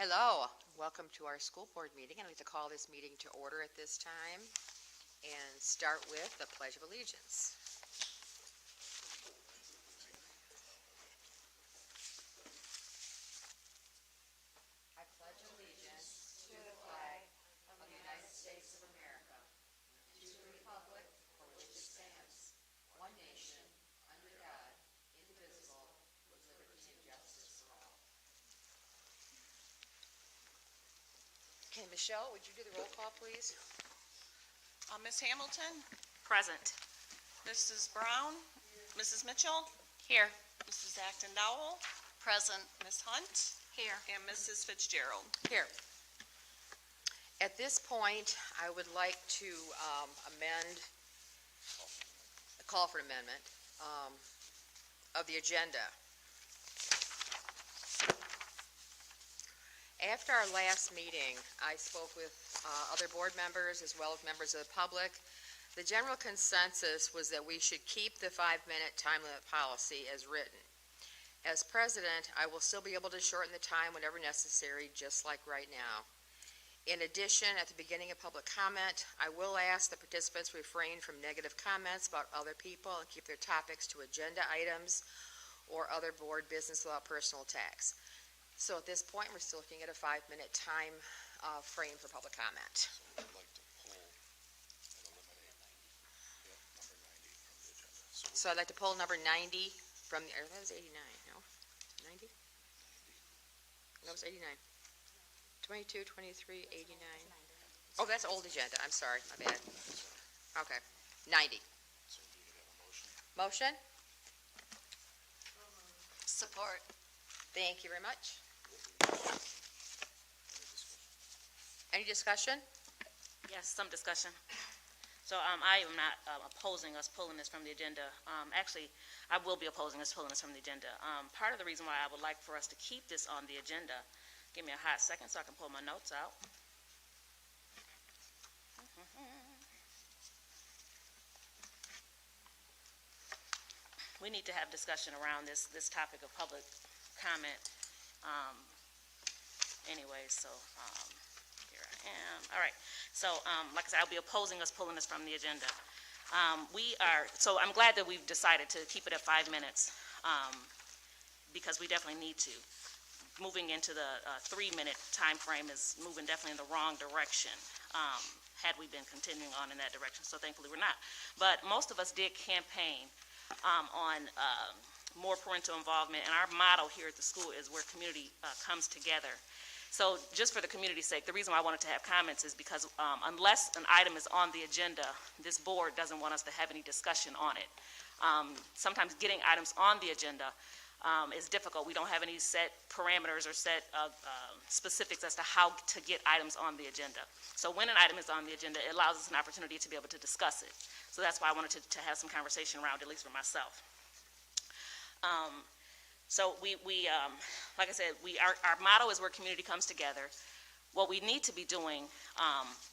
Hello, welcome to our school board meeting. I'd like to call this meeting to order at this time and start with the Pledge of Allegiance. I pledge allegiance to the flag of the United States of America, to the republic for which it stands, one nation, under God, indivisible, with liberty and justice for all. Okay, Michelle, would you do the roll call, please? Ms. Hamilton, Present. Mrs. Brown, Mrs. Mitchell, Here. Mrs. Acton Dowell, Present. Ms. Hunt, Here. and Mrs. Fitzgerald. Here. At this point, I would like to call for an amendment of the agenda. After our last meeting, I spoke with other board members as well as members of the public. The general consensus was that we should keep the 5-minute time limit policy as written. As president, I will still be able to shorten the time whenever necessary, just like right now. In addition, at the beginning of public comment, I will ask the participants refrain from negative comments about other people and keep their topics to agenda items or other board business without personal attacks. So at this point, we're still looking at a 5-minute time frame for public comment. So I'd like to pull and eliminate number 90 from the agenda. So I'd like to pull number 90 from the, that was 89, no? 90? No, it was 89. 22, 23, 89. Oh, that's old agenda. I'm sorry, my bad. Okay, 90. So you could have a motion. Motion? Support. Thank you very much. Any discussion? Any discussion? Yes, some discussion. So I am not opposing us pulling this from the agenda. Actually, I will be opposing us pulling this from the agenda. Part of the reason why I would like for us to keep this on the agenda, give me a hot second so I can pull my notes out. We need to have discussion around this topic of public comment. Anyway, so here I am. All right. So, like I said, I'll be opposing us pulling this from the agenda. So I'm glad that we've decided to keep it at 5 minutes because we definitely need to. Moving into the 3-minute time frame is moving definitely in the wrong direction had we been continuing on in that direction. So thankfully we're not. But most of us did campaign on more parental involvement, and our motto here at the school is where community comes together. So just for the community's sake, the reason why I wanted to have comments is because unless an item is on the agenda, this board doesn't want us to have any discussion on it. Sometimes getting items on the agenda is difficult. We don't have any set parameters or set specifics as to how to get items on the agenda. So when an item is on the agenda, it allows us an opportunity to be able to discuss it. So that's why I wanted to have some conversation around it, at least for myself. So like I said, our motto is where community comes together. What we need to be doing,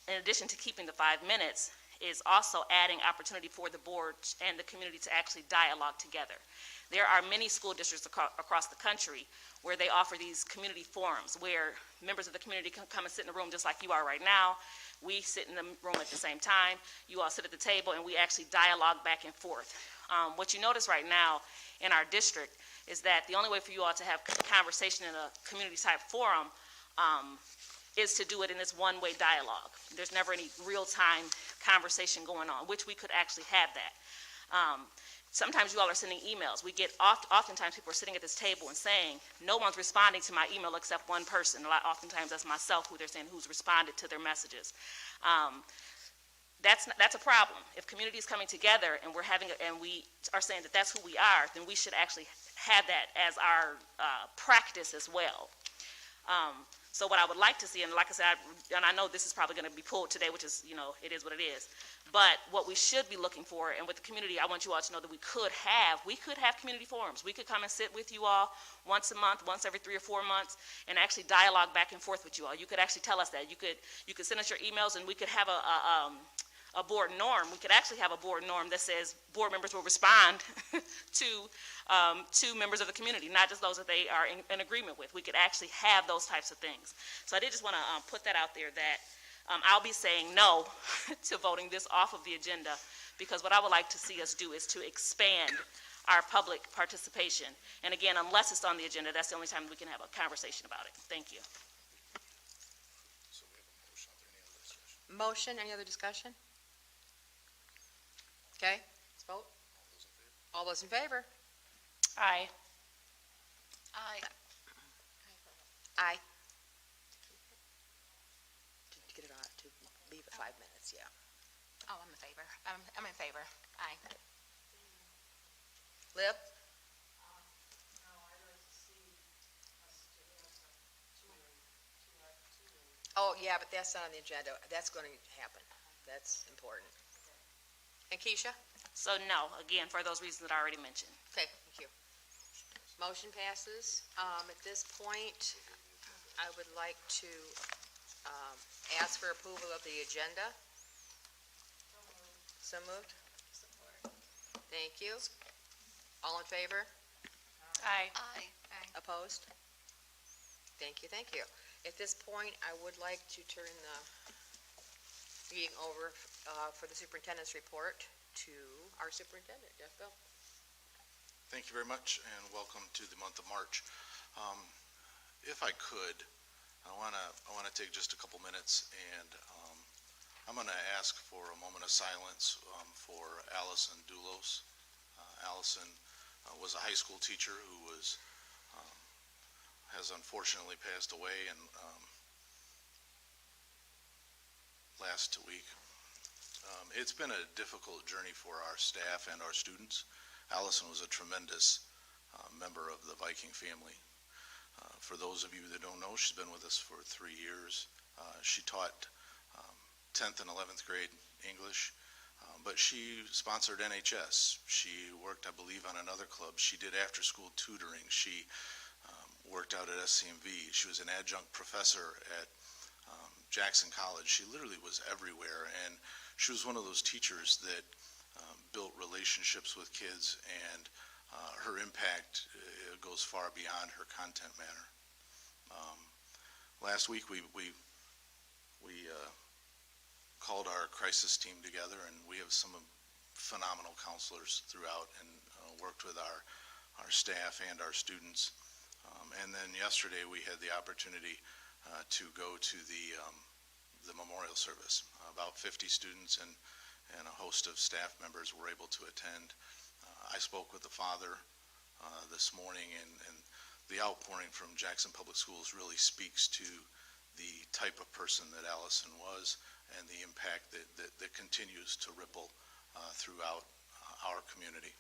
in addition to keeping the 5 minutes, is also adding opportunity for the board and the community to actually dialogue together. There are many school districts across the country where they offer these community forums where members of the community can come and sit in the room just like you are right now. We sit in the room at the same time. You all sit at the table and we actually dialogue back and forth. What you notice right now in our district is that the only way for you all to have conversation in a community type forum is to do it in this one-way dialogue. There's never any real-time conversation going on, which we could actually have that. Sometimes you all are sending emails. We get oftentimes people are sitting at this table and saying, no one's responding to my email except one person. Oftentimes that's myself who they're saying who's responded to their messages. That's a problem. If community is coming together and we are saying that that's who we are, then we should actually have that as our practice as well. So what I would like to see, and like I said, and I know this is probably going to be pulled today, which is, it is what it is. But what we should be looking for, and with the community, I want you all to know that we could have community forums. We could come and sit with you all once a month, once every 3 or 4 months, and actually dialogue back and forth with you all. You could actually tell us that. You could send us your emails, and we could have a board norm. We could actually have a board norm that says board members will respond to members of the community, not just those that they are in agreement with. We could actually have those types of things. So I did just want to put that out there that I'll be saying no to voting this off of the agenda, because what I would like to see us do is to expand our public participation. And again, unless it's on the agenda, that's the only time we can have a conversation about it. Thank you. So we have a motion. Are there any other discussion? Motion, any other discussion? Okay, let's vote. All those in favor? All those in favor? Aye. Aye. Aye. To get it on, to leave it 5 minutes, yeah. Oh, I'm in favor. I'm in favor. Aye. Lib? Oh, yeah, but that's not on the agenda. That's going to happen. That's important. And Keisha? So no, again, for those reasons that I already mentioned. Okay, thank you. Motion passes. At this point, I would like to ask for approval of the agenda. So moved? Thank you. All in favor? Aye. Aye. Opposed? Thank you, thank you. At this point, I would like to turn the meeting over for the superintendent's report to our superintendent, Jeff Bell. Thank you very much, and welcome to the month of March. If I could, I want to take just a couple minutes, and I'm going to ask for a moment of silence for Allison Doulos. Allison was a high school teacher who has unfortunately passed away and last week. It's been a difficult journey for our staff and our students. Allison was a tremendous member of the Viking family. For those of you that don't know, she's been with us for 3 years. She taught 10th and 11th grade English, but she sponsored NHS. She worked, I believe, on another club. She did after-school tutoring. She worked out at SCMV. She was an adjunct professor at Jackson College. She literally was everywhere, and she was one of those teachers that built relationships with kids, and her impact goes far beyond her content matter. Last week we called our crisis team together, and we have some phenomenal counselors throughout, and worked with our staff and our students. And then yesterday we had the opportunity to go to the memorial service. About 50 students and a host of staff members were able to attend. I spoke with the father this morning, and the outpouring from Jackson Public Schools really speaks to the type of person that Allison was and the impact that continues to ripple throughout our community.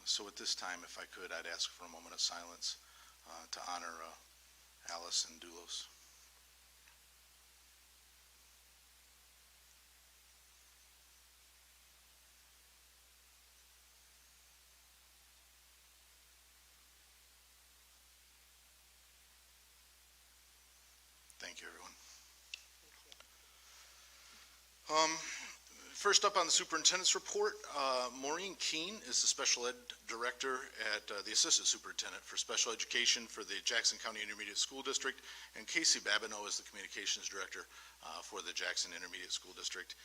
So at this time, if I could, I'd ask for a moment of silence to honor Allison Doulos. Thank you, everyone. First up on the superintendent's report, Maureen Keene is the special ed director at the assistant superintendent for special education for the Jackson County Intermediate School District, and Casey Babineau is the communications director for the Jackson Intermediate School District.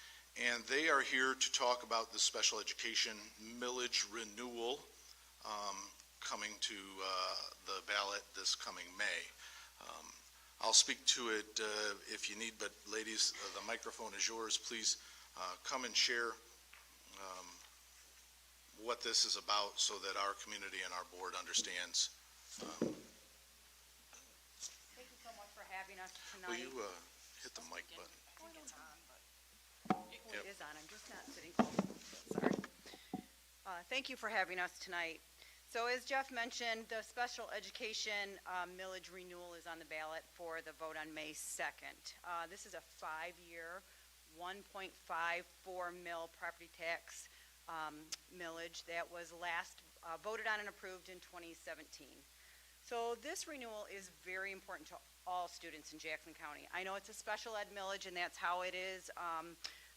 And they are here to talk about the special education millage renewal coming to the ballot this coming May. I'll speak to it if you need, but ladies, the microphone is yours. Please come and share what this is about so that our community and our board understands. Thank you so much for having us tonight. Will you hit the mic button? It is on, I'm just not sitting close. Sorry. Thank you for having us tonight. So as Jeff mentioned, the special education millage renewal is on the ballot for the vote on May 2nd. This is a 5-year, 1.54 mil property tax millage that was last voted on and approved in 2017. So this renewal is very important to all students in Jackson County. I know it's a special ed millage, and that's how it is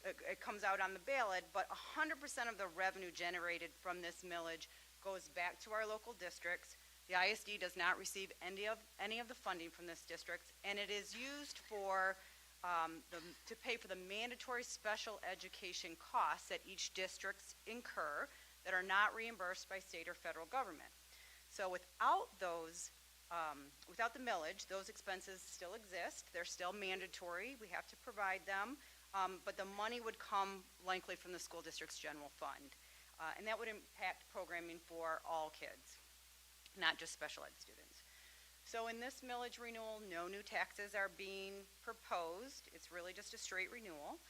it comes out on the ballot, but 100% of the revenue generated from this millage goes back to our local districts. The ISD does not receive any of the funding from this district, and it is used for to pay for the mandatory special education costs that each district incur that are not reimbursed by state or federal government. So without those, without the millage, those expenses still exist. They're still mandatory. We have to provide them, but the money would come likely from the school district's general fund, and that would impact programming for all kids, not just special ed students. So in this millage renewal, no new taxes are being proposed. It's really just a straight renewal.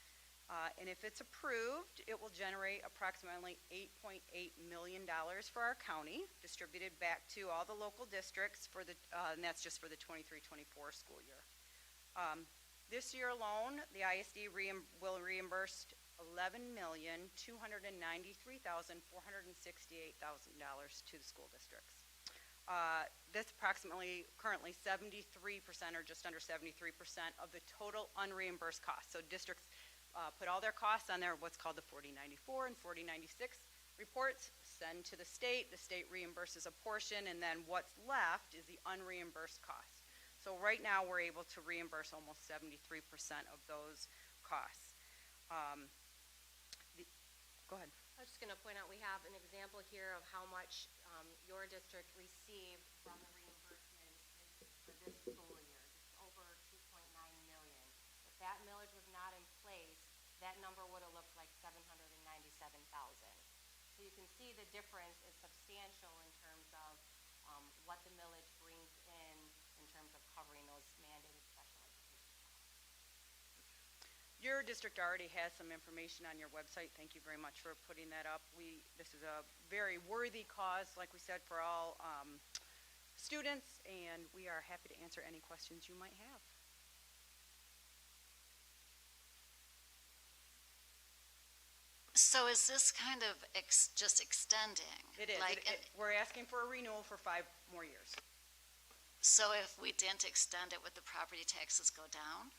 And if it's approved, it will generate approximately $8.8 million for our county, distributed back to all the local districts for the, and that's just for the 23-24 school year. This year alone, the ISD will reimburse $11,293,468,000 to the school districts. That's approximately currently 73% or just under 73% of the total unreimbursed costs. So districts put all their costs on their what's called the 4094 and 4096 reports, send to the state reimburses a portion, and then what's left is the unreimbursed costs. So right now we're able to reimburse almost 73% of those costs. Go ahead. I was just going to point out we have an example here of how much your district received from the reimbursement for this school year. It's over $2.9 million. If that millage was not in place, that number would have looked like $797,000. So you can see the difference is substantial in terms of what the millage brings in terms of covering those mandated special education costs. Your district already has some information on your website. Thank you very much for putting that up. This is a very worthy cause, like we said, for all students, and we are happy to answer any questions you might have. So is this kind of just extending? It is. Like, We're asking for a renewal for 5 more years. so if we didn't extend it, would the property taxes go down?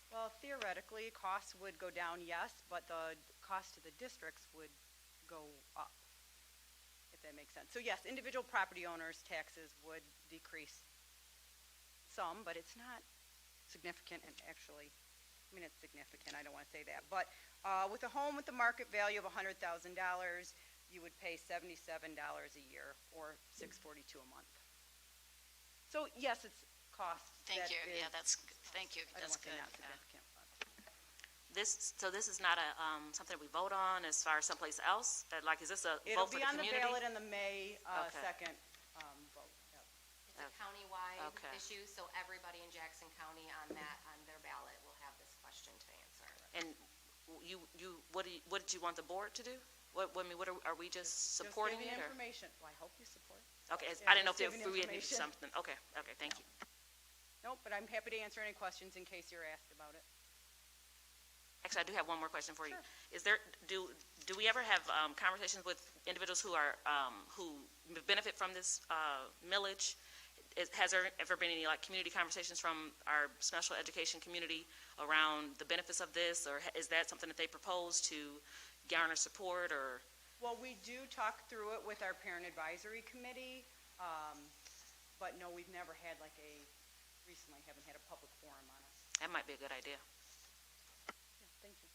Well, theoretically, costs would go down, yes, but the cost to the districts would go up, if that makes sense. So yes, individual property owners' taxes would decrease some, but it's not significant, and actually, I mean, it's significant, I don't want to say that. But with a home with a market value of $100,000, you would pay $77 a year, or $642 a month. So yes, it's cost. Thank you. Is, Yeah, thank you. I don't That's want to say good. not Yeah. significant. But. So this is not a, something we vote on as far as someplace else? That, like, is this a It'll vote for be the on the community? ballot in the May Okay. 2nd vote. Yep. It's a countywide Okay. issue, so everybody in Jackson County on their ballot will have this question to answer. And what did you want the board to do? What are we just supporting Just it, giving or? information. Well, I hope you support. Okay, Yeah, I didn't know if just we giving needed information. something. Okay, thank you. Nope, but I'm happy to answer any questions in case you're asked about it. Actually, I do have one more question for you. Sure. Do we ever have conversations with individuals who benefit from this millage? Has there ever been any, like, community conversations from our special education community around the benefits of this, or is that something that they propose to garner support, or? Well, we do talk through it with our parent advisory committee, but no, we've never had recently haven't had a public forum on it. That might be a good idea. Yeah, thank you.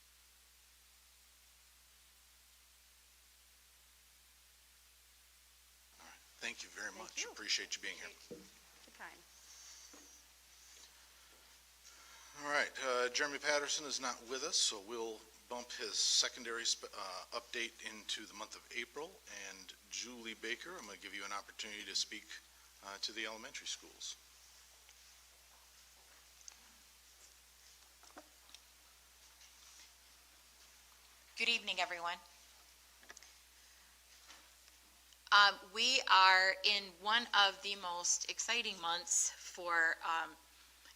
All right. Thank you very much. you. Appreciate you being here. Good time. All right, Jeremy Patterson is not with us, so we'll bump his secondary update into the month of April. And Julie Baker, I'm going to give you an opportunity to speak to the elementary schools. Good evening, everyone. We are in one of the most exciting months for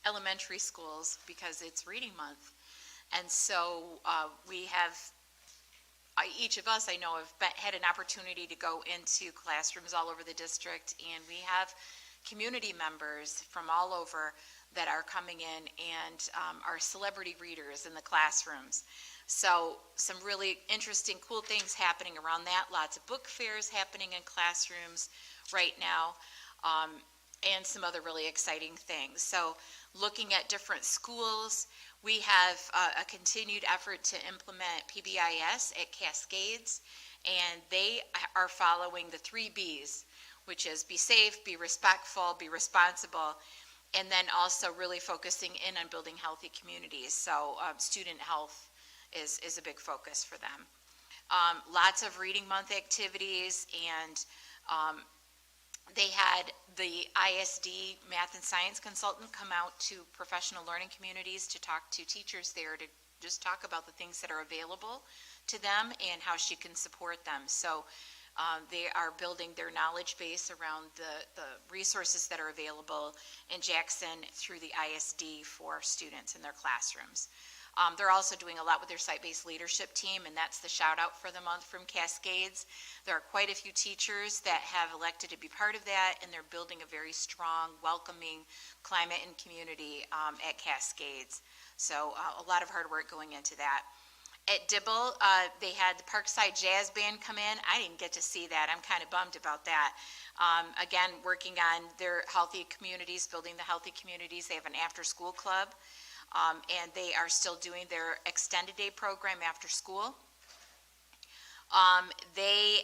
elementary schools because it's reading month. And so we have, each of us, I know, have had an opportunity to go into classrooms all over the district, and we have community members from all over that are coming in and are celebrity readers in the classrooms. So some really interesting, cool things happening around that. Lots of book fairs happening in classrooms right now, and some other really exciting things. So looking at different schools, we have a continued effort to implement PBIS at Cascades, and they are following the 3 Bs, which is be safe, be respectful, be responsible, and then also really focusing in on building healthy communities. So student health is a big focus for them. Lots of Reading Month activities, and they had the ISD math and science consultant come out to professional learning communities to talk to teachers there to just talk about the things that are available to them and how she can support them. So they are building their knowledge base around the resources that are available in Jackson through the ISD for students in their classrooms. They're also doing a lot with their site-based leadership team, and that's the shout out for the month from Cascades. There are quite a few teachers that have elected to be part of that, and they're building a very strong, welcoming climate and community at Cascades. So a lot of hard work going into that. At Dibble, they had the Parkside Jazz Band come in. I didn't get to see that. I'm kind of bummed about that. Again, working on their healthy communities, building the healthy communities. They have an after-school club. And they are still doing their extended day program after school. They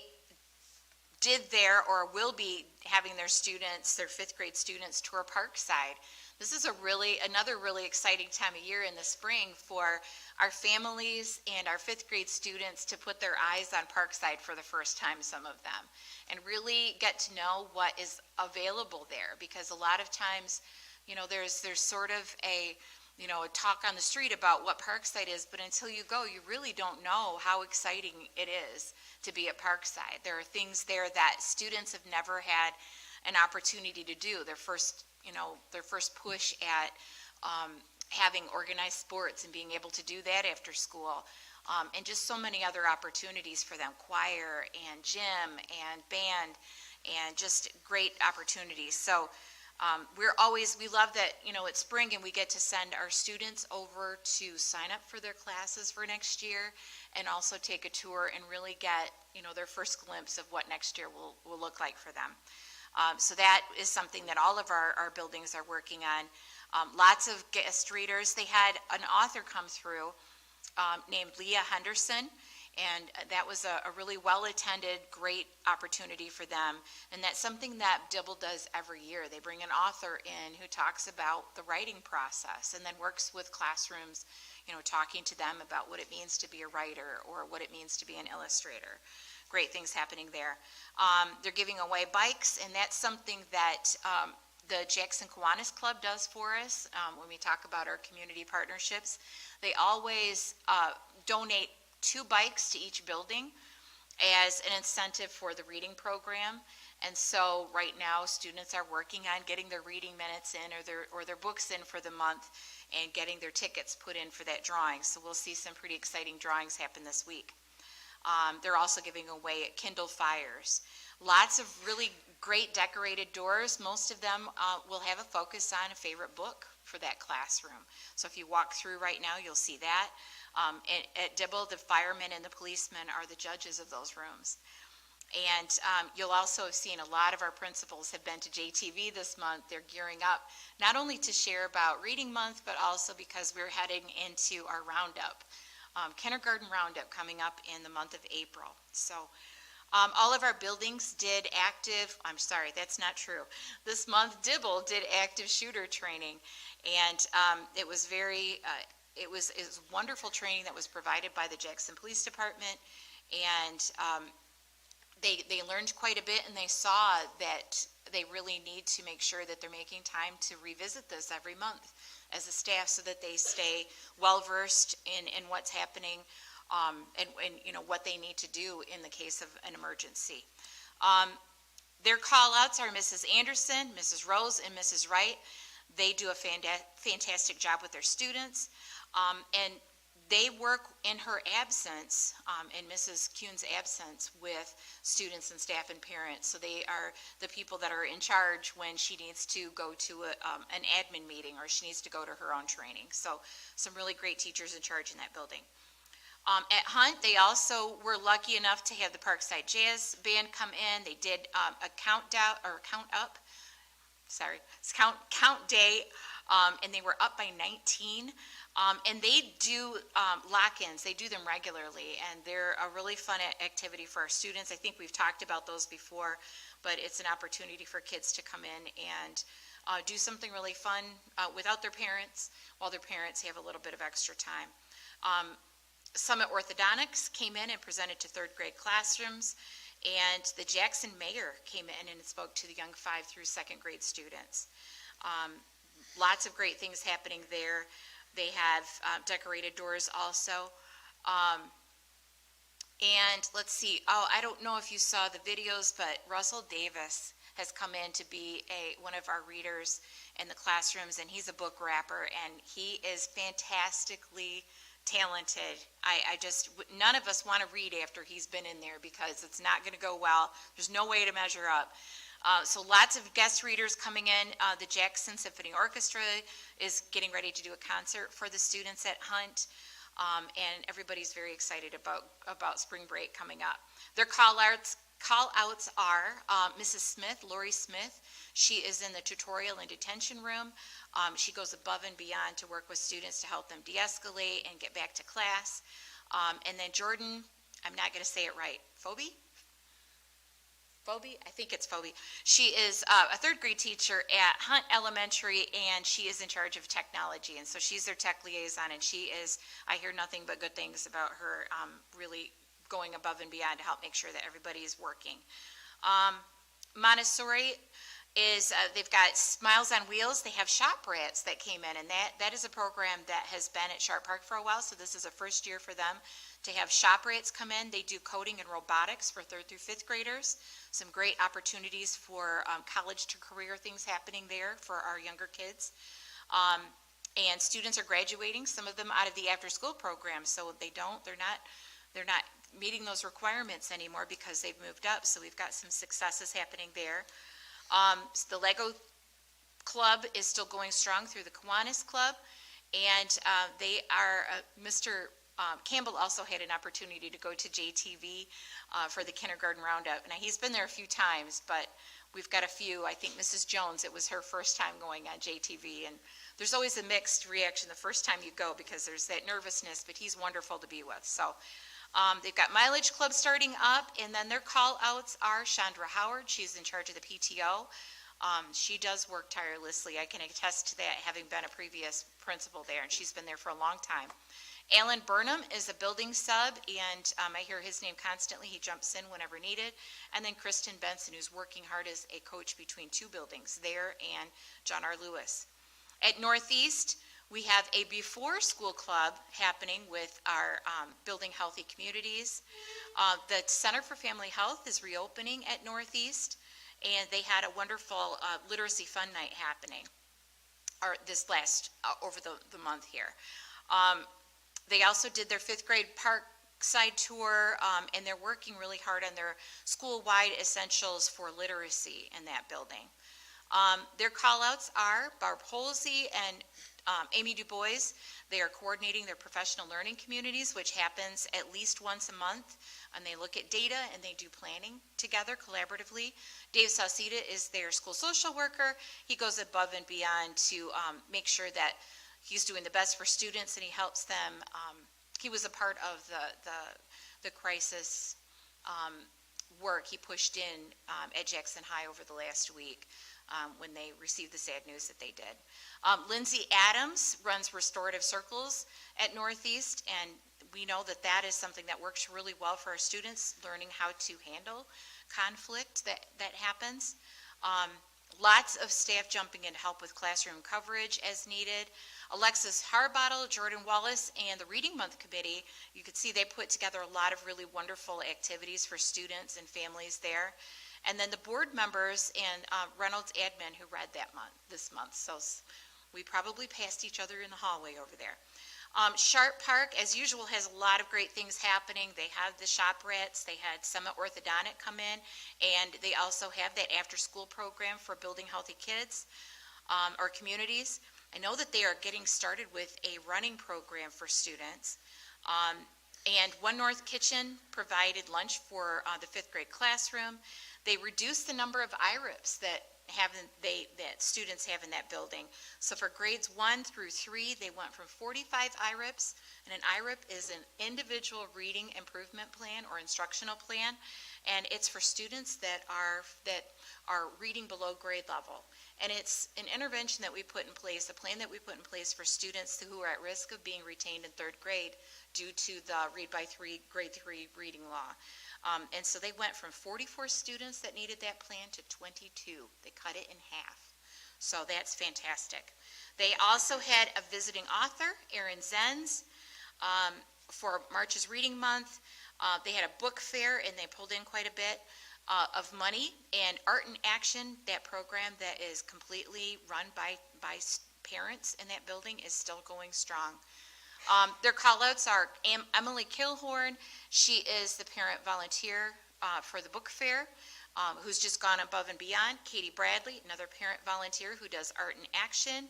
did or will be having their students, their 5th grade students, tour Parkside. This is another really exciting time of year in the spring for our families and our 5th grade students to put their eyes on Parkside for the first time, some of them, and really get to know what is available there, because a lot of times, there's sort of a talk on the street about what Parkside is, but until you go, you really don't know how exciting it is to be at Parkside. There are things there that students have never had an opportunity to do. Their first push at having organized sports and being able to do that after school, and just so many other opportunities for them, choir and gym and band, and just great opportunities. So we love that, it's spring and we get to send our students over to sign up for their classes for next year, and also take a tour and really get, their first glimpse of what next year will look like for them. So that is something that all of our buildings are working on. Lots of guest readers. They had an author come through named Leah Henderson, and that was a really well-attended, great opportunity for them. And that's something that Dibble does every year. They bring an author in who talks about the writing process, and then works with classrooms, talking to them about what it means to be a writer or what it means to be an illustrator. Great things happening there. They're giving away bikes, and that's something that the Jackson Kiwanis Club does for us when we talk about our community partnerships. They always donate 2 bikes to each building as an incentive for the reading program. And so right now, students are working on getting their reading minutes in, or their books in for the month, and getting their tickets put in for that drawing. So we'll see some pretty exciting drawings happen this week. They're also giving away Kindle Fires. Lots of really great decorated doors. Most of them will have a focus on a favorite book for that classroom. So if you walk through right now, you'll see that. At Dibble, the firemen and the policemen are the judges of those rooms. And you'll also have seen a lot of our principals have been to JTV this month. They're gearing up not only to share about Reading Month, but also because we're heading into our roundup, kindergarten roundup, coming up in the month of April. So all of our buildings did that's not true. This month, Dibble did active shooter training, and it was very, it was wonderful training that was provided by the Jackson Police Department, and they learned quite a bit, and they saw that they really need to make sure that they're making time to revisit this every month as a staff, so that they stay well-versed in what's happening, and what they need to do in the case of an emergency. Their call-outs are Mrs. Anderson, Mrs. Rose, and Mrs. Wright. They do a fantastic job with their students, and they work in her absence, in Mrs. Kuhn's absence, with students and staff and parents. So they are the people that are in charge when she needs to go to an admin meeting or she needs to go to her own training. So some really great teachers in charge in that building. At Hunt, they also were lucky enough to have the Parkside Jazz Band come in. They did a count day, and they were up by 19. And they do lock-ins. They do them regularly, and they're a really fun activity for our students. I think we've talked about those before, but it's an opportunity for kids to come in and do something really fun without their parents, while their parents have a little bit of extra time. Summit Orthodontics came in and presented to third grade classrooms, and the Jackson Mayor came in and spoke to the young 5 through 2nd grade students. Lots of great things happening there. They have decorated doors also. And let's see, I don't know if you saw the videos, but Russell Davis has come in to be one of our readers in the classrooms, and he's a book rapper, and he is fantastically talented. None of us want to read after he's been in there because it's not going to go well. There's no way to measure up. So lots of guest readers coming in. The Jackson Symphony Orchestra is getting ready to do a concert for the students at Hunt, and everybody's very excited about spring break coming up. Their call-outs are Mrs. Smith, Lori Smith. She is in the tutorial and detention room. She goes above and beyond to work with students to help them de-escalate and get back to class. And then Jordan, I'm not going to say it right, Phoebe, I think it's Phoebe. She is a third grade teacher at Hunt Elementary, and she is in charge of technology. And so she's their tech liaison, and she is, I hear nothing but good things about her, really going above and beyond to help make sure that everybody is working. Montessori is, they've got Smiles on Wheels. They have Shop Rats that came in, and that is a program that has been at Sharp Park for a while, so this is a first year for them to have Shop Rats come in. They do coding and robotics for 3rd through 5th graders. Some great opportunities for college to career things happening there for our younger kids. And students are graduating, some of them out of the after-school program, so they're not meeting those requirements anymore because they've moved up, so we've got some successes happening there. The Lego Club is still going strong through the Kiwanis Club, and they are, Mr. Campbell also had an opportunity to go to JTV for the kindergarten roundup. Now, he's been there a few times, but we've got a few. I think Mrs. Jones, it was her first time going on JTV, and there's always a mixed reaction the first time you go because there's that nervousness, but he's wonderful to be with. So they've got Mileage Club starting up, and then their call-outs are Chandra Howard. She's in charge of the PTO. She does work tirelessly. I can attest to that, having been a previous principal there, and she's been there for a long time. Alan Burnham is a building sub, and I hear his name constantly. He jumps in whenever needed. And then Kristen Benson, who's working hard as a coach between 2 buildings, there and John R. Lewis. At Northeast, we have a before-school club happening with our Building Healthy Communities. The Center for Family Health is reopening at Northeast, and they had a wonderful literacy fun night happening this last, over the month here. They also did their 5th grade Parkside tour, and they're working really hard on their school-wide essentials for literacy in that building. Their call-outs are Barb Holsey and Amy DuBois. They are coordinating their professional learning communities, which happens at least once a month, and they look at data and they do planning together collaboratively. Dave Sauceda is their school social worker. He goes above and beyond to make sure that he's doing the best for students, and he helps them. He was a part of the crisis work he pushed in at Jackson High over the last week when they received the sad news that they did. Lindsay Adams runs Restorative Circles at Northeast, and we know that is something that works really well for our students, learning how to handle conflict that happens. Lots of staff jumping in to help with classroom coverage as needed. Alexis Harbottle, Jordan Wallace, and the Reading Month Committee, you could see they put together a lot of really wonderful activities for students and families there. And then the board members and Reynolds admin who read this month. So we probably passed each other in the hallway over there. Sharp Park, as usual, has a lot of great things happening. They have the shop rats, they had Summit Orthodontic come in, and they also have that after-school program for building healthy kids or communities. I know that they are getting started with a running program for students. And One North Kitchen provided lunch for the fifth grade classroom. They reduced the number of IRIPs that students have in that building. So for grades 1 through 3, they went from 45 IRIPs, and an IRIP is an individual reading improvement plan or instructional plan, and it's for students that are reading below grade level. And it's an intervention that we put in place, a plan that we put in place for students who are at risk of being retained in third grade due to the grade 3 reading law. And so they went from 44 students that needed that plan to 22. They cut it in half. So that's fantastic. They also had a visiting author, Erin Zenz, for March's Reading Month. They had a book fair, and they pulled in quite a bit of money. And Art in Action, that program that is completely run by parents in that building, is still going strong. Their call-outs are Emily Kilhorn. She is the parent volunteer for the book fair, who's just gone above and beyond. Katie Bradley, another parent volunteer who does Art in Action.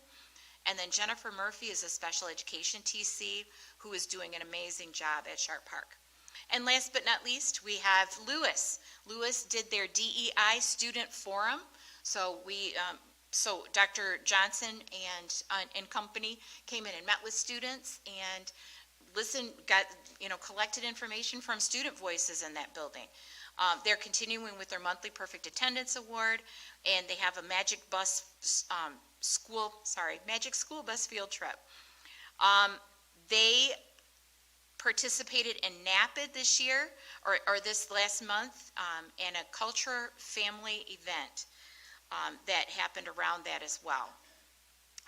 And then Jennifer Murphy is a special education TC who is doing an amazing job at Sharp Park. And last but not least, we have Lewis. Lewis did their DEI student forum. So Dr. Johnson and company came in and met with students and collected information from student voices in that building. They're continuing with their monthly Perfect Attendance Award, and they have a Magic School Bus field trip. They participated in NAPID this year, or this last month, in a culture family event that happened around that as well.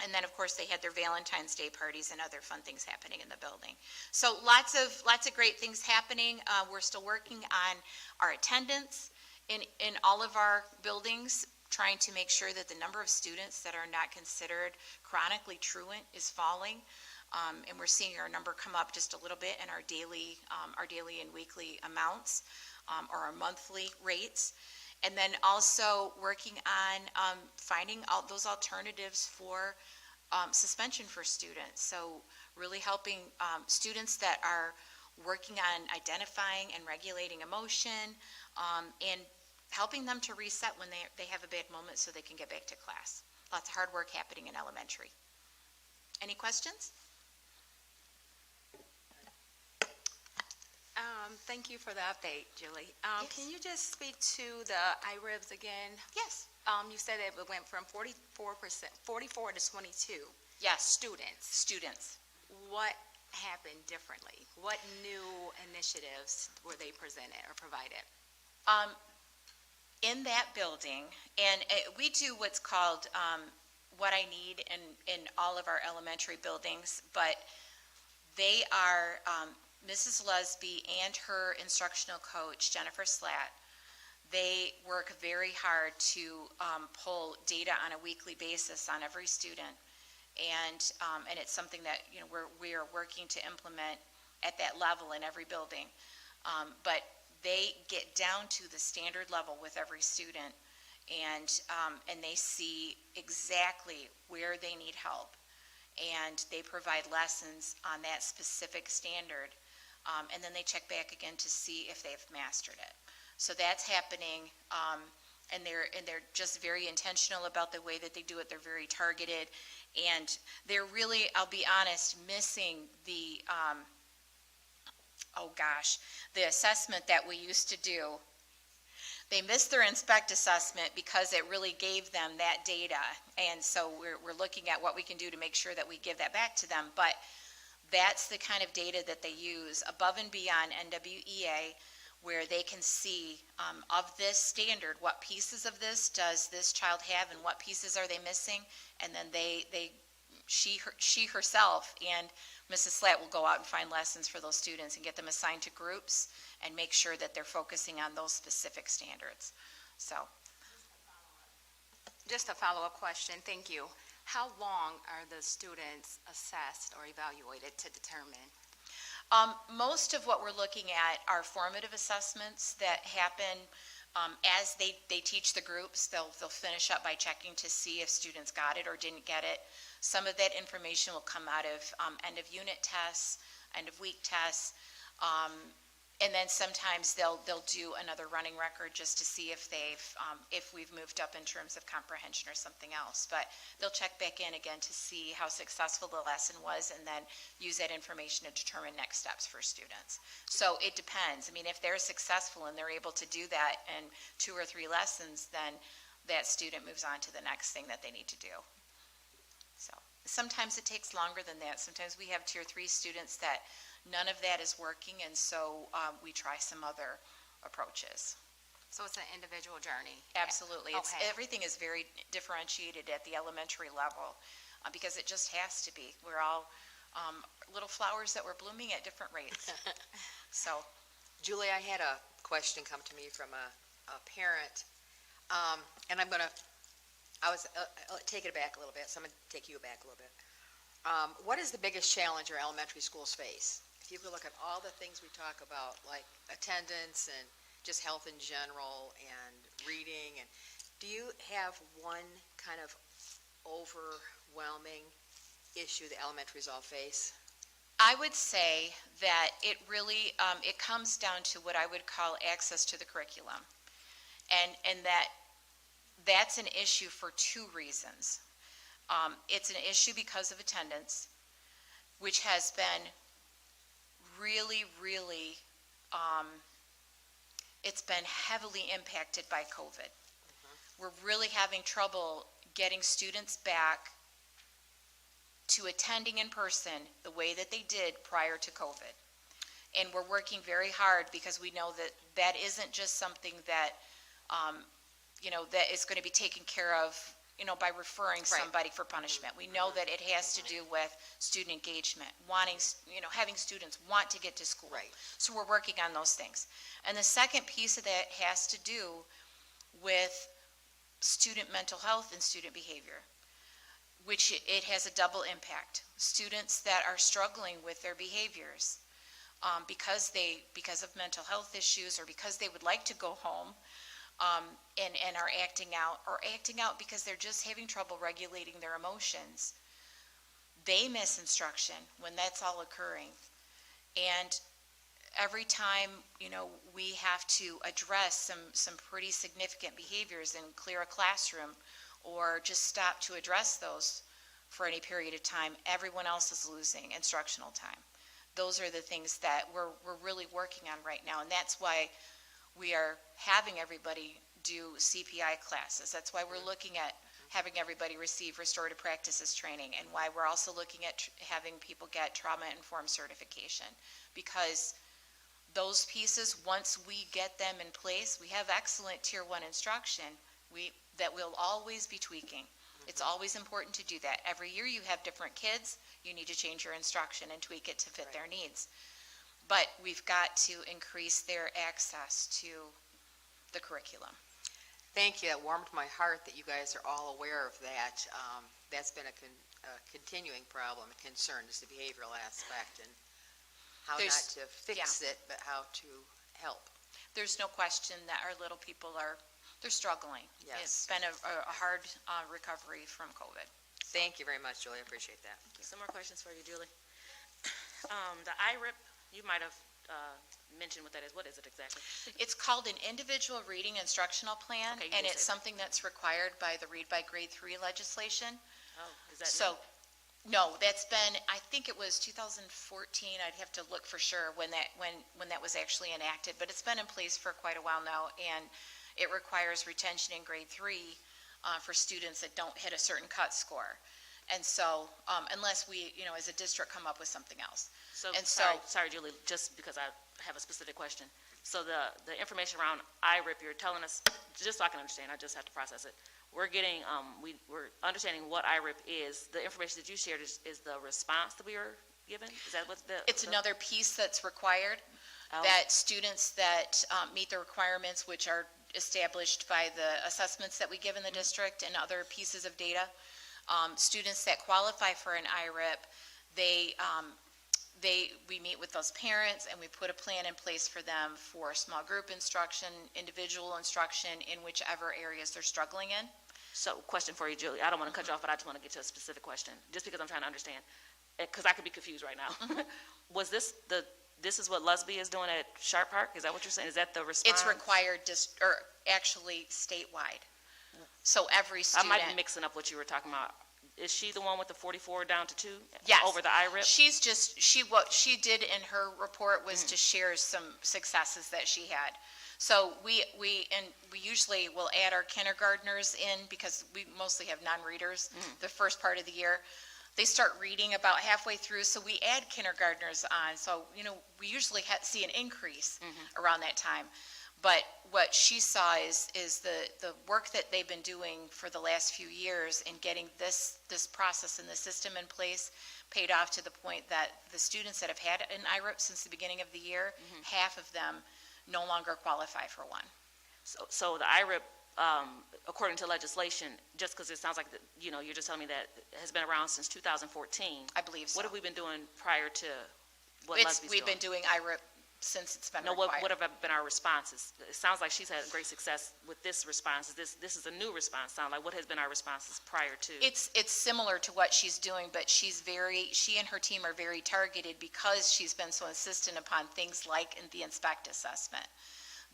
And then, of course, they had their Valentine's Day parties and other fun things happening in the building. So lots of great things happening. We're still working on our attendance in all of our buildings, trying to make sure that the number of students that are not considered chronically truant is falling. And we're seeing our number come up just a little bit in our daily and weekly amounts, or our monthly rates. And then also working on finding out those alternatives for suspension for students. So really helping students that are working on identifying and regulating emotion, and helping them to reset when they have a bad moment so they can get back to class. Lots of hard work happening in elementary. Any questions? Thank you for the update, Julie. Yes. Can you just speak to the IRIBs again? Yes. You said it went from 44% to 22. Yes. Students. What happened differently? What new initiatives were they presented or provided? In that building, and we do what's called What I Need in all of our elementary buildings, but they are Mrs. Lusby and her instructional coach, Jennifer Slatt. They work very hard to pull data on a weekly basis on every student, and it's something that we are working to implement at that level in every building. But they get down to the standard level with every student, and they see exactly where they need help, and they provide lessons on that specific standard. And then they check back again to see if they've mastered it. So that's happening, and they're just very intentional about the way that they do it. They're very targeted, and they're really, I'll be honest, missing the the assessment that we used to do. They missed their inspect assessment because it really gave them that data, and so we're looking at what we can do to make sure that we give that back to them. But that's the kind of data that they use above and beyond NWEA, where they can see of this standard, what pieces of this does this child have and what pieces are they missing, and then she herself and Mrs. Slatt will go out and find lessons for those students and get them assigned to groups and make sure that they're focusing on those specific standards. So. Just a follow-up question. Thank you. How long are the students assessed or evaluated to determine? Most of what we're looking at are formative assessments that happen as they teach the groups. They'll finish up by checking to see if students got it or didn't get it. Some of that information will come out of end of unit tests, end of week tests, and then sometimes they'll do another running record just to see if we've moved up in terms of comprehension or something else. But they'll check back in again to see how successful the lesson was, and then use that information to determine next steps for students. So it depends. I mean, if they're successful and they're able to do that in 2 or 3 lessons, then that student moves on to the next thing that they need to do. So sometimes it takes longer than that. Sometimes we have 2 or 3 students that none of that is working, and so we try some other approaches. So it's an individual journey? Absolutely. Okay. Everything is very differentiated at the elementary level because it just has to be. We're all little flowers that were blooming at different rates. So, Julie, I had a question come to me from a parent, and I'll take it back a little bit, so I'm going to take you back a little bit. What is the biggest challenge our elementary schools face? If you could look at all the things we talk about, like attendance and just health in general and reading, and do you have one kind of overwhelming issue the elementaries all face? I would say that it really, it comes down to what I would call access to the curriculum. And that's an issue for 2 reasons. It's an issue because of attendance, which has been really, it's been heavily impacted by COVID. We're really having trouble getting students back to attending in person the way that they did prior to COVID. And we're working very hard because we know that that isn't just something that, that is going to be taken care of, by referring somebody for punishment. We know that it has to do with student engagement, wanting, having students want to get to school. Right. So we're working on those things. And the second piece of that has to do with student mental health and student behavior, which it has a double impact. Students that are struggling with their behaviors because of mental health issues or because they would like to go home and are acting out because they're just having trouble regulating their emotions. They miss instruction when that's all occurring. And every time, we have to address some pretty significant behaviors and clear a classroom or just stop to address those for any period of time, everyone else is losing instructional time. Those are the things that we're really working on right now, and that's why we are having everybody do CPI classes. That's why we're looking at having everybody receive restorative practices training, and why we're also looking at having people get trauma-informed certification, because those pieces, once we get them in place, we have excellent Tier 1 instruction that we'll always be tweaking. It's always important to do that. Every year you have different kids, you need to change your instruction and tweak it to fit their needs. But we've got to increase their access to the curriculum. Thank you. It warmed my heart that you guys are all aware of that. That's been a continuing problem, a concern, is the behavioral aspect and how not to fix it, but how to help. There's no question that our little people they're struggling. Yes. It's been a hard recovery from COVID. Thank you very much, Julie. I appreciate that. Some more questions for you, Julie. The IRIP, you might have mentioned what that is. What is it exactly? It's called an individual reading instructional plan, Okay, you and did it's say that. something that's required by the Read by Grade 3 legislation. Oh, is that So, no, that's been, I think it was 2014, I'd have to look for sure when that was actually enacted, but it's been in place for quite a while now, and it requires retention in grade 3 for students that don't hit a certain cut score. And so, unless we, as a district, come up with something else. So, And sorry, Julie, just because I have a specific question. So the information around IRIP, you're telling us, just so I can understand, I just have to process it. We're getting, we're understanding what IRIP is. The information that you shared is the response that we are given? Is that what It's another piece that's required, Oh. that students that meet the requirements, which are established by the assessments that we give in the district and other pieces of data, Students that qualify for an IRIP, we meet with those parents and we put a plan in place for them for small group instruction, individual instruction in whichever areas they're struggling in. So, question for you, Julie. I don't want to cut you off, but I just want to get to a specific question, just because I'm trying to understand, because I could be confused right now. Was this is what Lusby is doing at Sharp Park? Is that what you're saying? Is that the response? It's required, or actually statewide. So every I student. might be mixing up what you were talking about. Is she the one with the 44 down to 2? Yes. Over the IRIP? What she did in her report was to share some successes that she had. So we usually will add our kindergartners in because we mostly have non-readers the first part of the year. They start reading about halfway through, so we add kindergartners on. So, we usually see an increase around that time. But what she saw is the work that they've been doing for the last few years in getting this process and the system in place paid off to the point that the students that have had an IRIP since the beginning of the year, half of them no longer qualify for one. So the IRIP, according to legislation, just because it sounds like, you're just telling me that it has been around since 2014. I believe so. What have we been doing prior to what Lusby's doing? We've been doing IRIP since it's been No, required. what have been our responses? It sounds like she's had great success with this response. This is a new response. Sound like what has been our responses prior to? It's similar to what she's doing, but she and her team are very targeted because she's been so insistent upon things like the inspect assessment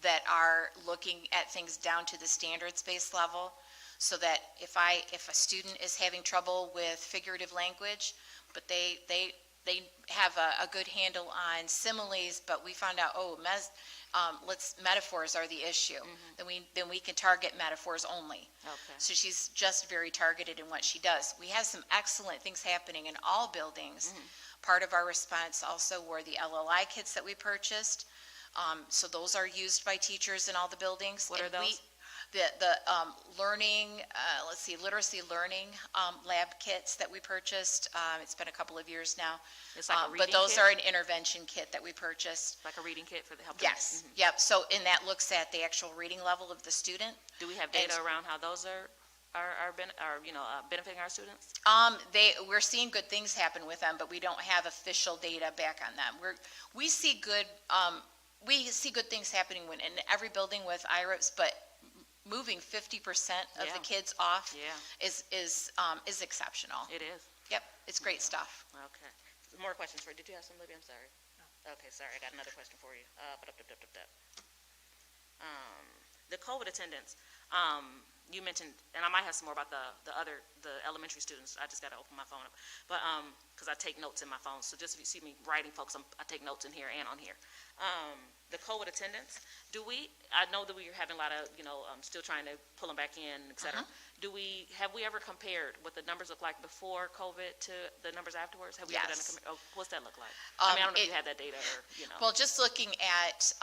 that are looking at things down to the standards-based level, so that if a student is having trouble with figurative language, but they have a good handle on similes, but we found out, metaphors are the issue. Then we can target metaphors only. Okay. So she's just very targeted in what she does. We have some excellent things happening in all buildings. Part of our response also were the LLI kits that we purchased. So those are used by teachers in all the buildings. What are those? The learning, literacy learning lab kits that we purchased. It's been a couple of years now. It's like a reading But those kit? are an intervention kit that we purchased. Like a reading kit for the help? Yes, yep. So, and that looks at the actual reading level of the student. Do we have data around how those are benefiting our students? We're seeing good things happen with them, but we don't have official data back on them. We see good things happening in every building with IRIPs, but moving 50% of the kids off is exceptional. It is. Yep, it's great stuff. Okay. More questions for you. Did you have some, Libby? I'm sorry. No. Okay, sorry. I got another question for you. The COVID attendance. You mentioned, and I might have some more about the elementary students. I just got to open my phone up, but because I take notes in my phone. So just if you see me writing, folks, I take notes in here and on here. The COVID attendance. I know that we are having a lot of, still trying to pull them back in, et cetera. Have we ever compared what the numbers look like before COVID to the numbers afterwards? Have we ever done what's that look like? I don't know if you had that data or, Well, just looking at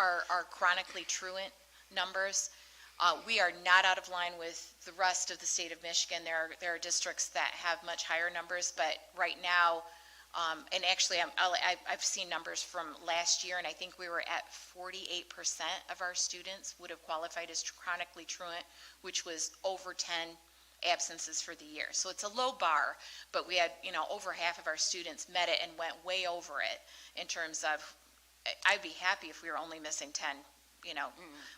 our chronically truant numbers, we are not out of line with the rest of the state of Michigan. There are districts that have much higher numbers, but right now, and actually I've seen numbers from last year, and I think we were at 48% of our students would have qualified as chronically truant, which was over 10 absences for the year. So it's a low bar, but we had, over half of our students met it and went way over it in terms of, I'd be happy if we were only missing 10.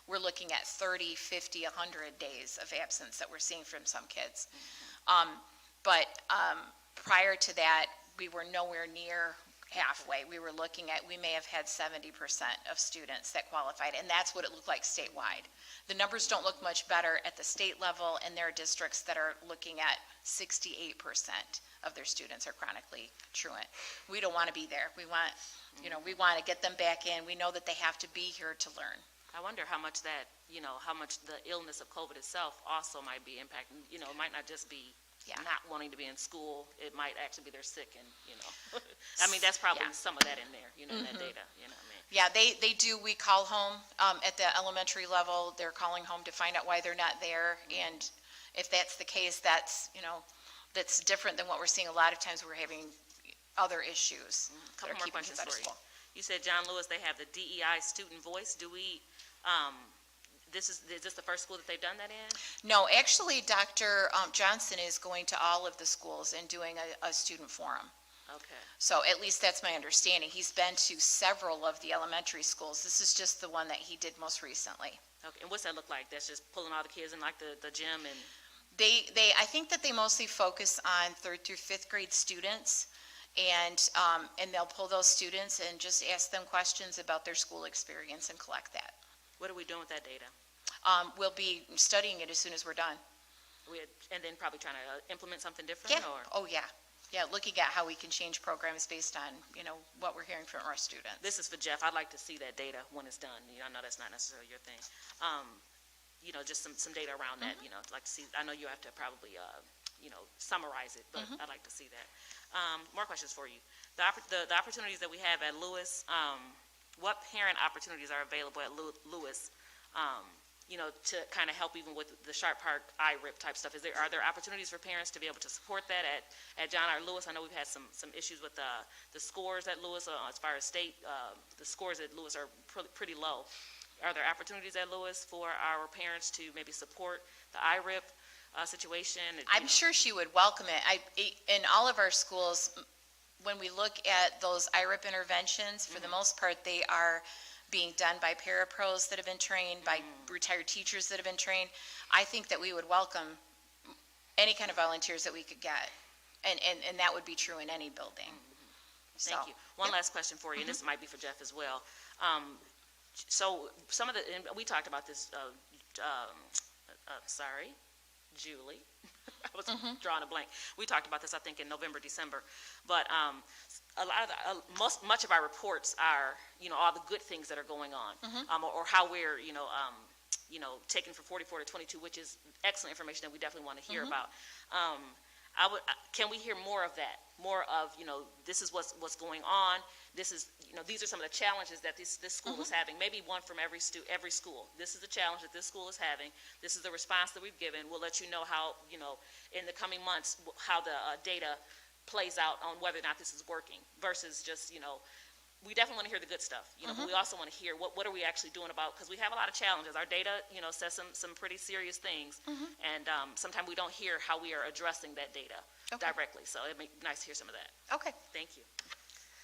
We're looking at 30, 50, 100 days of absence that we're seeing from some kids. But prior to that, we were nowhere near halfway. We may have had 70% of students that qualified, and that's what it looked like statewide. The numbers don't look much better at the state level, and there are districts that are looking at 68% of their students are chronically truant. We don't want to be there. We want to get them back in. We know that they have to be here to learn. I wonder how much the illness of COVID itself also might be impacting. It might not just be not wanting to be in school. It might actually be they're sick and, I mean, that's probably some of that in there, in that data, what I mean? Yeah, they do. We call home at the elementary level. They're calling home to find out why they're not there. And if that's the case, that's different than what we're seeing a lot of times. We're having other issues. A couple more questions for you. You said John Lewis, they have the DEI student voice. is this the first school that they've done that in? No, actually, Dr. Johnson is going to all of the schools and doing a student forum. Okay. So at least that's my understanding. He's been to several of the elementary schools. This is just the one that he did most recently. Okay, and what's that look like? That's just pulling all the kids in like the gym and, I think that they mostly focus on 3rd through 5th grade students, and they'll pull those students and just ask them questions about their school experience and collect that. what are we doing with that data? We'll be studying it as soon as we're done. And then probably trying to implement something different, Yeah, or? oh, yeah. Yeah, looking at how we can change programs based on, what we're hearing from our students. This is for Jeff. I'd like to see that data when it's done. I know that's not necessarily your thing. Just some data around that, I'd like to see. I know you have to probably, summarize it, but I'd like to see that. More questions for you. The opportunities that we have at Lewis, what parent opportunities are available at Lewis, to kind of help even with the Sharp Park IRIP type stuff? Are there opportunities for parents to be able to support that at John R. Lewis? I know we've had some issues with the scores at Lewis as far as state. The scores at Lewis are pretty low. Are there opportunities at Lewis for our parents to maybe support the IRIP situation? I'm sure she would welcome it. In all of our schools, when we look at those IRIP interventions, for the most part, they are being done by parapros that have been trained, by retired teachers that have been trained. I think that we would welcome any kind of volunteers that we could get, and that would be true in any building. Thank you. One last question for you, and this might be for Jeff as well. So and we talked about this, Julie. I was drawing a blank. We talked about this, I think, in November, December. But a lot of much of our reports are, all the good things that are going on, or how we're, taking from 44 to 22, which is excellent information that we definitely want to hear about. Can we hear more of that? More of, this is what's going on. This is, these are some of the challenges that this school is having. Maybe one from every school. This is the challenge that this school is having. This is the response that we've given. We'll let you know how, in the coming months, how the data plays out on whether or not this is working versus just, we definitely want to hear the good stuff, but we also want to hear what are we actually doing about, because we have a lot of challenges. Our data, says some pretty serious things, and sometimes we don't hear how we are addressing that data directly. So it'd be nice to hear some of that. Okay. Thank you.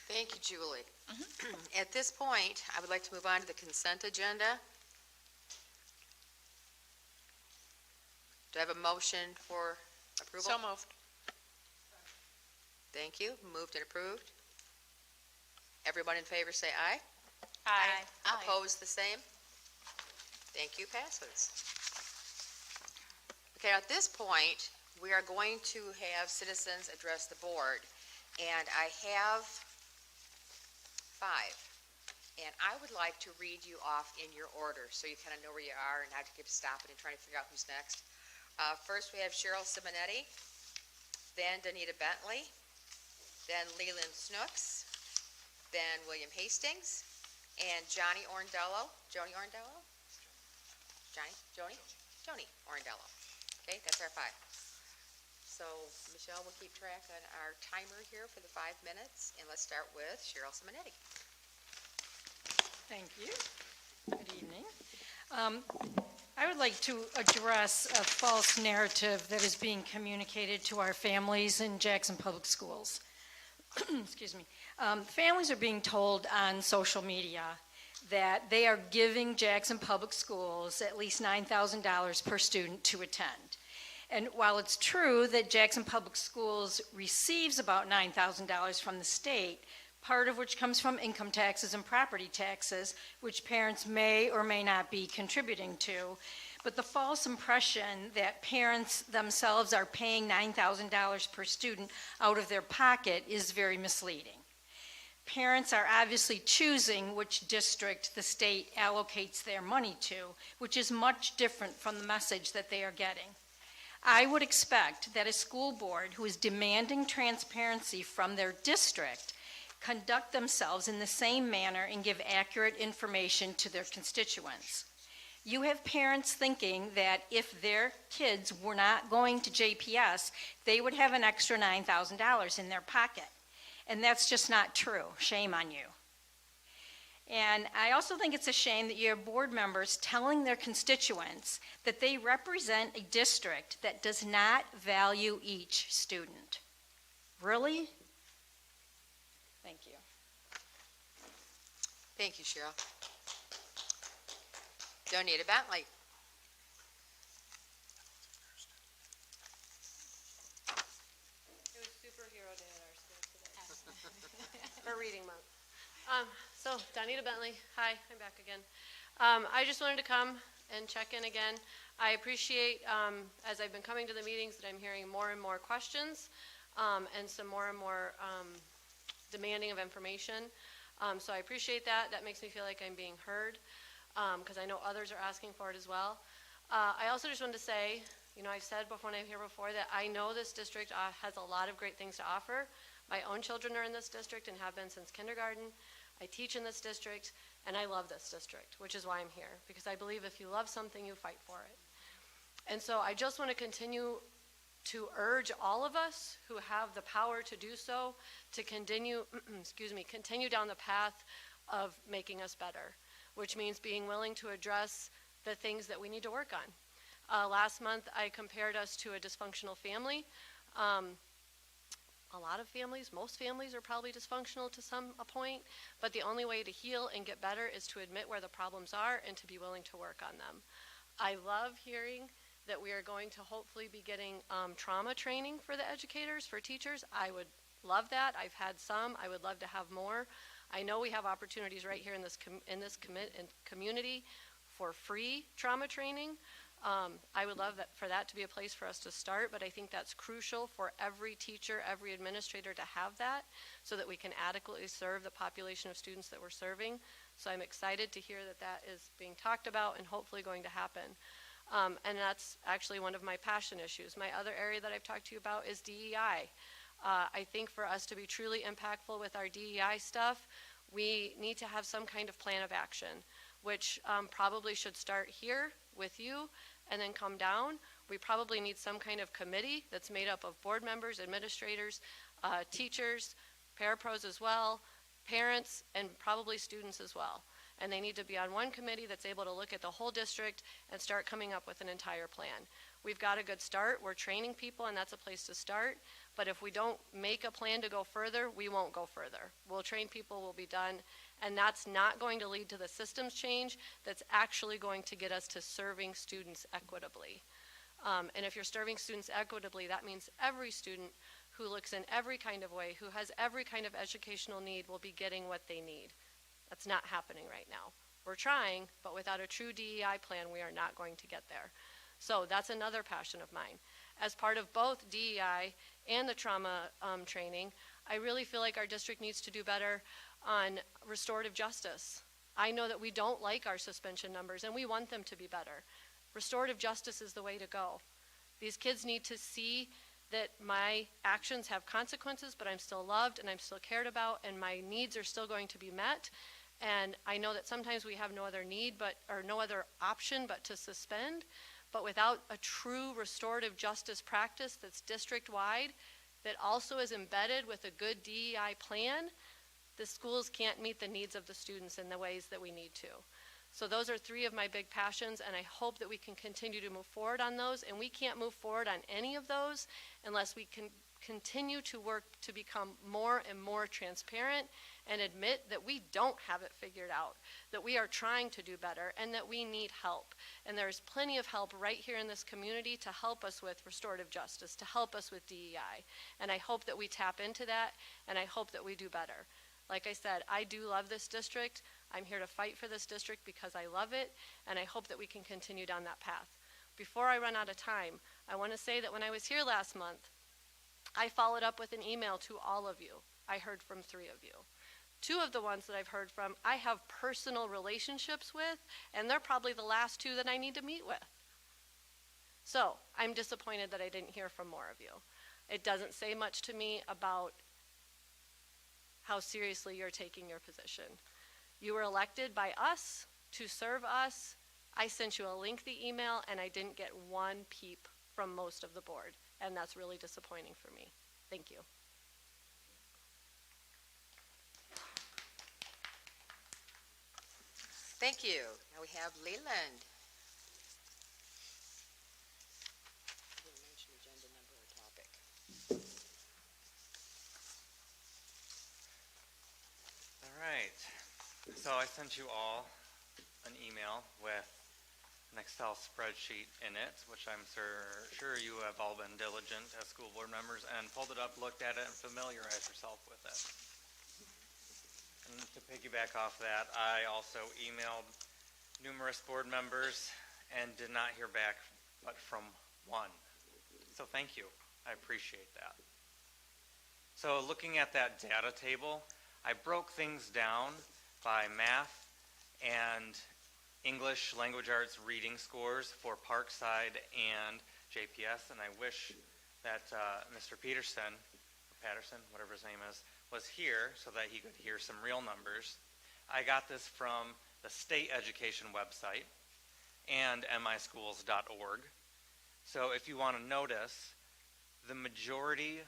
Thank you, Julie. At this point, I would like to move on to the consent agenda. Do I have a motion for approval? So moved. Thank you. Moved and approved. Everyone in favor say aye. Aye. Opposed, the same? Thank you, passes. Okay, at this point, we are going to have citizens address the board, and I have 5. And I would like to read you off in your order, so you kind of know where you are and not to keep stopping and trying to figure out who's next. First, we have Cheryl Simonetti, then Danita Bentley, then Leland Snooks, then William Hastings, and Joni Orendello. Joni Orendello? Joni Orendello. Okay, that's our 5. So Michelle will keep track on our timer here for the 5 minutes, and let's start with Cheryl Simonetti. Thank you. Good evening. I would like to address a false narrative that is being communicated to our families in Jackson Public Schools. Excuse me. Families are being told on social media that they are giving Jackson Public Schools at least $9,000 per student to attend. And while it's true that Jackson Public Schools receives about $9,000 from the state, part of which comes from income taxes and property taxes, which parents may or may not be contributing to, but the false impression that parents themselves are paying $9,000 per student out of their pocket is very misleading. Parents are obviously choosing which district the state allocates their money to, which is much different from the message that they are getting. I would expect that a school board who is demanding transparency from their district conduct themselves in the same manner and give accurate information to their constituents. You have parents thinking that if their kids were not going to JPS, they would have an extra $9,000 in their pocket. And that's just not true. Shame on you. And I also think it's a shame that you have board members telling their constituents that they represent a district that does not value each student. Really? Thank you. Thank you, Cheryl. Donita Bentley. It was superhero day at our school today. For reading month. So, Donita Bentley, hi, I'm back again. I just wanted to come and check in again. I appreciate, as I've been coming to the meetings, that I'm hearing more and more questions, and some more and more demanding of information. So I appreciate that. That makes me feel like I'm being heard, because I know others are asking for it as well. I also just wanted to say, you know, I've said before, and I've here before, that I know this district has a lot of great things to offer. My own children are in this district and have been since kindergarten. I teach in this district, and I love this district, which is why I'm here, because I believe if you love something, you fight for it. And so I just want to continue to urge all of us who have the power to do so to continue, continue down the path of making us better, which means being willing to address the things that we need to work on. Last month, I compared us to a dysfunctional family. A lot of families, most families are probably dysfunctional to some point, but the only way to heal and get better is to admit where the problems are and to be willing to work on them. I love hearing that we are going to hopefully be getting trauma training for the educators, for teachers. I would love that. I've had some. I would love to have more. I know we have opportunities right here in this community for free trauma training. I would love for that to be a place for us to start, but I think that's crucial for every teacher, every administrator to have that so that we can adequately serve the population of students that we're serving. So I'm excited to hear that that is being talked about and hopefully going to happen. And that's actually one of my passion issues. My other area that I've talked to you about is DEI. I think for us to be truly impactful with our DEI stuff, we need to have some kind of plan of action, which probably should start here with you and then come down. We probably need some kind of committee that's made up of board members, administrators, teachers, parapros as well, parents, and probably students as well. And they need to be on one committee that's able to look at the whole district and start coming up with an entire plan. We've got a good start. We're training people, and that's a place to start. But if we don't make a plan to go further, we won't go further. We'll train people, we'll be done. And that's not going to lead to the systems change. That's actually going to get us to serving students equitably. And if you're serving students equitably, that means every student who looks in every kind of way, who has every kind of educational need, will be getting what they need. That's not happening right now. We're trying, but without a true DEI plan, we are not going to get there. So that's another passion of mine. As part of both DEI and the trauma training, I really feel like our district needs to do better on restorative justice. I know that we don't like our suspension numbers, and we want them to be better. Restorative justice is the way to go. These kids need to see that my actions have consequences, but I'm still loved and I'm still cared about, and my needs are still going to be met. And I know that sometimes we have no other need or no other option but to suspend. But without a true restorative justice practice that's district-wide, that also is embedded with a good DEI plan, the schools can't meet the needs of the students in the ways that we need to. So those are three of my big passions, and I hope that we can continue to move forward on those. And we can't move forward on any of those unless we can continue to work to become more and more transparent and admit that we don't have it figured out, that we are trying to do better, and that we need help. And there's plenty of help right here in this community to help us with restorative justice, to help us with DEI. And I hope that we tap into that, and I hope that we do better. Like I said, I do love this district. I'm here to fight for this district because I love it, and I hope that we can continue down that path. Before I run out of time, I want to say that when I was here last month, I followed up with an email to all of you. I heard from 3 of you. 2 of the ones that I've heard from, I have personal relationships with, and they're probably the last 2 that I need to meet with. So I'm disappointed that I didn't hear from more of you. It doesn't say much to me about how seriously you're taking your position. You were elected by us to serve us. I sent you a lengthy email, and I didn't get one peep from most of the board, and that's really disappointing for me. Thank you. Thank you. Now we have Leland. Didn't mention agenda number or topic. All right, so I sent you all an email with an Excel spreadsheet in it, which I'm sure you have all been diligent as school board members and pulled it up, looked at it, and familiarized yourself with it. And to piggyback off that, I also emailed numerous board members and did not hear back but from one. So thank you, I appreciate that. So looking at that data table, I broke things down by math and English, language arts, reading scores for Parkside and JPS, and I wish that Mr. Patterson, whatever his name is, was here so that he could hear some real numbers. I got this from the state education website and mischools.org. So if you want to notice, the majority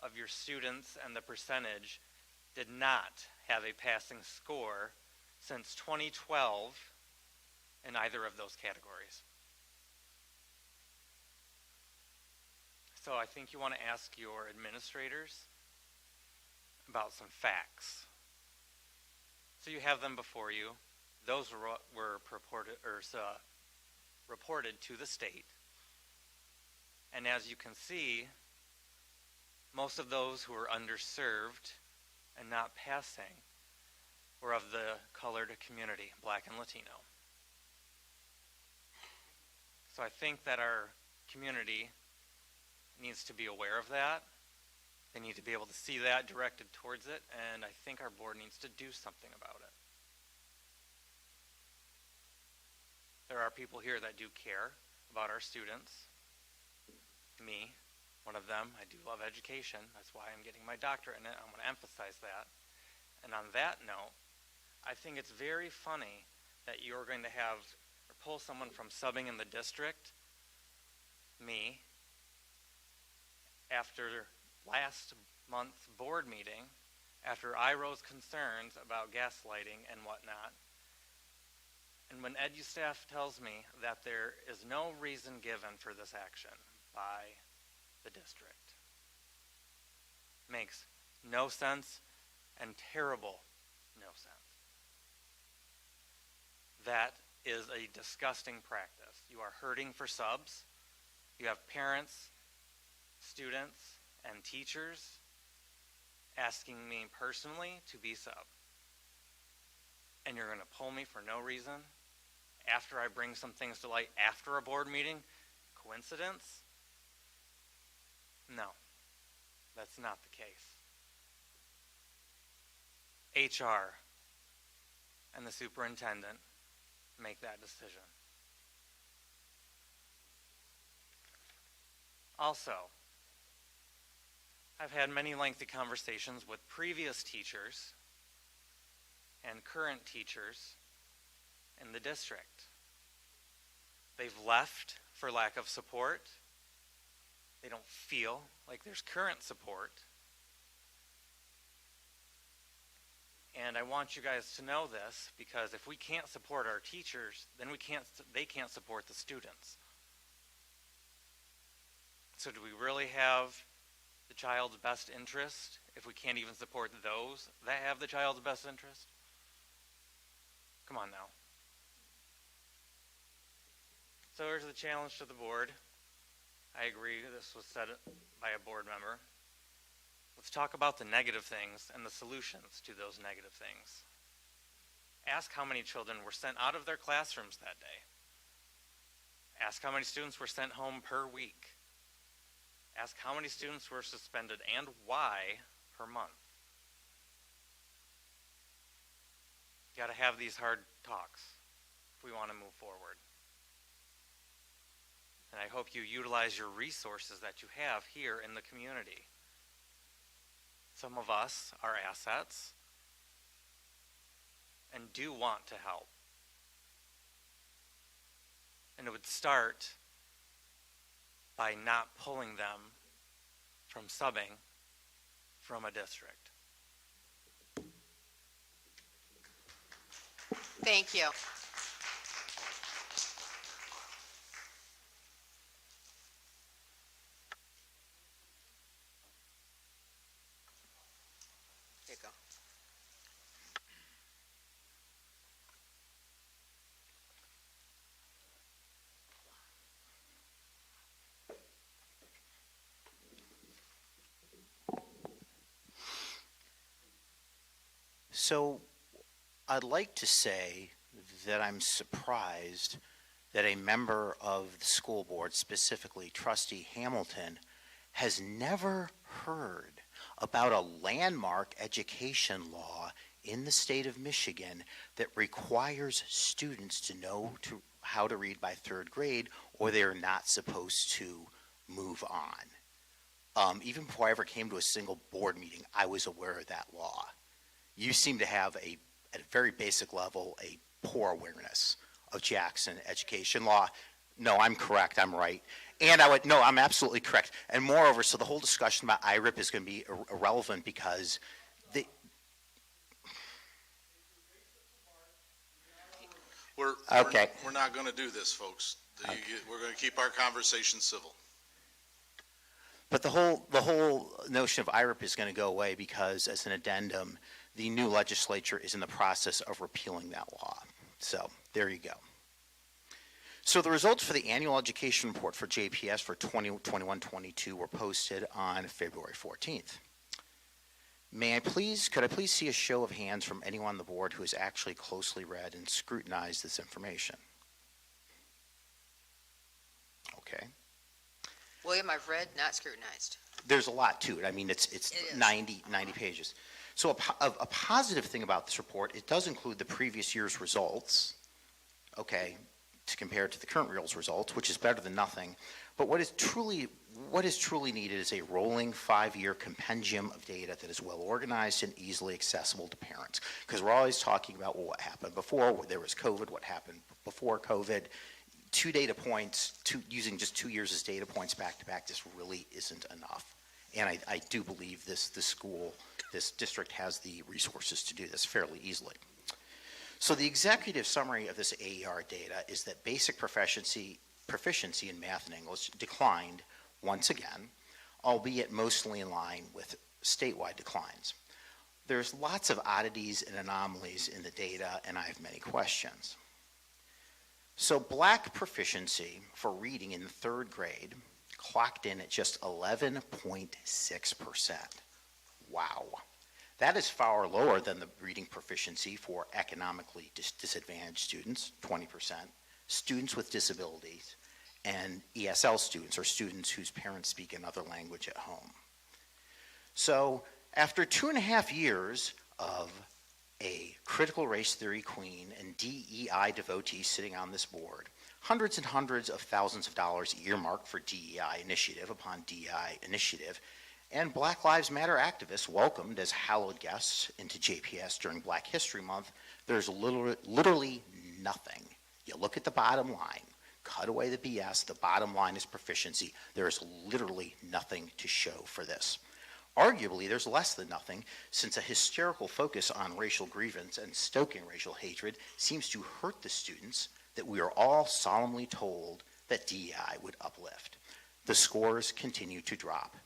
of your students and the percentage did not have a passing score since 2012 in either of those categories. So I think you want to ask your administrators about some facts. So you have them before you. Those were reported to the state. And as you can see, most of those who were underserved and not passing were of the colored community, Black and Latino. So I think that our community needs to be aware of that. They need to be able to see that, directed towards it, and I think our board needs to do something about it. There are people here that do care about our students. Me, one of them. I do love education. That's why I'm getting my doctorate in it. I'm going to emphasize that. And on that note, I think it's very funny that you're going to have or pull someone from subbing in the district, me, after last month's board meeting, after I rose concerns about gaslighting and whatnot, and when edu staff tells me that there is no reason given for this action by the district. Makes no sense and terrible no sense. That is a disgusting practice. You are hurting for subs. You have parents, students, and teachers asking me personally to be sub. And you're going to pull me for no reason after I bring some things to light after a board meeting? Coincidence? No, that's not the case. HR and the superintendent make that decision. Also, I've had many lengthy conversations with previous teachers and current teachers in the district. They've left for lack of support. They don't feel like there's current support. And I want you guys to know this, because if we can't support our teachers, then they can't support the students. So do we really have the child's best interest if we can't even support those that have the child's best interest? Come on now. So here's the challenge to the board. I agree this was said by a board member. Let's talk about the negative things and the solutions to those negative things. Ask how many children were sent out of their classrooms that day. Ask how many students were sent home per week. Ask how many students were suspended and why per month. You got to have these hard talks if we want to move forward. And I hope you utilize your resources that you have here in the community. Some of us are assets and do want to help. And it would start by not pulling them from subbing from a district. Thank you. There you go. So I'd like to say that I'm surprised that a member of the school board, specifically Trustee Hamilton, has never heard about a landmark education law in the state of Michigan that requires students to know how to read by third grade, or they're not supposed to move on. Even before I ever came to a single board meeting, I was aware of that law. You seem to have, at a very basic level, a poor awareness of Jackson education law. No, I'm correct, I'm right. And I'm absolutely correct. And moreover, so the whole discussion about IRIP is going to be irrelevant because We're not going to do this, folks. We're going to keep our conversation civil. But the whole notion of IRIP is going to go away because, as an addendum, the new legislature is in the process of repealing that law. So there you go. So the results for the annual education report for JPS for 2021-22 were posted on February 14th. Could I please see a show of hands from anyone on the board who has actually closely read and scrutinized this information? Okay. William, I've read, not scrutinized. There's a lot to it. I mean, it's It is. 90 pages. So a positive thing about this report, it does include the previous year's results, okay, to compare to the current year's results, which is better than nothing. But what is truly needed is a rolling 5-year compendium of data that is well organized and easily accessible to parents. Because we're always talking about, well, what happened before there was COVID, what happened before COVID. 2 data points, using just 2 years as data points back to back, just really isn't enough. And I do believe this district has the resources to do this fairly easily. So the executive summary of this AER data is that basic proficiency in math and English declined once again, albeit mostly in line with statewide declines. There's lots of oddities and anomalies in the data, and I have many questions. So Black proficiency for reading in the 3rd grade clocked in at just 11.6%. Wow. That is far lower than the reading proficiency for economically disadvantaged students, 20%, students with disabilities, and ESL students, or students whose parents speak another language at home. So after 2.5 years of a critical race theory queen and DEI devotee sitting on this board, hundreds and hundreds of thousands of dollars earmarked for DEI initiative upon DEI initiative, and Black Lives Matter activists welcomed as hallowed guests into JPS during Black History Month, there's literally nothing. You look at the bottom line, cut away the BS, the bottom line is proficiency. There is literally nothing to show for this. Arguably, there's less than nothing, since a hysterical focus on racial grievance and stoking racial hatred seems to hurt the students that we are all solemnly told that DEI would uplift. The scores continue to drop.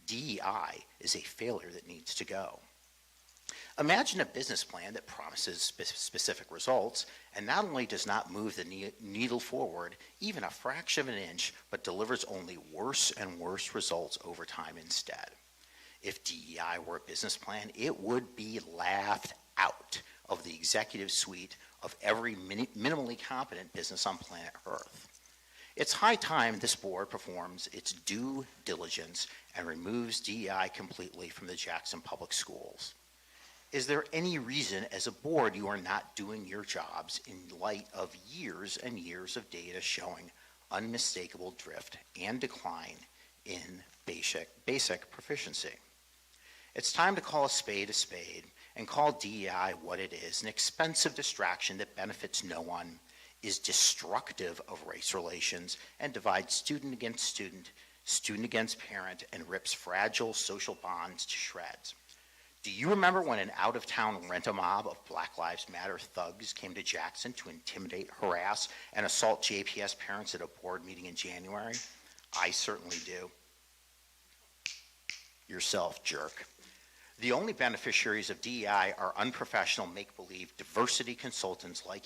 DEI is a failure that needs to go. Imagine a business plan that promises specific results and not only does not move the needle forward even a fraction of an inch, but delivers only worse and worse results over time instead. If DEI were a business plan, it would be laughed out of the executive suite of every minimally competent business on planet Earth. It's high time this board performs its due diligence and removes DEI completely from the Jackson Public Schools. Is there any reason as a board you are not doing your jobs in light of years and years of data showing unmistakable drift and decline in basic proficiency? It's time to call a spade and call DEI what it is, an expensive distraction that benefits no one, is destructive of race relations, and divides student against student, student against parent, and rips fragile social bonds to shreds. Do you remember when an out-of-town rent-a-mob of Black Lives Matter thugs came to Jackson to intimidate, harass, and assault JPS parents at a board meeting in January? I certainly do. Yourself, jerk. The only beneficiaries of DEI are unprofessional make-believe diversity consultants like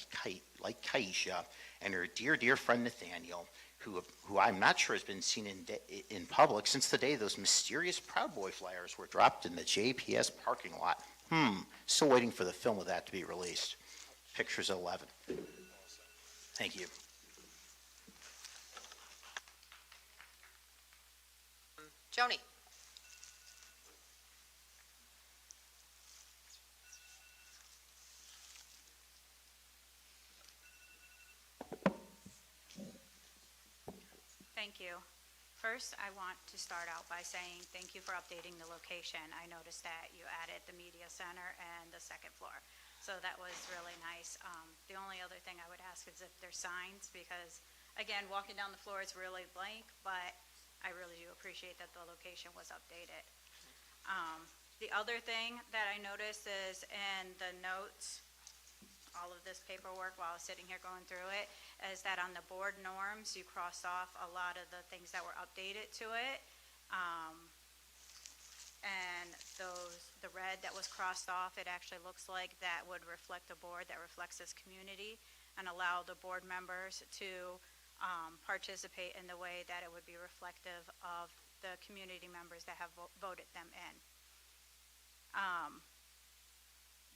Kaisha and her dear, dear friend Nathaniel, who I'm not sure has been seen in public since the day those mysterious Proud Boy flyers were dropped in the JPS parking lot. Still waiting for the film of that to be released. Pictures 11. Thank you. Joni? Thank you. First, I want to start out by saying thank you for updating the location. I noticed that you added the media center and the second floor, so that was really nice. The only other thing I would ask is if there's signs, because, again, walking down the floor is really blank, but I really do appreciate that the location was updated. The other thing that I noticed is in the notes, all of this paperwork while I was sitting here going through it, is that on the board norms, you crossed off a lot of the things that were updated to it. And the red that was crossed off, it actually looks like that would reflect a board that reflects this community and allow the board members to participate in the way that it would be reflective of the community members that have voted them in.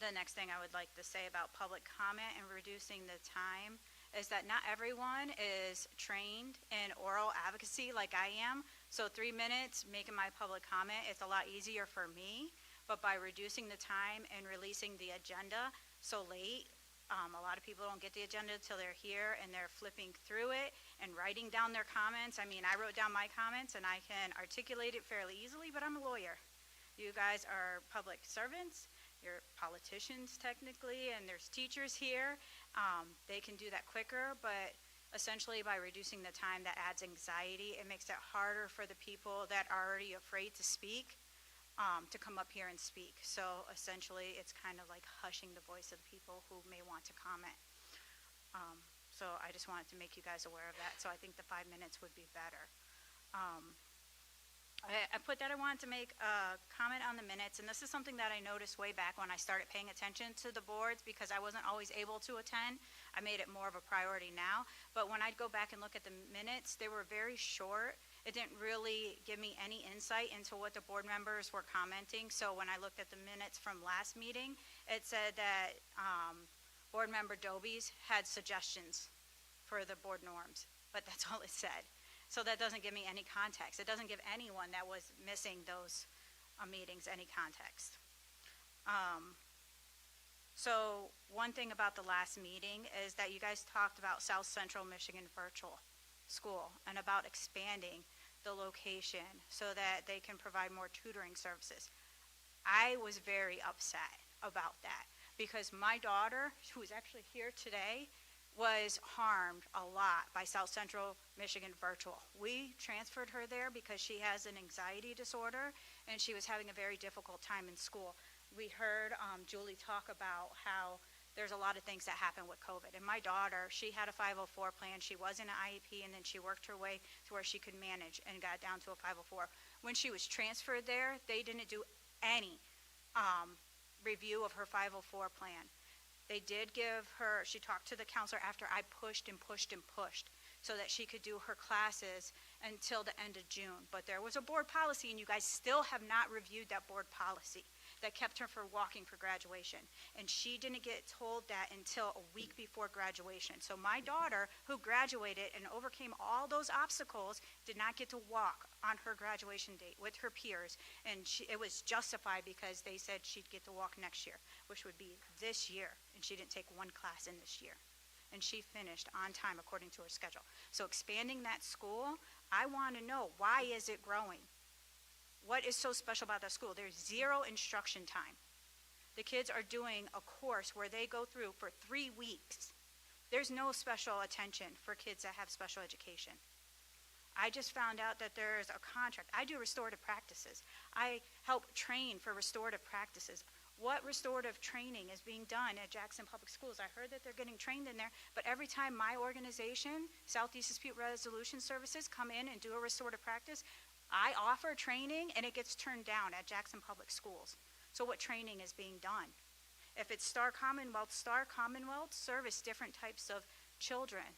The next thing I would like to say about public comment and reducing the time is that not everyone is trained in oral advocacy like I am. So 3 minutes making my public comment, it's a lot easier for me. But by reducing the time and releasing the agenda so late, a lot of people don't get the agenda until they're here and they're flipping through it and writing down their comments. I mean, I wrote down my comments and I can articulate it fairly easily, but I'm a lawyer. You guys are public servants. You're politicians technically, and there's teachers here. They can do that quicker, but essentially by reducing the time, that adds anxiety. It makes it harder for the people that are already afraid to speak to come up here and speak. So essentially, it's kind of like hushing the voice of the people who may want to comment. So I just wanted to make you guys aware of that. So I think the 5 minutes would be better. I put that I wanted to make a comment on the minutes, and this is something that I noticed way back when I started paying attention to the boards because I wasn't always able to attend. I made it more of a priority now, but when I'd go back and look at the minutes, they were very short. It didn't really give me any insight into what the board members were commenting, so when I looked at the minutes from last meeting, it said that board member Dobies had suggestions for the board norms, but that's all it said. So that doesn't give me any context. It doesn't give anyone that was missing those meetings any context. So one thing about the last meeting is that you guys talked about South Central Michigan Virtual School and about expanding the location so that they can provide more tutoring services. I was very upset about that because my daughter, who is actually here today, was harmed a lot by South Central Michigan Virtual. We transferred her there because she has an anxiety disorder and she was having a very difficult time in school. We heard Julie talk about how there's a lot of things that happen with COVID. And my daughter, she had a 504 plan. She was in an IEP and then she worked her way to where she could manage and got down to a 504. When she was transferred there, they didn't do any review of her 504 plan. They did give her, she talked to the counselor after I pushed and pushed and pushed so that she could do her classes until the end of June. But there was a board policy and you guys still have not reviewed that board policy that kept her from walking for graduation. And she didn't get told that until a week before graduation. So my daughter, who graduated and overcame all those obstacles, did not get to walk on her graduation date with her peers. And it was justified because they said she'd get to walk next year, which would be this year. And she didn't take one class in this year. And she finished on time according to her schedule. So expanding that school, I want to know, why is it growing? What is so special about that school? There's 0 instruction time. The kids are doing a course where they go through for 3 weeks. There's no special attention for kids that have special education. I just found out that there is a contract. I do restorative practices. I help train for restorative practices. What restorative training is being done at Jackson Public Schools? I heard that they're getting trained in there, but every time my organization, Southeast Dispute Resolution Services, come in and do a restorative practice, I offer training and it gets turned down at Jackson Public Schools. So what training is being done? If it's Star Commonwealth service different types of children,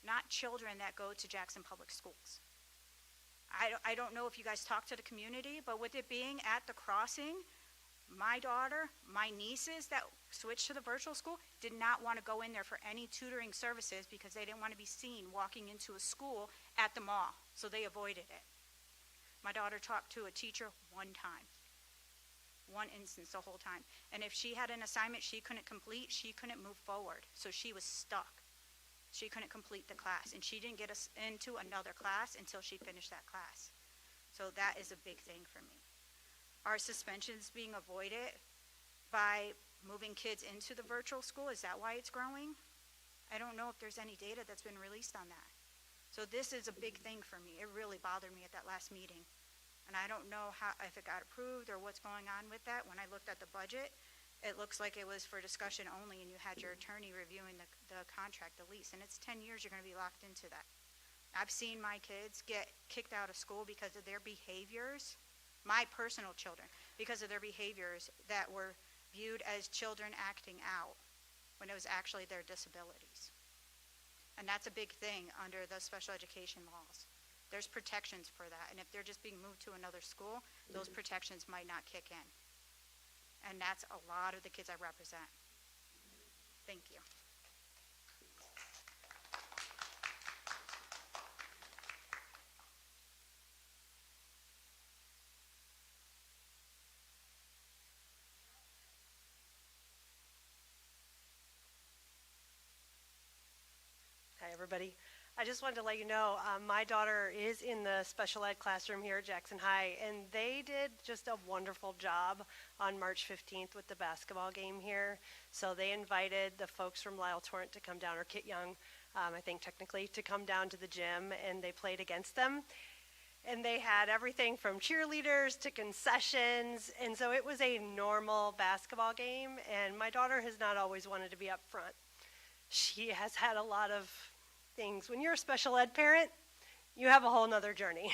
not children that go to Jackson Public Schools. I don't know if you guys talk to the community, but with it being at the crossing, my daughter, my nieces that switched to the virtual school did not want to go in there for any tutoring services because they didn't want to be seen walking into a school at the mall, so they avoided it. My daughter talked to a teacher one time, one instance the whole time. And if she had an assignment she couldn't complete, she couldn't move forward, so she was stuck. She couldn't complete the class, and she didn't get us into another class until she finished that class. So that is a big thing for me. Are suspensions being avoided by moving kids into the virtual school? Is that why it's growing? I don't know if there's any data that's been released on that. So this is a big thing for me. It really bothered me at that last meeting. And I don't know if it got approved or what's going on with that. When I looked at the budget, it looks like it was for discussion only, and you had your attorney reviewing the contract, the lease, and it's 10 years you're going to be locked into that. I've seen my kids get kicked out of school because of their behaviors, my personal children, because of their behaviors that were viewed as children acting out when it was actually their disabilities. And that's a big thing under the special education laws. There's protections for that, and if they're just being moved to another school, those protections might not kick in. And that's a lot of the kids I represent. Thank you. Hi, everybody. I just wanted to let you know, my daughter is in the special ed classroom here at Jackson High, and they did just a wonderful job on March 15th with the basketball game here. So they invited the folks from Lyle Torrent to come down, or Kit Young, I think technically, to come down to the gym, and they played against them. And they had everything from cheerleaders to concessions, and so it was a normal basketball game, and my daughter has not always wanted to be up front. She has had a lot of things. When you're a special ed parent, you have a whole nother journey.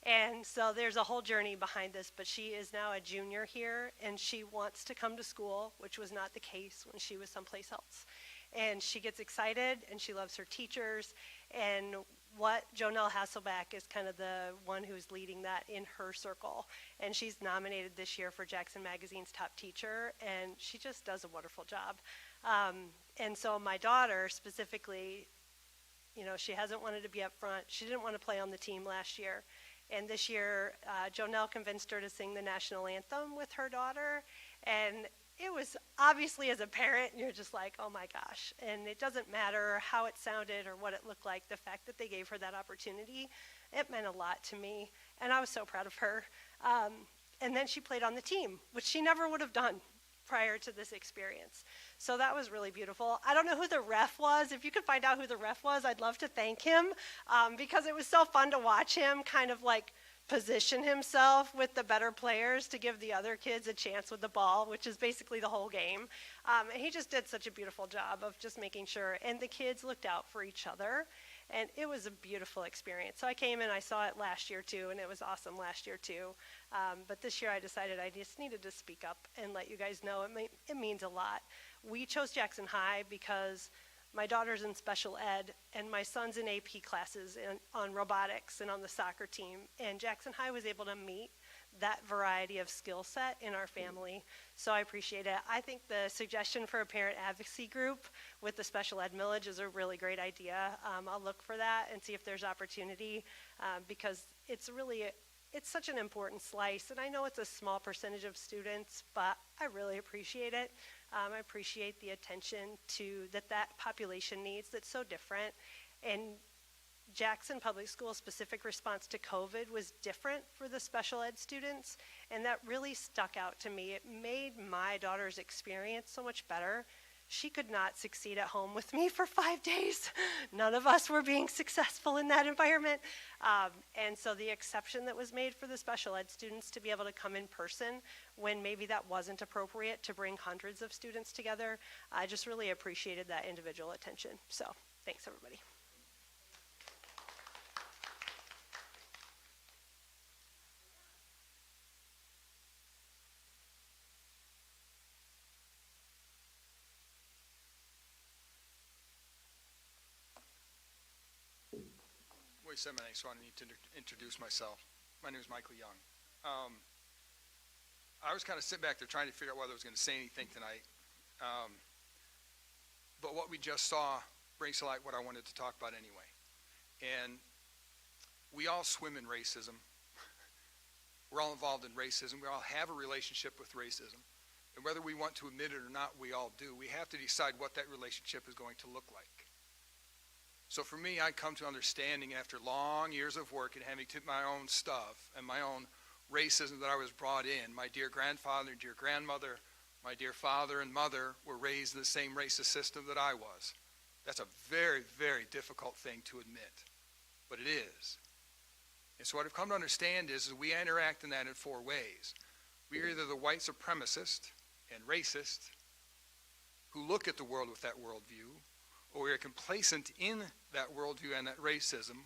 And so there's a whole journey behind this, but she is now a junior here, and she wants to come to school, which was not the case when she was someplace else. And she gets excited, and she loves her teachers, and what Jonelle Hasselback is kind of the one who's leading that in her circle. And she's nominated this year for Jackson Magazine's top teacher, and she just does a wonderful job. And so my daughter specifically, you know, she hasn't wanted to be up front. She didn't want to play on the team last year. And this year, Jonelle convinced her to sing the national anthem with her daughter. And it was obviously, as a parent, you're just like, oh my gosh. And it doesn't matter how it sounded or what it looked like. The fact that they gave her that opportunity, it meant a lot to me. And I was so proud of her. And then she played on the team, which she never would have done prior to this experience. So that was really beautiful. I don't know who the ref was. If you could find out who the ref was, I'd love to thank him, because it was so fun to watch him kind of like position himself with the better players to give the other kids a chance with the ball, which is basically the whole game. And he just did such a beautiful job of just making sure, and the kids looked out for each other, and it was a beautiful experience. So I came and I saw it last year too, and it was awesome last year too. But this year I decided I just needed to speak up and let you guys know it means a lot. We chose Jackson High because my daughter's in special ed, and my son's in AP classes on robotics and on the soccer team. And Jackson High was able to meet that variety of skill set in our family. So I appreciate it. I think the suggestion for a parent advocacy group with the special ed millage is a really great idea. I'll look for that and see if there's opportunity, because it's such an important slice. And I know it's a small percentage of students, but I really appreciate it. I appreciate the attention to that population needs that's so different. And Jackson Public Schools' specific response to COVID was different for the special ed students, and that really stuck out to me. It made my daughter's experience so much better. she could not succeed at home with me for 5 days. None of us were being successful in that environment. And so the exception that was made for the special ed students to be able to come in person when maybe that wasn't appropriate to bring hundreds of students together, I just really appreciated that individual attention. So thanks, everybody. Wait a minute, so I need to introduce myself. My name is Michael Young. I was kind of sitting back there trying to figure out whether I was going to say anything tonight. But what we just saw brings to light what I wanted to talk about anyway. And we all swim in racism. We're all involved in racism. We all have a relationship with racism. And whether we want to admit it or not, we all do. We have to decide what that relationship is going to look like. So for me, I come to understanding after long years of work and having to my own stuff and my own racism that I was brought in. My dear grandfather and dear grandmother, my dear father and mother were raised in the same racist system that I was. That's a very, very difficult thing to admit, but it is. And so what I've come to understand is we interact in that in 4 ways. We are either the white supremacist and racist who look at the world with that worldview, or we are complacent in that worldview and that racism,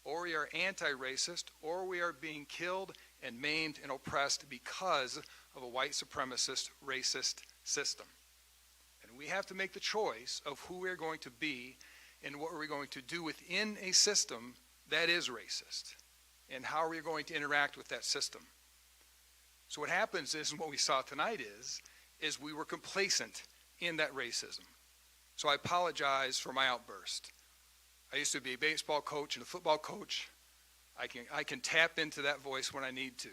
or we are anti-racist, or we are being killed and maimed and oppressed because of a white supremacist, racist system. And we have to make the choice of who we're going to be and what we're going to do within a system that is racist, and how we're going to interact with that system. So what happens is, and what we saw tonight is we were complacent in that racism. So I apologize for my outburst. I used to be a baseball coach and a football coach. I can tap into that voice when I need to.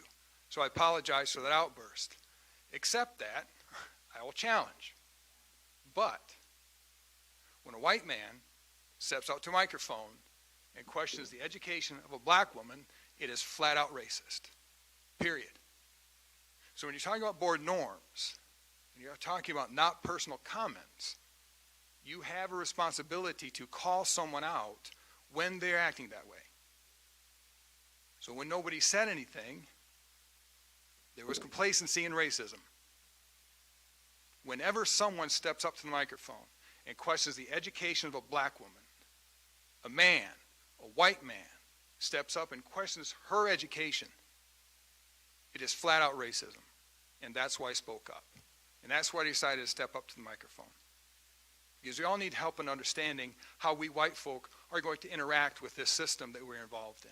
So I apologize for that outburst. Except that I will challenge. But when a white man steps out to a microphone and questions the education of a black woman, it is flat out racist. Period. So when you're talking about board norms, and you're talking about not personal comments, you have a responsibility to call someone out when they're acting that way. So when nobody said anything, there was complacency and racism. Whenever someone steps up to the microphone and questions the education of a black woman, a man, a white man, steps up and questions her education, it is flat out racism. And that's why I spoke up. And that's why I decided to step up to the microphone. Because we all need help in understanding how we white folk are going to interact with this system that we're involved in.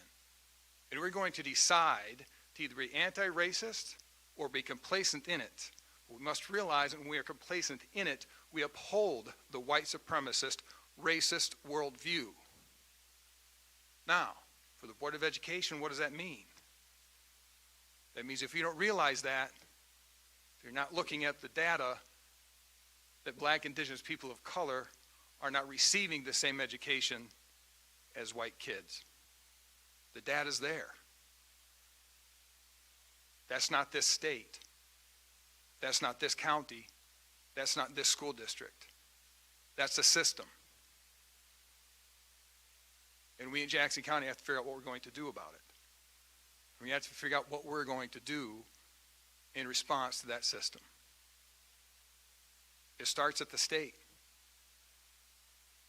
And we're going to decide to either be anti-racist or be complacent in it. But we must realize that when we are complacent in it, we uphold the white supremacist, racist worldview. Now, for the Board of Education, what does that mean? That means if you don't realize that, if you're not looking at the data, that black, indigenous people of color are not receiving the same education as white kids. The data's there. That's not this state. That's not this county. That's not this school district. That's the system. And we in Jackson County have to figure out what we're going to do about it. We have to figure out what we're going to do in response to that system. It starts at the state.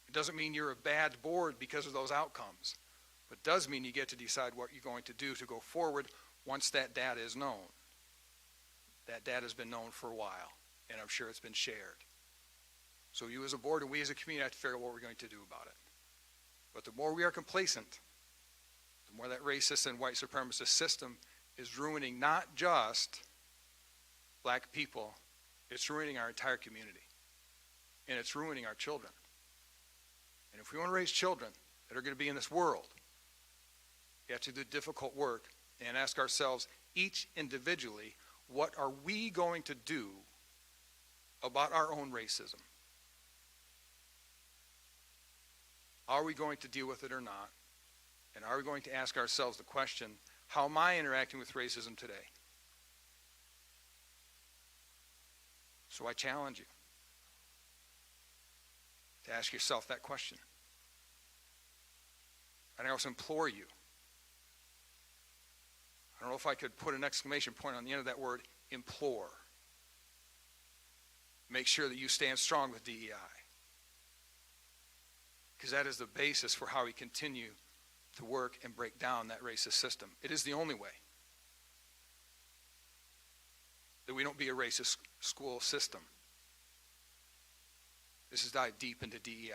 It doesn't mean you're a bad board because of those outcomes, but it does mean you get to decide what you're going to do to go forward once that data is known. That data has been known for a while, and I'm sure it's been shared. So you as a board and we as a community have to figure out what we're going to do about it. But the more we are complacent, the more that racist and white supremacist system is ruining not just black people, it's ruining our entire community. And it's ruining our children. And if we want to raise children that are going to be in this world, we have to do difficult work and ask ourselves each individually, what are we going to do about our own racism? Are we going to deal with it or not? And are we going to ask ourselves the question, how am I interacting with racism today? So I challenge you. to ask yourself that question. And I also implore you, I don't know if I could put an exclamation point on the end of that word, implore. Make sure that you stand strong with DEI. Because that is the basis for how we continue to work and break down that racist system. It is the only way that we don't be a racist school system. This is dive deep into DEI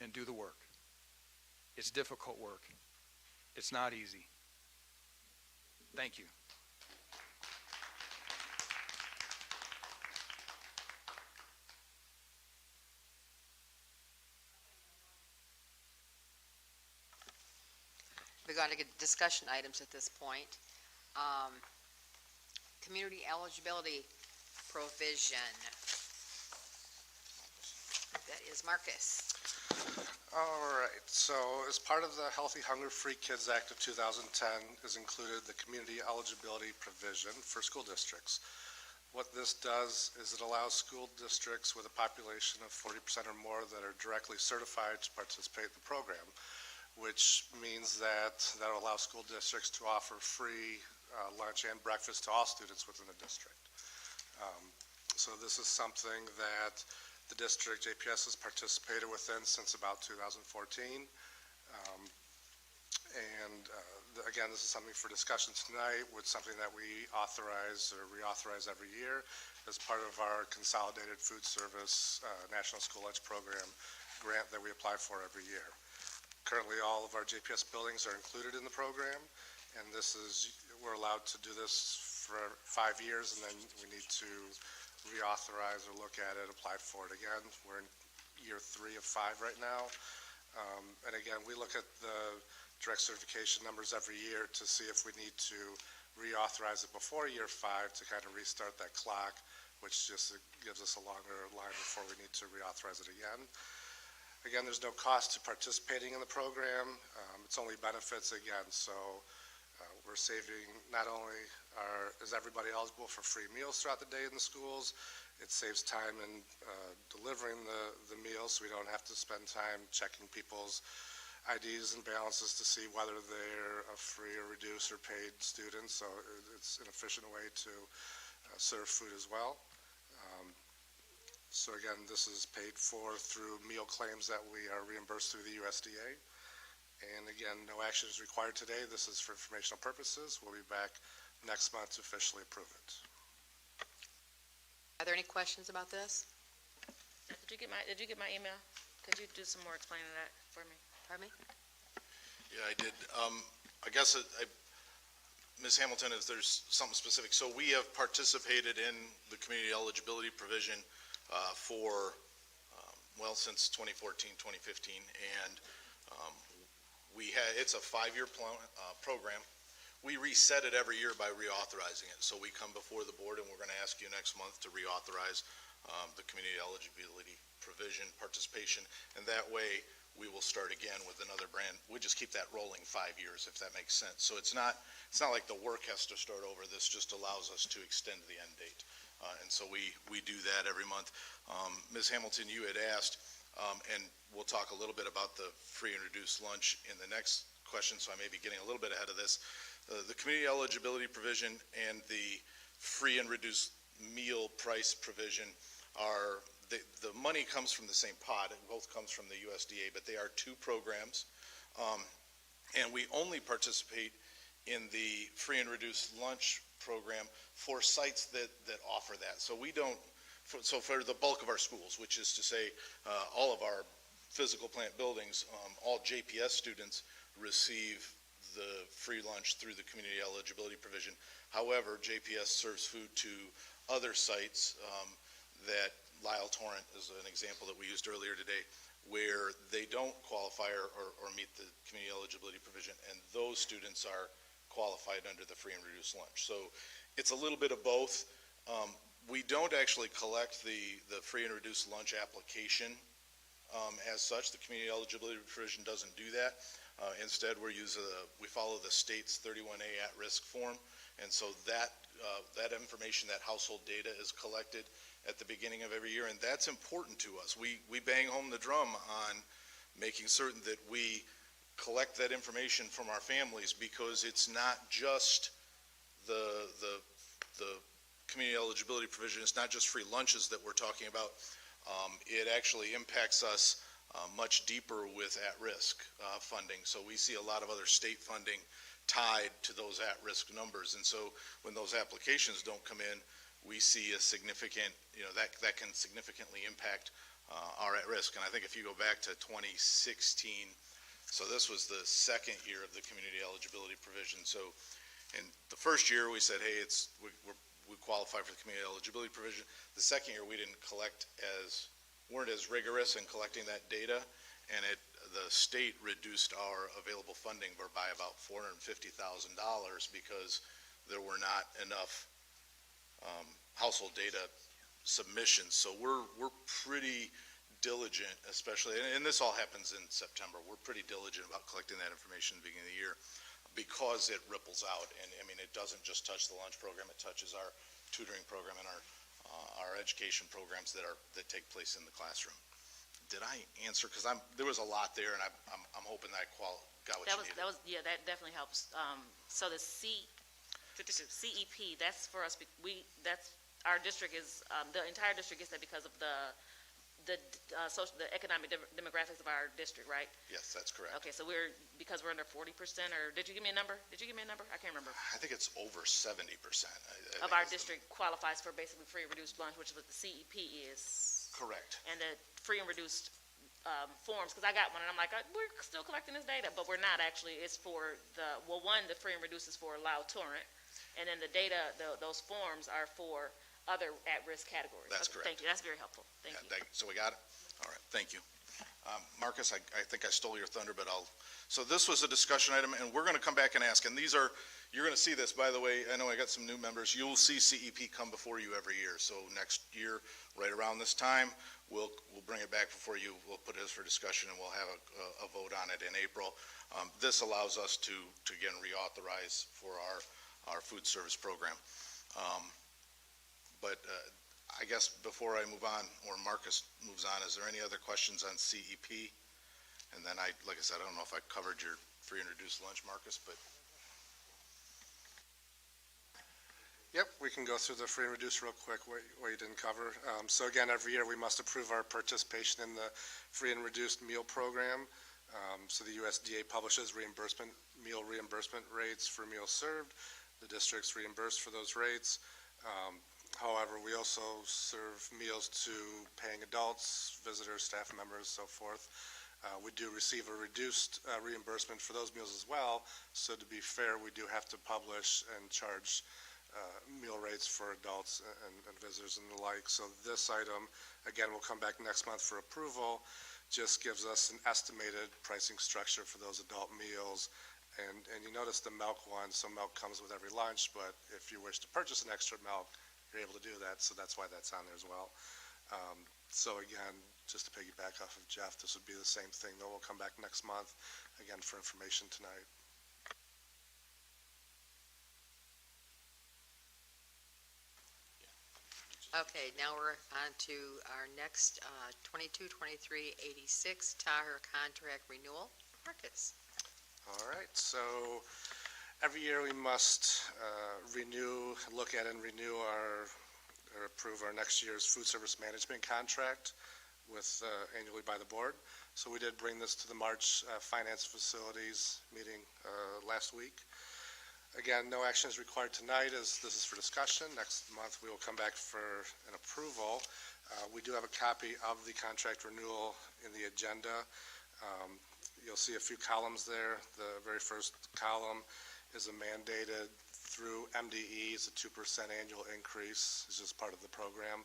and do the work. It's difficult work. It's not easy. Thank you. We're going to get discussion items at this point. Community eligibility provision. That is Marcus. All right, so as part of the Healthy Hunger Free Kids Act of 2010 is included the community eligibility provision for school districts. What this does is it allows school districts with a population of 40% or more that are directly certified to participate in the program, which means that allows school districts to offer free lunch and breakfast to all students within the district. So this is something that the district, JPS, has participated within since about 2014. Again, this is something for discussion tonight, with something that we authorize or reauthorize every year as part of our Consolidated Food Service National School Lunch Program grant that we apply for every year. Currently, all of our JPS buildings are included in the program, and we're allowed to do this for 5 years, and then we need to reauthorize or look at it, apply for it again. We're in year 3 of 5 right now. And again, we look at the direct certification numbers every year to see if we need to reauthorize it before year 5 to kind of restart that clock, which just gives us a longer line before we need to reauthorize it again. Again, there's no cost to participating in the program. It's only benefits again, so we're saving, not only is everybody eligible for free meals throughout the day in the schools, it saves time in delivering the meals, so we don't have to spend time checking people's IDs and balances to see whether they're a free or reduced or paid student, so it's an efficient way to serve food as well. So again, this is paid for through meal claims that we are reimbursed through the USDA. And again, no action is required today. This is for informational purposes. We'll be back next month to officially approve it. Are there any questions about this? Did you get my email? Could you do some more explaining that for me? Pardon me? Yeah, I did. I guess, Ms. Hamilton, if there's something specific. So we have participated in the community eligibility provision since 2014, 2015, and it's a 5-year program. We reset it every year by reauthorizing it. So we come before the board, and we're going to ask you next month to reauthorize the community eligibility provision participation, and that way we will start again with another brand. We just keep that rolling 5 years, if that makes sense. So it's not like the work has to start over. This just allows us to extend the end date. And so we do that every month. Ms. Hamilton, you had asked, and we'll talk a little bit about the free and reduced lunch in the next question, so I may be getting a little bit ahead of this. The community eligibility provision and the free and reduced meal price provision are, the money comes from the same pot. It both comes from the USDA, but they are 2 programs. And we only participate in the free and reduced lunch program for sites that offer that. So we don't, so for the bulk of our schools, which is to say all of our physical plant buildings, all JPS students receive the free lunch through the community eligibility provision. However, JPS serves food to other sites that Lyle Torrent is an example that we used earlier today, where they don't qualify or meet the community eligibility provision, and those students are qualified under the free and reduced lunch. So it's a little bit of both. We don't actually collect the free and reduced lunch application as such. The community eligibility provision doesn't do that. Instead, we follow the state's 31A at-risk form, and so that that information, that household data is collected at the beginning of every year, and that's important to us. We bang home the drum on making certain that we collect that information from our families, because it's not just the community eligibility provision, it's not just free lunches that we're talking about. It actually impacts us much deeper with at-risk funding. So we see a lot of other state funding tied to those at-risk numbers. And so when those applications don't come in, we see a significant, that can significantly impact our at-risk. And I think if you go back to 2016, so this was the second year of the community eligibility provision. So in the first year, we said, hey, we qualify for the community eligibility provision. The second year, we weren't as rigorous in collecting that data, and the state reduced our available funding by about $450,000 because there were not enough household data submissions. So we're pretty diligent, especially, and this all happens in September, we're pretty diligent about collecting that information at the beginning of the year because it ripples out. And I mean, it doesn't just touch the lunch program, it touches our tutoring program and our education programs that take place in the classroom. Did I answer? Because there was a lot there, and I'm hoping that I got what you needed. Yeah, that definitely helps. So the CEP, that's for us, our district is, the entire district gets that because of the economic demographics of our district, right? Yes, that's correct. Okay, so because we're under 40%, or did you give me a number? I can't remember. I think it's over 70%. Of our district qualifies for basically free and reduced lunch, which is what the CEP is. Correct. And the free and reduced forms, because I got one, and I'm like, we're still collecting this data, but we're not actually. It's for the free and reduced is for allowed torrent, and then the data, those forms are for other at-risk categories. That's okay, correct. Thank you. That's very helpful. Thank you. So we got it? All right, thank you. Marcus, I think I stole your thunder, but so this was a discussion item, and we're going to come back and ask, and you're going to see this, by the way, I know I got some new members, you'll see CEP come before you every year. So next year, right around this time, we'll bring it back before you, we'll put it for discussion, and we'll have a vote on it in April. This allows us to again, reauthorize for our food service program. But I guess before I move on, or Marcus moves on, is there any other questions on CEP? And then like I said, I don't know if I covered your free and reduced lunch, Marcus, but. Yep, we can go through the free and reduced real quick, what you didn't cover. So again, every year we must approve our participation in the free and reduced meal program. So the USDA publishes meal reimbursement rates for meals served. The district's reimbursed for those rates. However, we also serve meals to paying adults, visitors, staff members, so forth. We do receive a reduced reimbursement for those meals as well. So to be fair, we do have to publish and charge meal rates for adults and visitors and the like. So this item, again, will come back next month for approval. Just gives us an estimated pricing structure for those adult meals. And you notice the milk one, so milk comes with every lunch, but if you wish to purchase an extra milk, you're able to do that, so that's why that's on there as well. So again, just to piggyback off of Jeff, this would be the same thing, though we'll come back next month, again, for information tonight. Okay, now we're on to our next 22-23-86 Tahoe contract renewal. Marcus. All right, so every year we must look at and renew or approve our next year's food service management contract annually by the board. So we did bring this to the March Finance Facilities meeting last week. Again, no action is required tonight as this is for discussion. Next month we will come back for an approval. We do have a copy of the contract renewal in the agenda. You'll see a few columns there. The very first column is a mandated through MDE, it's a 2% annual increase. It's just part of the program.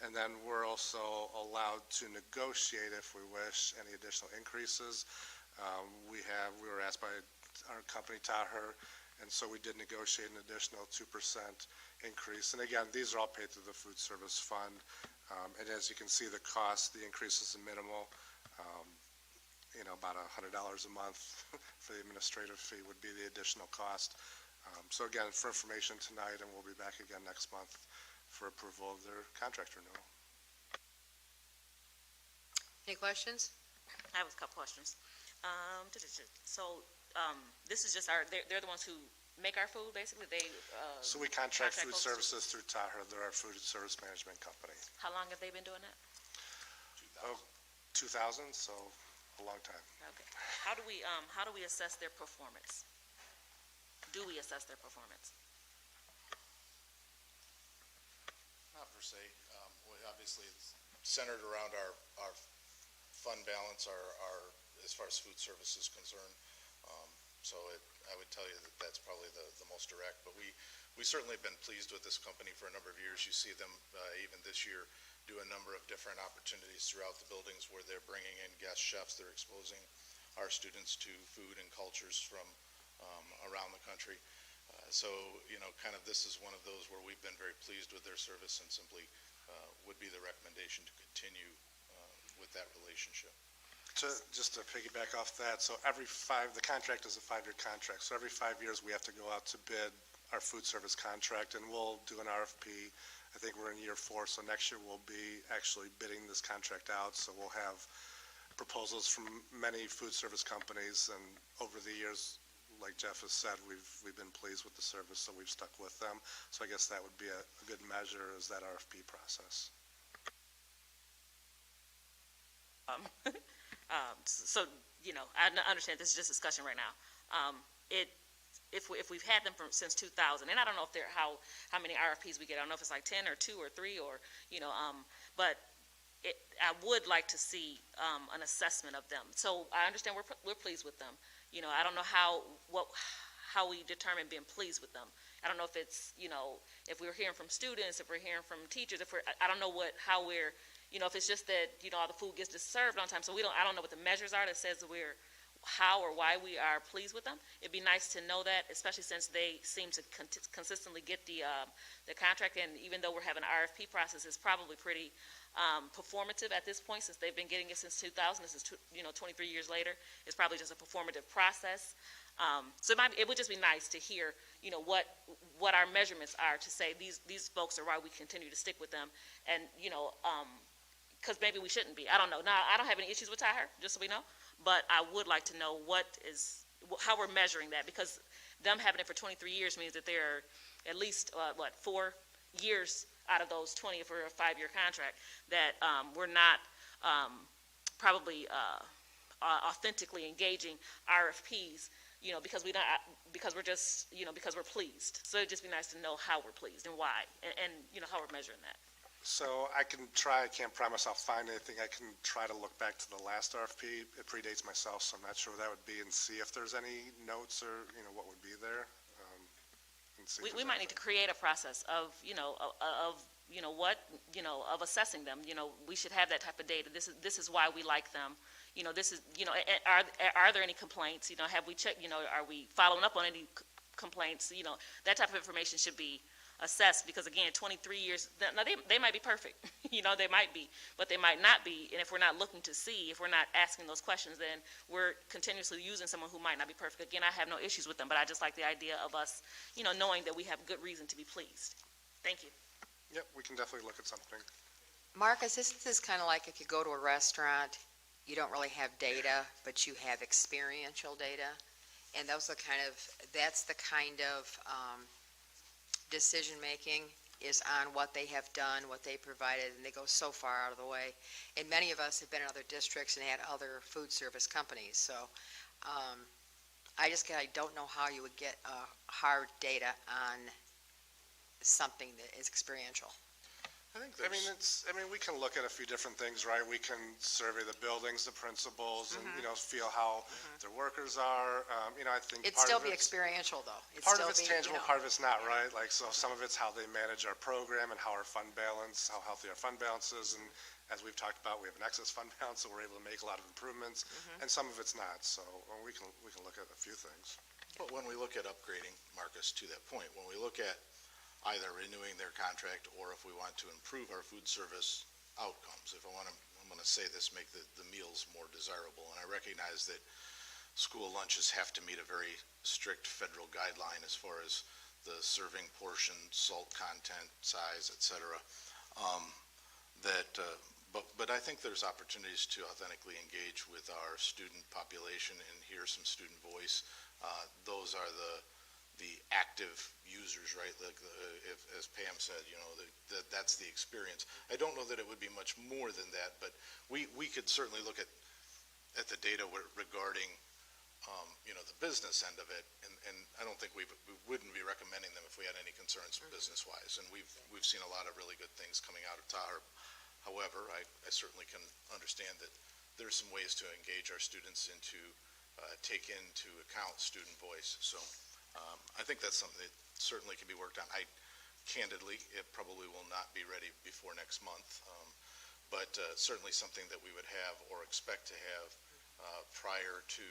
And then we're also allowed to negotiate, if we wish, any additional increases. We were asked by our company, Tahoe, and so we did negotiate an additional 2% increase. And again, these are all paid through the food service fund. And as you can see, the cost, the increase is minimal. About $100 a month for the administrative fee would be the additional cost. So again, for information tonight, and we'll be back again next month for approval of their contract renewal. Any questions? I have a couple questions. So, this is just they're the ones who make our food, basically? So we contract food folks? services through Tahoe. They're our food service management company. How long have they been doing that? 2000, so a long time. Okay. How do we assess their performance? Do we assess their performance? Not per se. Obviously, it's centered around our fund balance, as far as food service is concerned. So I would tell you that that's probably the most direct. But we certainly have been pleased with this company for a number of years. You see them even this year do a number of different opportunities throughout the buildings where they're bringing in guest chefs. They're exposing our students to food and cultures from around the country. So, kind of this is one of those where we've been very pleased with their service and simply would be the recommendation to continue with that relationship. Just to piggyback off that, so the contract is a 5-year contract. So every 5 years, we have to go out to bid our food service contract, and we'll do an RFP. I think we're in year 4, so next year we'll be actually bidding this contract out. So we'll have proposals from many food service companies, and over the years, like Jeff has said, we've been pleased with the service, so we've stuck with them. So I guess that would be a good measure, is that RFP process. So, I understand this is just discussion right now. If we've had them since 2000, and I don't know if how many RFPs we get. I don't know if it's like 10 or 2 or 3 or, but I would like to see an assessment of them. So I understand we're pleased with them. I don't know how we determine being pleased with them. I don't know if it's, if we're hearing from students, if we're hearing from teachers, I don't know how we're, if it's just that, all the food gets served on time. So I don't know what the measures are that says how or why we are pleased with them. It'd be nice to know that, especially since they seem to consistently get the contract. And even though we're having an RFP process, it's probably pretty performative at this point, since they've been getting it since 2000. This is 23 years later. It's probably just a performative process. So it would just be nice to hear, what our measurements are to say these folks are why we continue to stick with them, and because maybe we shouldn't be. I don't know. Now, I don't have any issues with Tahoe, just so we know, but I would like to know how we're measuring that, because them having it for 23 years means that they're at least 4 years out of those 20 for a 5-year contract that we're not probably authentically engaging RFPs, because we're just, because we're pleased. So it'd just be nice to know how we're pleased and why, and how we're measuring that. So I can't promise I'll find anything. I can try to look back to the last RFP. It predates myself, so I'm not sure what that would be, and see if there's any notes or, what would be there. We might need to create a process of assessing them. We should have that type of data. This is why we like them. This is, are there any complaints? Have we checked, are we following up on any complaints? That type of information should be assessed, because again, 23 years, now they might be perfect, they might be, but they might not be. And if we're not looking to see, if we're not asking those questions, then we're continuously using someone who might not be perfect. Again, I have no issues with them, but I just like the idea of us, knowing that we have good reason to be pleased. Thank you. Yep, we can definitely look at something. Marcus, isn't this kind of like if you go to a restaurant, you don't really have data, but you have experiential data? And that's the kind of decision-making is on what they have done, what they provided, and they go so far out of the way. And many of us have been in other districts and had other food service companies, so I don't know how you would get hard data on something that is experiential. We can look at a few different things, right? We can survey the buildings, the principals, and, feel how their workers are. I think It'd still be experiential, though. Part of it's tangible, part of it's not, right? So some of it's how they manage our program and how healthy our fund balance is. And as we've talked about, we have an excess fund balance, so we're able to make a lot of improvements. And some of it's not, so we can look at a few things. But when we look at upgrading, Marcus, to that point, when we look at either renewing their contract or if we want to improve our food service outcomes, I'm going to say this, make the meals more desirable. And I recognize that school lunches have to meet a very strict federal guideline as far as the serving portion, salt content, size, et cetera. But I think there's opportunities to authentically engage with our student population and hear some student voice. Those are the active users, right? Like as Pam said, that's the experience. I don't know that it would be much more than that, but we could certainly look at the data regarding the business end of it, and I don't think we wouldn't be recommending them if we had any concerns business-wise. And we've seen a lot of really good things coming out of Tahoe. However, I certainly can understand that there's some ways to engage our students and to take into account student voice. So I think that's something that certainly can be worked on. Candidly, it probably will not be ready before next month, but certainly something that we would have or expect to have prior to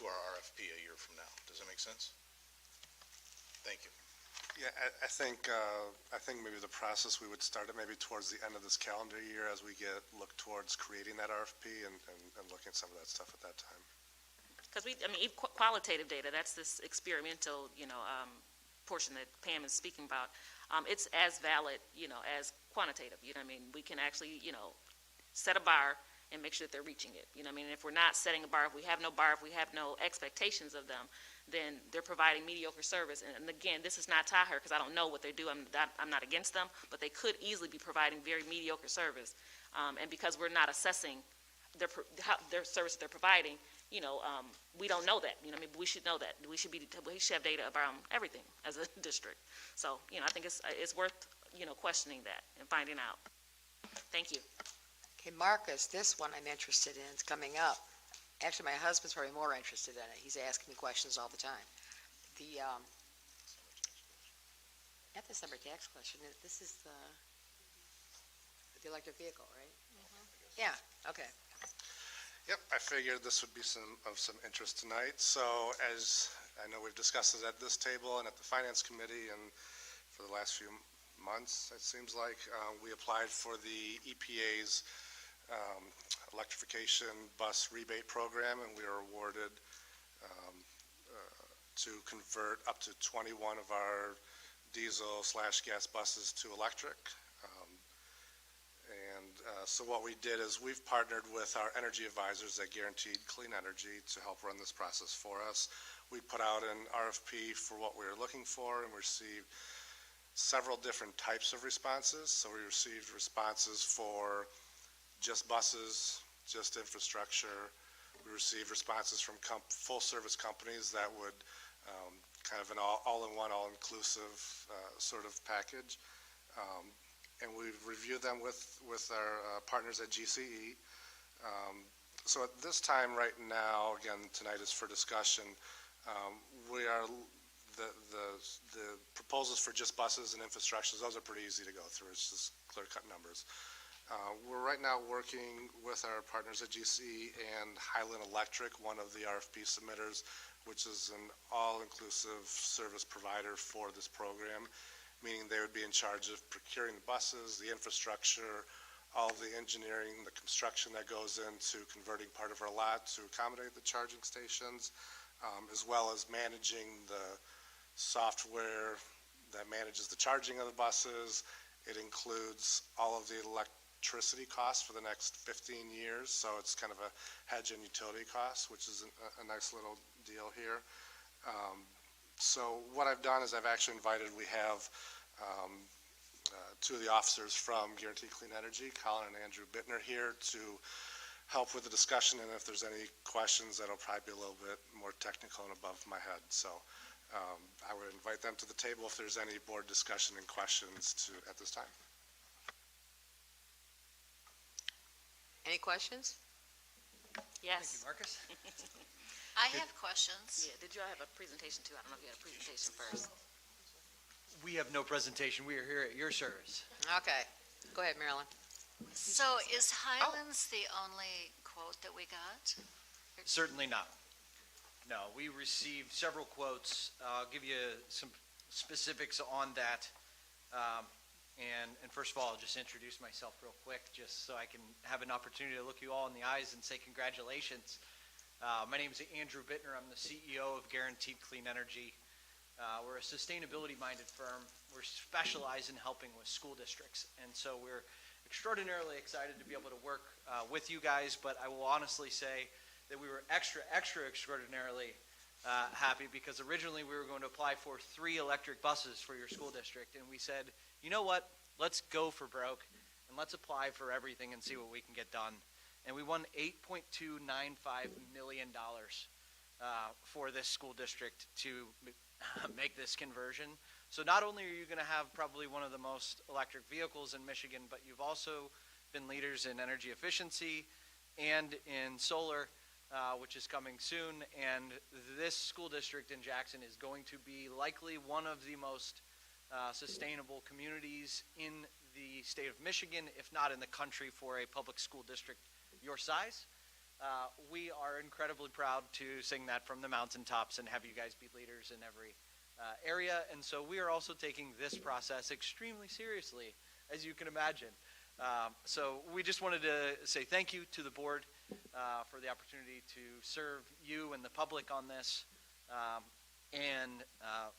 our RFP a year from now. Does that make sense? Thank you. Yeah, I think maybe the process, we would start it maybe towards the end of this calendar year as we look towards creating that RFP and looking at some of that stuff at that time. Because qualitative data, that's this experimental, portion that Pam is speaking about. It's as valid, as quantitative, we can actually, set a bar and make sure that they're reaching it. If we're not setting a bar, if we have no bar, if we have no expectations of them, then they're providing mediocre service. And again, this is not Tahoe, because I don't know what they do. I'm not against them, but they could easily be providing very mediocre service. And because we're not assessing their service that they're providing, we don't know that. We should know that. We should have data about everything as a district. So, I think it's worth, questioning that and finding out. Thank you. Okay, Marcus, this one I'm interested in. It's coming up. Actually, my husband's probably more interested in it. He's asking me questions all the time. Not the summer tax question. This is the electric vehicle, right? Mm-hmm. Yeah, okay. Yep, I figured this would be of some interest tonight. So as I know we've discussed it at this table and at the Finance Committee and for the last few months, it seems like, we applied for the EPA's electrification bus rebate program, and we were awarded to convert up to 21 of our diesel/gas buses to electric. So what we did is we've partnered with our energy advisors at Guaranteed Clean Energy to help run this process for us. We put out an RFP for what we were looking for and received several different types of responses. So we received responses for just buses, just infrastructure. We received responses from full-service companies that would kind of an all-in-one, all-inclusive sort of package. And we've reviewed them with our partners at GCE. So at this time right now, again, tonight is for discussion, we are, the proposals for just buses and infrastructure, those are pretty easy to go through. It's just clear-cut numbers. We're right now working with our partners at GCE and Highland Electric, one of the RFP submitters, which is an all-inclusive service provider for this program, meaning they would be in charge of procuring the buses, the infrastructure, all the engineering, the construction that goes into converting part of our lot to accommodate the charging stations, as well as managing the software that manages the charging of the buses. It includes all of the electricity costs for the next 15 years, so it's kind of a hedge in utility costs, which is a nice little deal here. So what I've done is I've actually invited, we have two of the officers from Guaranteed Clean Energy, Colin and Andrew Bittner, here to help with the discussion, and if there's any questions, that'll probably be a little bit more technical and above my head. So I would invite them to the table if there's any board discussion and questions at this time. Any questions? Yes. Thank you, Marcus. I have questions. Yeah, did you have a presentation too? I don't know if you had a presentation first. We have no presentation. We are here at your service. Okay. Go ahead, Marilyn. So is Highlands the only quote that we got? Certainly not. No, we received several quotes. I'll give you some specifics on that. And first of all, I'll just introduce myself real quick, just so I can have an opportunity to look you all in the eyes and say congratulations. My name is Andrew Bittner. I'm the CEO of Guaranteed Clean Energy. We're a sustainability-minded firm. We specialize in helping with school districts. And so we're extraordinarily excited to be able to work with you guys, but I will honestly say that we were extra extraordinarily happy because originally we were going to apply for 3 electric buses for your school district, and we said, you know what, let's go for broke, and let's apply for everything and see what we can get done. And we won $8.295 million for this school district to make this conversion. So not only are you going to have probably one of the most electric vehicles in Michigan, but you've also been leaders in energy efficiency and in solar, which is coming soon. And this school district in Jackson is going to be likely one of the most sustainable communities in the state of Michigan, if not in the country, for a public school district your size. We are incredibly proud to sing that from the mountaintops and have you guys be leaders in every area. And so we are also taking this process extremely seriously, as you can imagine. So we just wanted to say thank you to the board for the opportunity to serve you and the public on this. And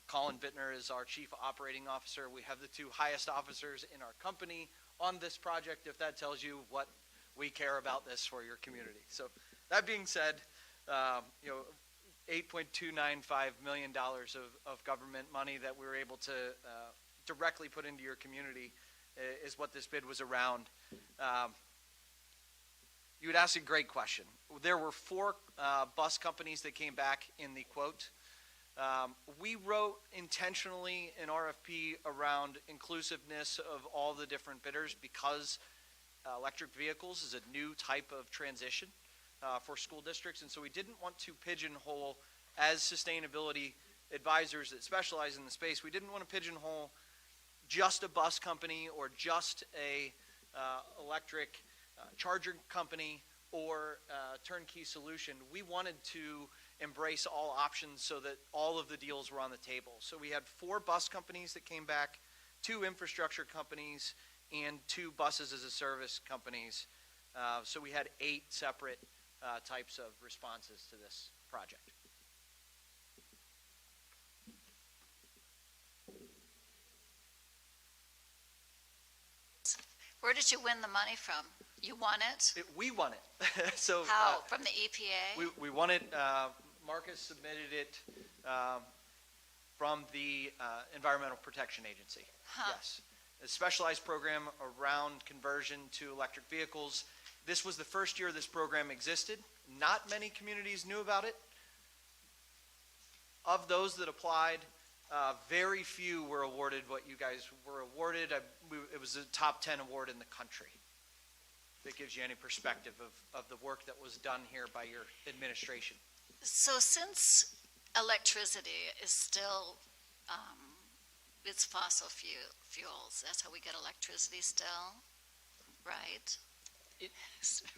Colin Bittner is our Chief Operating Officer. We have the 2 highest officers in our company on this project, if that tells you what we care about this for your community. So that being said, $8.295 million of government money that we were able to directly put into your community is what this bid was around. You had asked a great question. There were 4 bus companies that came back in the quote. We wrote intentionally an RFP around inclusiveness of all the different bidders because electric vehicles is a new type of transition for school districts, and so we didn't want to pigeonhole, as sustainability advisors that specialize in the space, we didn't want to pigeonhole just a bus company or just a electric charger company or turnkey solution. We wanted to embrace all options so that all of the deals were on the table. So we had 4 bus companies that came back, 2 infrastructure companies, and 2 buses as a service companies. So we had 8 separate types of responses to this project. Where did you win the money from? You won it? We won it. So how? From the EPA? We won it. Marcus submitted it from the Environmental Protection Agency. Huh. Yes. A specialized program around conversion to electric vehicles. This was the first year this program existed. Not many communities knew about it. Of those that applied, very few were awarded what you guys were awarded. It was the top 10 award in the country. That gives you any perspective of the work that was done here by your administration. So since electricity is still, it's fossil fuels, that's how we get electricity still, right?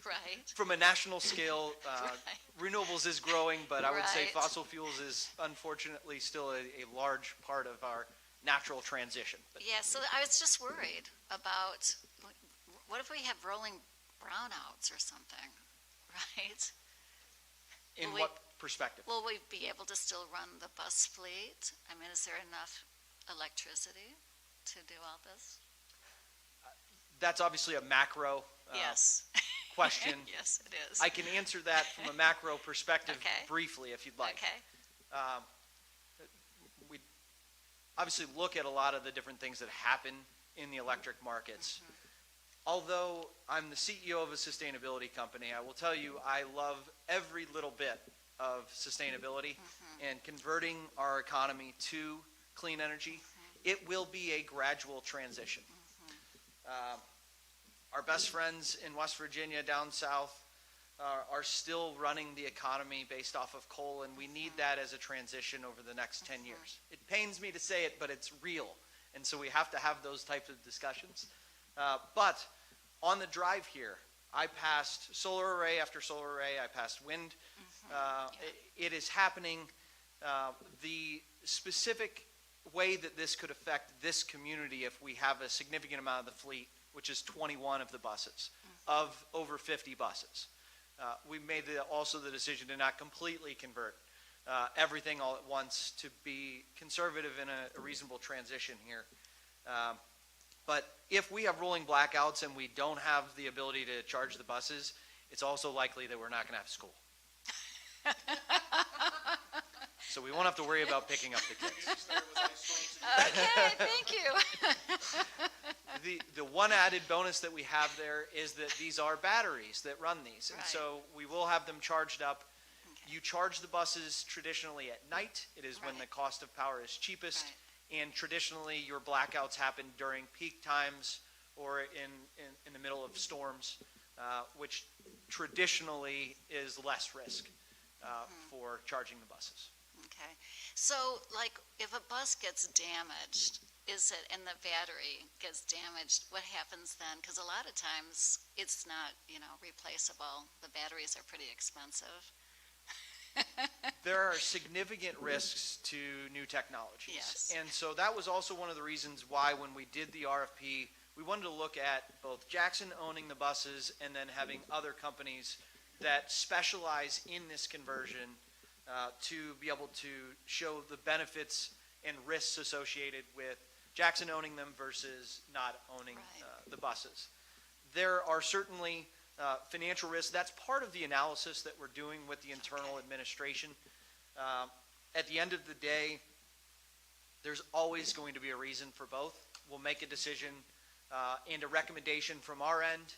Right. From a national scale, Right. renewables is growing, but I would say Right. fossil fuels is unfortunately still a large part of our natural transition. But Yeah, so I was just worried about, what if we have rolling brownouts or something, right? in Will what perspective? Will we be able to still run the bus fleet? I mean, is there enough electricity to do all this? That's obviously a macro Yes. question. Yes, it is. I can answer that from a macro perspective Okay. briefly, if you'd like. Okay. We obviously look at a lot of the different things that happen in the electric markets. Mm-hmm. Although I'm the CEO of a sustainability company, I will tell you I love every little bit of sustainability Mm-hmm. and converting our economy to clean energy. Mm-hmm. It will be a gradual transition. Our best friends in West Virginia down south are still running the economy based off of coal, and we need that as a transition over the next 10 years. It pains me to say it, but it's real, and so we have to have those types of discussions. But on the drive here, I passed solar array after solar array. I passed wind. It is happening. The specific way that this could affect this community if we have a significant amount of the fleet, which is 21 of the buses, of over 50 buses. We made also the decision to not completely convert everything all at once, to be conservative in a reasonable transition here. But if we have rolling blackouts and we don't have the ability to charge the buses, it's also likely that we're not going to have school. So we won't have to worry about picking up the kids. Okay, thank you. The one added bonus that we have there is that these are batteries that run these. And Right. so we will have them charged up. You charge the buses traditionally at night. It is when the Right. cost of power is cheapest. Right. And traditionally, your blackouts happen during peak times or in the middle of storms, which traditionally is less risk for charging the buses. Okay, so like if a bus gets damaged, and the battery gets damaged, what happens then? Because a lot of times it's not, replaceable. The batteries are pretty expensive. There are significant risks to new technologies. Yes. And so that was also one of the reasons why when we did the RFP, we wanted to look at both Jackson owning the buses and then having other companies that specialize in this conversion to be able to show the benefits and risks associated with Jackson owning them versus not owning the buses. There are certainly financial risks. That's part of the analysis that we're doing with the internal administration. At the end of the day, there's always going to be a reason for both. We'll make a decision and a recommendation from our end.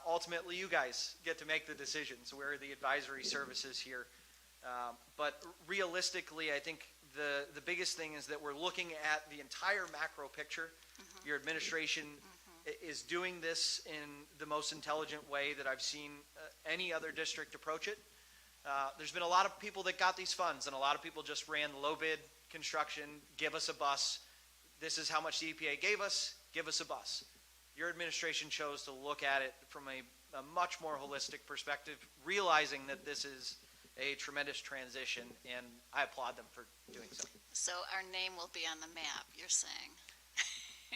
Ultimately, you guys get to make the decisions. We're the advisory services here. But realistically, I think the biggest thing is that we're looking at the entire macro picture. Your administration is doing this in the most intelligent way that I've seen any other district approach it. There's been a lot of people that got these funds, and a lot of people just ran low bid construction, give us a bus. This is how much the EPA gave us, give us a bus. Your administration chose to look at it from a much more holistic perspective, realizing that this is a tremendous transition, and I applaud them for doing so. So our name will be on the map, you're saying?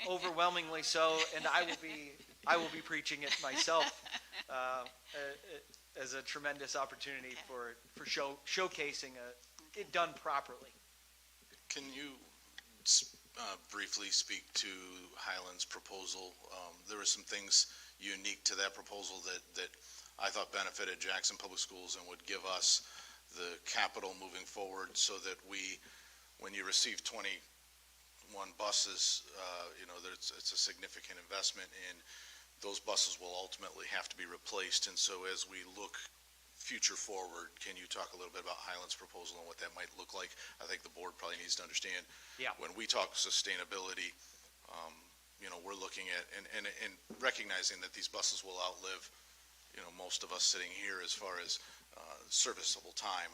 Overwhelmingly so, and I will be preaching it myself as a tremendous opportunity for showcasing it done properly. Can you briefly speak to Highland's proposal? There were some things unique to that proposal that I thought benefited Jackson Public Schools and would give us the capital moving forward, so that when you receive 21 buses, it's a significant investment, and those buses will ultimately have to be replaced. And so as we look future forward, can you talk a little bit about Highland's proposal and what that might look like? I think the board probably needs to understand. Yeah. When we talk sustainability, we're looking at and recognizing that these buses will outlive, most of us sitting here as far as serviceable time,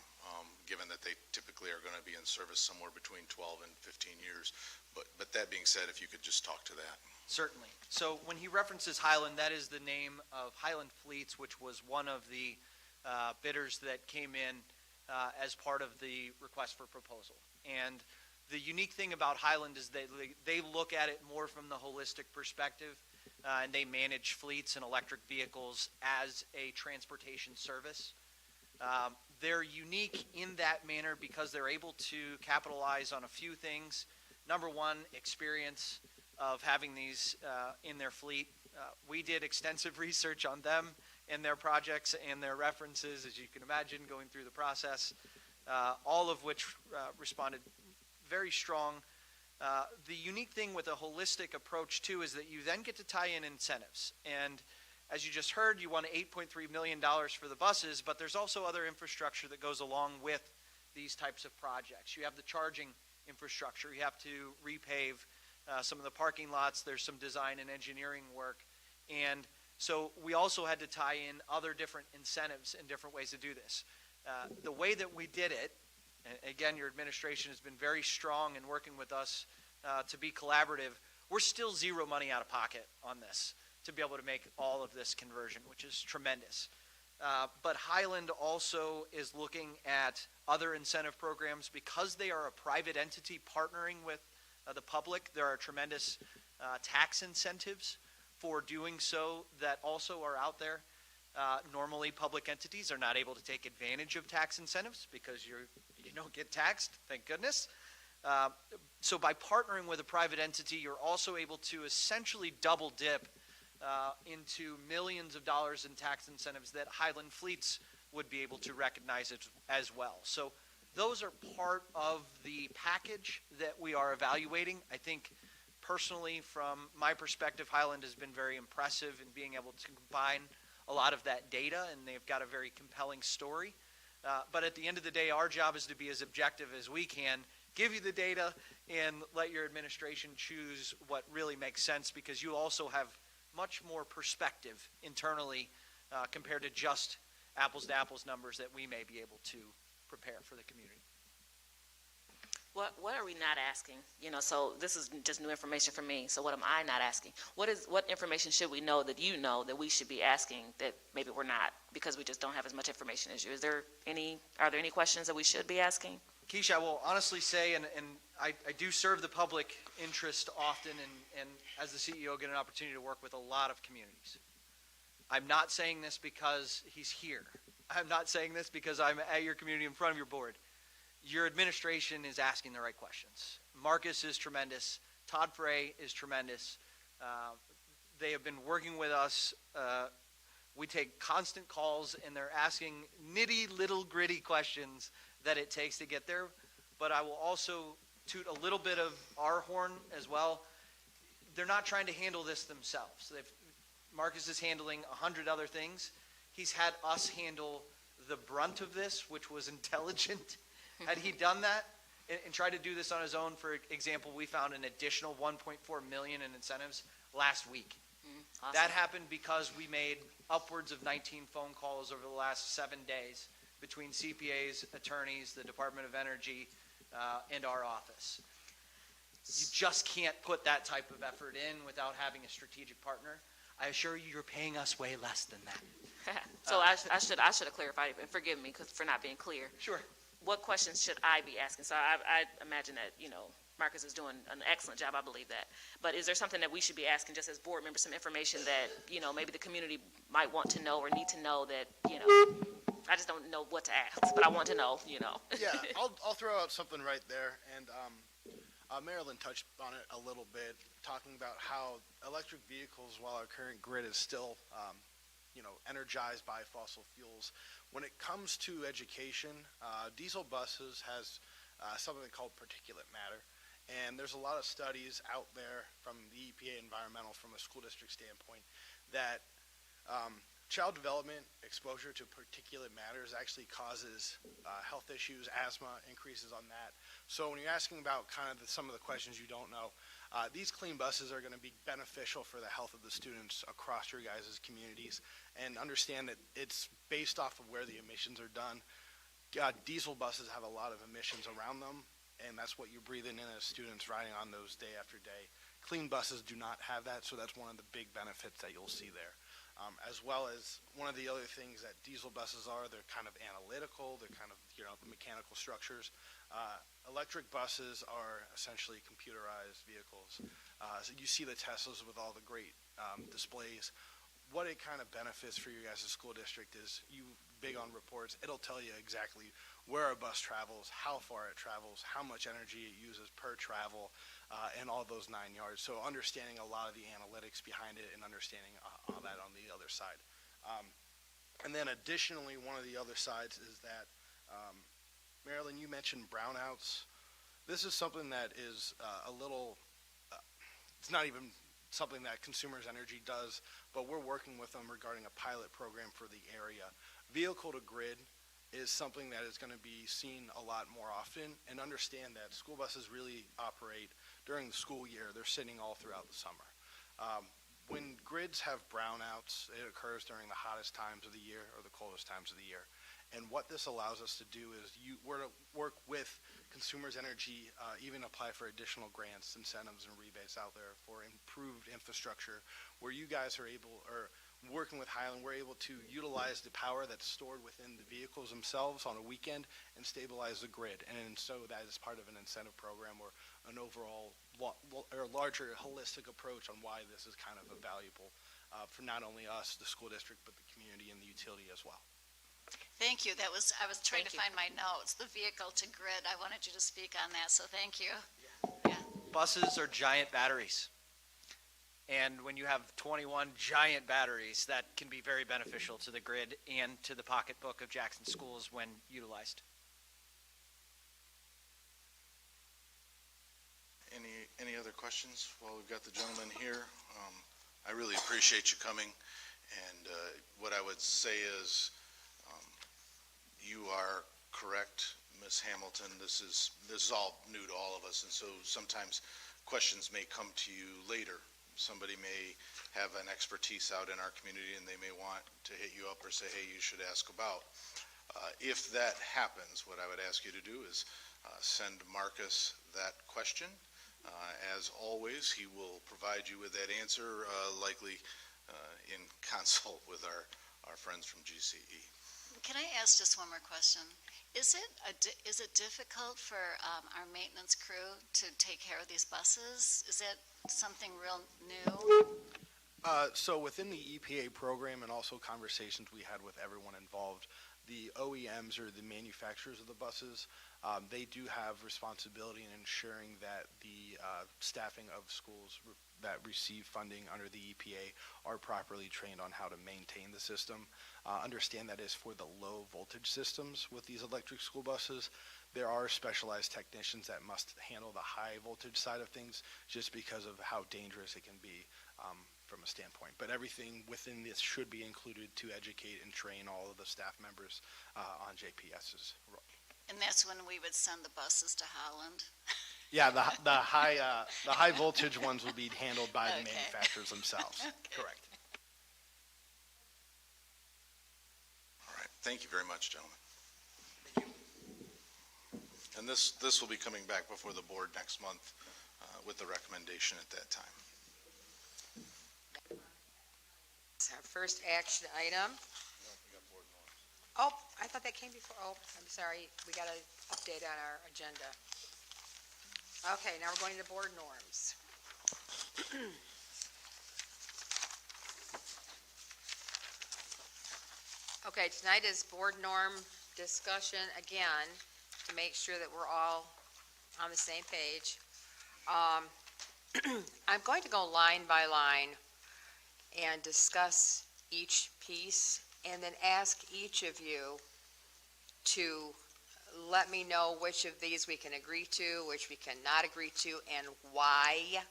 given that they typically are going to be in service somewhere between 12 and 15 years. But that being said, if you could just talk to that. Certainly. So when he references Highland, that is the name of Highland Fleets, which was one of the bidders that came in as part of the request for proposal. And the unique thing about Highland is that they look at it more from the holistic perspective, and they manage fleets and electric vehicles as a transportation service. They're unique in that manner because they're able to capitalize on a few things. Number one, experience of having these in their fleet. We did extensive research on them and their projects and their references, as you can imagine, going through the process, all of which responded very strong. The unique thing with a holistic approach, too, is that you then get to tie in incentives. And as you just heard, you won $8.3 million for the buses, but there's also other infrastructure that goes along with these types of projects. You have the charging infrastructure. You have to repave some of the parking lots. There's some design and engineering work. And so we also had to tie in other different incentives and different ways to do this. The way that we did it, again, your administration has been very strong in working with us to be collaborative. We're still zero money out of pocket on this to be able to make all of this conversion, which is tremendous. But Highland also is looking at other incentive programs. Because they are a private entity partnering with the public, there are tremendous tax incentives for doing so that also are out there. Normally, public entities are not able to take advantage of tax incentives because you don't get taxed, thank goodness. So by partnering with a private entity, you're also able to essentially double dip into millions of dollars in tax incentives that Highland Fleets would be able to recognize as well. So those are part of the package that we are evaluating. I think personally, from my perspective, Highland has been very impressive in being able to combine a lot of that data, and they've got a very compelling story. But at the end of the day, our job is to be as objective as we can, give you the data, and let your administration choose what really makes sense, because you also have much more perspective internally compared to just apples-to-apples numbers that we may be able to prepare for the community. What are we not asking? So this is just new information for me. So what am I not asking? What information should we know that that we should be asking that maybe we're not, because we just don't have as much information as you? Are there any questions that we should be asking? Keisha, I will honestly say, and I do serve the public interest often, and as the CEO get an opportunity to work with a lot of communities. I'm not saying this because he's here. I'm not saying this because I'm at your community in front of your board. Your administration is asking the right questions. Marcus is tremendous. Todd Frey is tremendous. They have been working with us. We take constant calls, and they're asking nitty, little, gritty questions that it takes to get there. But I will also toot a little bit of our horn as well. They're not trying to handle this themselves. Marcus is handling 100 other things. He's had us handle the brunt of this, which was intelligent. Had he done that and tried to do this on his own, for example, we found an additional $1.4 million in incentives last week. Awesome. That happened because we made upwards of 19 phone calls over the last 7 days between CPAs, attorneys, the Department of Energy, and our office. You just can't put that type of effort in without having a strategic partner. I assure you, you're paying us way less than that. So I should have clarified it, and forgive me for not being clear. Sure. What questions should I be asking? So I imagine that, Marcus is doing an excellent job, I believe that. But is there something that we should be asking just as board members, some information that, maybe the community might want to know or need to know that, I just don't know what to ask, but I want to know, Yeah, I'll throw out something right there, and Marilyn touched on it a little bit, talking about how electric vehicles, while our current grid is still, energized by fossil fuels, when it comes to education, diesel buses has something called particulate matter, and there's a lot of studies out there from the EPA environmental, from a school district standpoint, that child development exposure to particulate matters actually causes health issues, asthma, increases on that. So when you're asking about kind of some of the questions you don't know, these clean buses are going to be beneficial for the health of the students across your guys' communities, and understand that it's based off of where the emissions are done. Diesel buses have a lot of emissions around them, and that's what you're breathing in as students riding on those day after day. Clean buses do not have that, so that's one of the big benefits that you'll see there. As well as one of the other things that diesel buses are, they're kind of analytical, they're kind of, mechanical structures. Electric buses are essentially computerized vehicles. So you see the Teslas with all the great displays. What it kind of benefits for you guys as a school district is, you big on reports, it'll tell you exactly where a bus travels, how far it travels, how much energy it uses per travel, and all those 9 yards. So understanding a lot of the analytics behind it and understanding all that on the other side. And then additionally, one of the other sides is that, Marilyn, you mentioned brownouts. This is something that is a little, it's not even something that Consumers Energy does, but we're working with them regarding a pilot program for the area. Vehicle to grid is something that is going to be seen a lot more often, and understand that school buses really operate during the school year. They're sitting all throughout the summer. When grids have brownouts, it occurs during the hottest times of the year or the coldest times of the year. And what this allows us to do is we're to work with Consumers Energy, even apply for additional grants, incentives, and rebates out there for improved infrastructure, where you guys are able, or working with Highland, we're able to utilize the power that's stored within the vehicles themselves on a weekend and stabilize the grid. And so that is part of an incentive program, or an overall or larger holistic approach on why this is kind of a valuable for not only us, the school district, but the community and the utility as well. Thank you. I was trying Thank to you. find my notes, the vehicle to grid. I wanted you to speak on that, so thank you. Buses are giant batteries. And when you have 21 giant batteries, that can be very beneficial to the grid and to the pocketbook of Jackson schools when utilized. Any other questions while we've got the gentleman here? I really appreciate you coming, and what I would say is you are correct, Ms. Hamilton. This is all new to all of us, and so sometimes questions may come to you later. Somebody may have an expertise out in our community, and they may want to hit you up or say, hey, you should ask about. If that happens, what I would ask you to do is send Marcus that question. As always, he will provide you with that answer, likely in consult with our friends from GCE. Can I ask just one more question? Is it difficult for our maintenance crew to take care of these buses? Is it something real new? So within the EPA program and also conversations we had with everyone involved, the OEMs or the manufacturers of the buses, they do have responsibility in ensuring that the staffing of schools that receive funding under the EPA are properly trained on how to maintain the system. Understand that is for the low voltage systems with these electric school buses. There are specialized technicians that must handle the high voltage side of things just because of how dangerous it can be from a standpoint. But everything within this should be included to educate and train all of the staff members on JPS's role. And that's when we would send the buses to Holland? Yeah, the high voltage ones will be handled by the manufacturers themselves. Correct. All right, thank you very much, gentlemen. And this will be coming back before the board next month with the recommendation at that time. Our first action item. Oh, I thought that came before. Oh, I'm sorry. We got an update on our agenda. Okay, now we're going to board norms. Okay, tonight is board norm discussion again to make sure that we're all on the same page. I'm going to go line by line and discuss each piece and then ask each of you to let me know which of these we can agree to, which we cannot agree to, and why.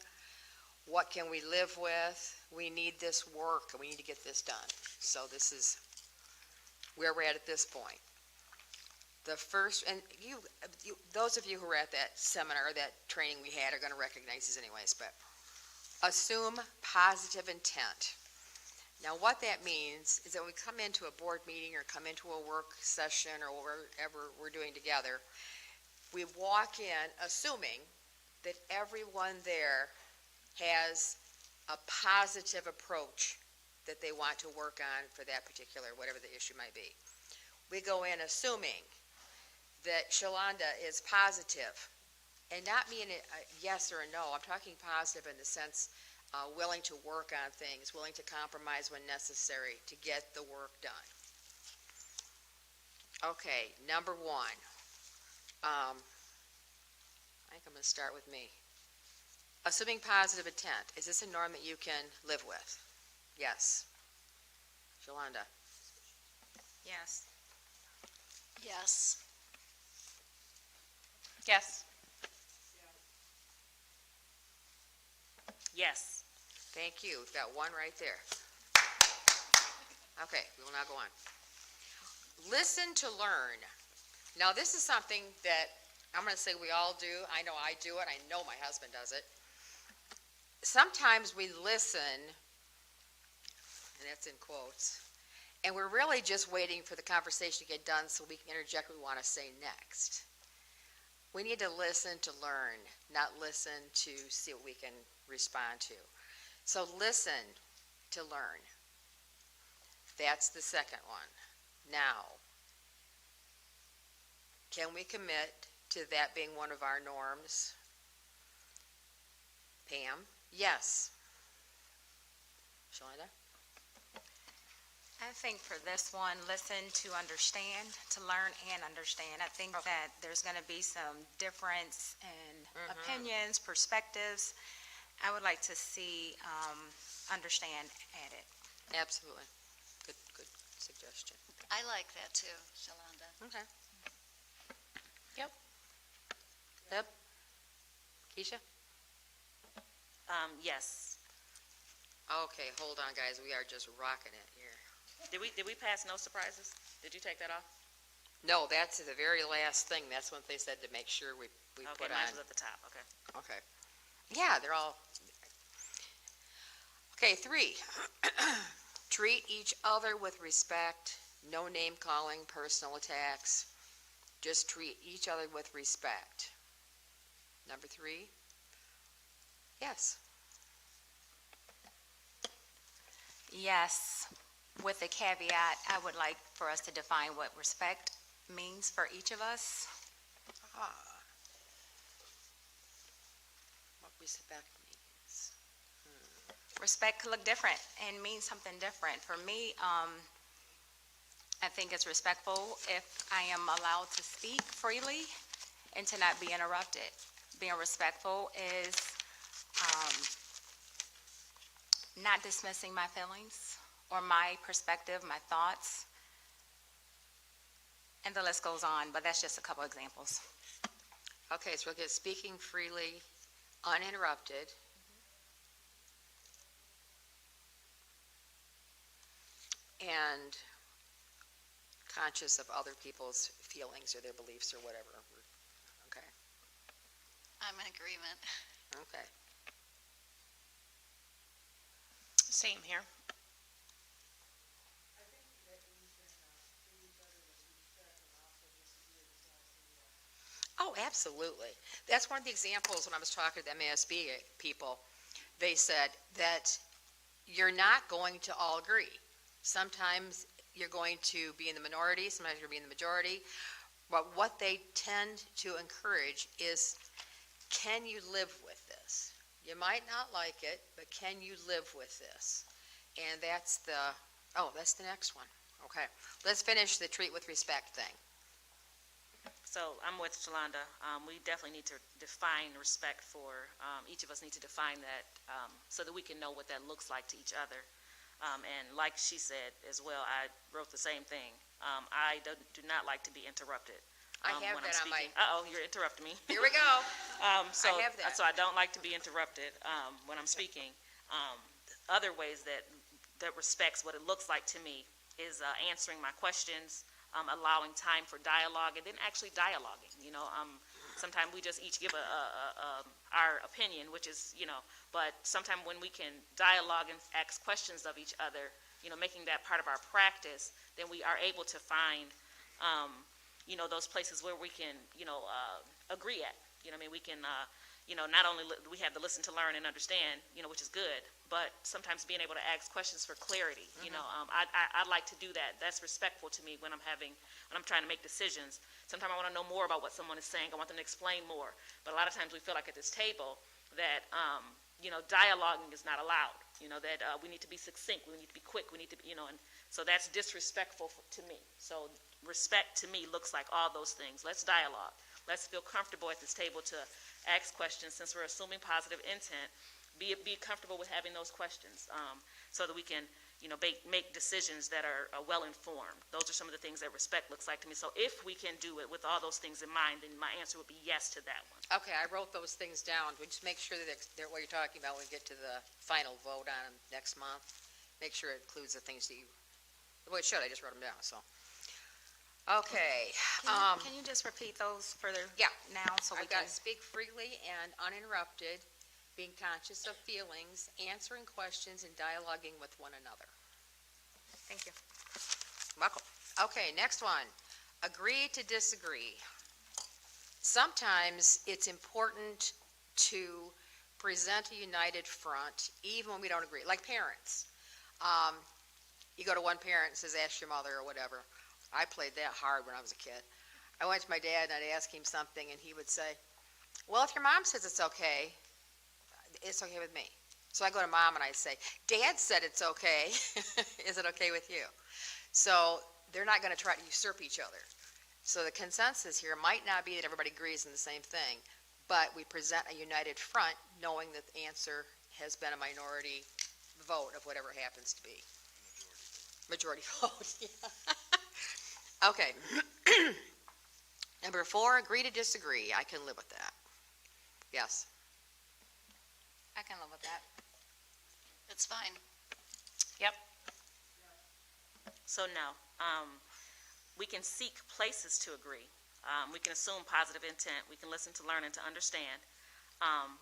What can we live with? We need this work, and we need to get this done. So this is where we're at this point. The first, and you, those of you who were at that seminar, that training we had, are going to recognize these anyways, but assume positive intent. Now, what that means is that when we come into a board meeting or come into a work session or whatever we're doing together, we walk in assuming that everyone there has a positive approach that they want to work on for that particular, whatever the issue might be. We go in assuming that Shalonda is positive, and not mean a yes or a no. I'm talking positive in the sense willing to work on things, willing to compromise when necessary to get the work done. Okay, number one. I think I'm going to start with me. Assuming positive intent, is this a norm that you can live with? Yes. Shalonda? Yes. Yes. Yes. Yes. Thank you. We've got one right there. Okay, we will now go on. Listen to learn. Now, this is something that I'm going to say we all do. I know I do it. I know my husband does it. Sometimes we listen, and that's in quotes, and we're really just waiting for the conversation to get done so we can interject what we want to say next. We need to listen to learn, not listen to see what we can respond to. So listen to learn. That's the second one. Now, can we commit to that being one of our norms? Pam? Yes. Shalonda? I think for this one, listen to understand, to learn and understand. I think that there's going to be some difference in opinions, perspectives. I would like to see understand added. Absolutely. Good suggestion. I like that too, Shalonda. Okay. Yep. Deb? Keisha? Yes. Okay, hold on, guys. We are just rocking it here. Did we pass no surprises? Did you take that off? No, that's the very last thing. That's what they said to make sure we Okay, put mine on. was at the top, okay. Okay. Yeah, they're all. Okay, 3. Treat each other with respect. No name calling, personal attacks. Just treat each other with respect. Number 3. Yes. Yes, with a caveat, I would like for us to define what respect means for each of us. What respect means. Respect could look different and mean something different. For me, I think it's respectful if I am allowed to speak freely and to not be interrupted. Being respectful is not dismissing my feelings or my perspective, my thoughts. And the list goes on, but that's just a couple examples. Okay, so we'll get speaking freely, uninterrupted. And conscious of other people's feelings or their beliefs or whatever. Okay, I'm in agreement. okay. Same here. Oh, absolutely. That's one of the examples when I was talking to the MASB people. They said that you're not going to all agree. Sometimes you're going to be in the minority, sometimes you're going to be in the majority. But what they tend to encourage is, can you live with this? You might not like it, but can you live with this? And that's that's the next one. Okay, let's finish the treat with respect thing. So I'm with Shalonda. We definitely need to define respect for, each of us need to define that so that we can know what that looks like to each other. And like she said as well, I wrote the same thing. I do not like to be interrupted. I have when that I'm on my. speaking. Uh-oh, you're interrupting me. Here we go. So, I have that. So I don't like to be interrupted when I'm speaking. Other ways that respects what it looks like to me is answering my questions, allowing time for dialogue, and then actually dialoguing. Sometimes we just each give our opinion, which is, but sometimes when we can dialogue and ask questions of each other, making that part of our practice, then we are able to find, those places where we can, agree at. We can, not only we have to listen to learn and understand, which is good, but sometimes being able to ask questions for clarity. I like to do that. That's respectful to me when I'm trying to make decisions. Sometimes I want to know more about what someone is saying. I want them to explain more. But a lot of times we feel like at this table that, dialoguing is not allowed. That we need to be succinct. We need to be quick. We need to, and so that's disrespectful to me. So respect to me looks like all those things. Let's dialogue. Let's feel comfortable at this table to ask questions. Since we're assuming positive intent, be comfortable with having those questions so that we can, make decisions that are well-informed. Those are some of the things that respect looks like to me. So if we can do it with all those things in mind, then my answer would be yes to that one. Okay, I wrote those things down. We just make sure that they're what you're talking about when we get to the final vote on them next month. Make sure it includes the things that you, well, it should, I just wrote them down, so. Okay. Can you just repeat those further Yeah. now so we I've got can? speak freely and uninterrupted, being conscious of feelings, answering questions, and dialoguing with one another. Thank you. Welcome. Okay, next one. Agree to disagree. Sometimes it's important to present a united front, even when we don't agree, like parents. You go to one parent and says, ask your mother or whatever. I played that hard when I was a kid. I went to my dad and I'd ask him something and he would say, well, if your mom says it's okay with me. So I go to Mom and I say, Dad said it's okay. Is it okay with you? So they're not going to try to usurp each other. So the consensus here might not be that everybody agrees on the same thing, but we present a united front knowing that the answer has been a minority vote of whatever it happens to be. Majority vote, yeah. Okay. Number 4, agree to disagree. I can live with that. Yes. I can live with that. It's fine. Yep. So no, we can seek places to agree. We can assume positive intent. We can listen to learn and to understand.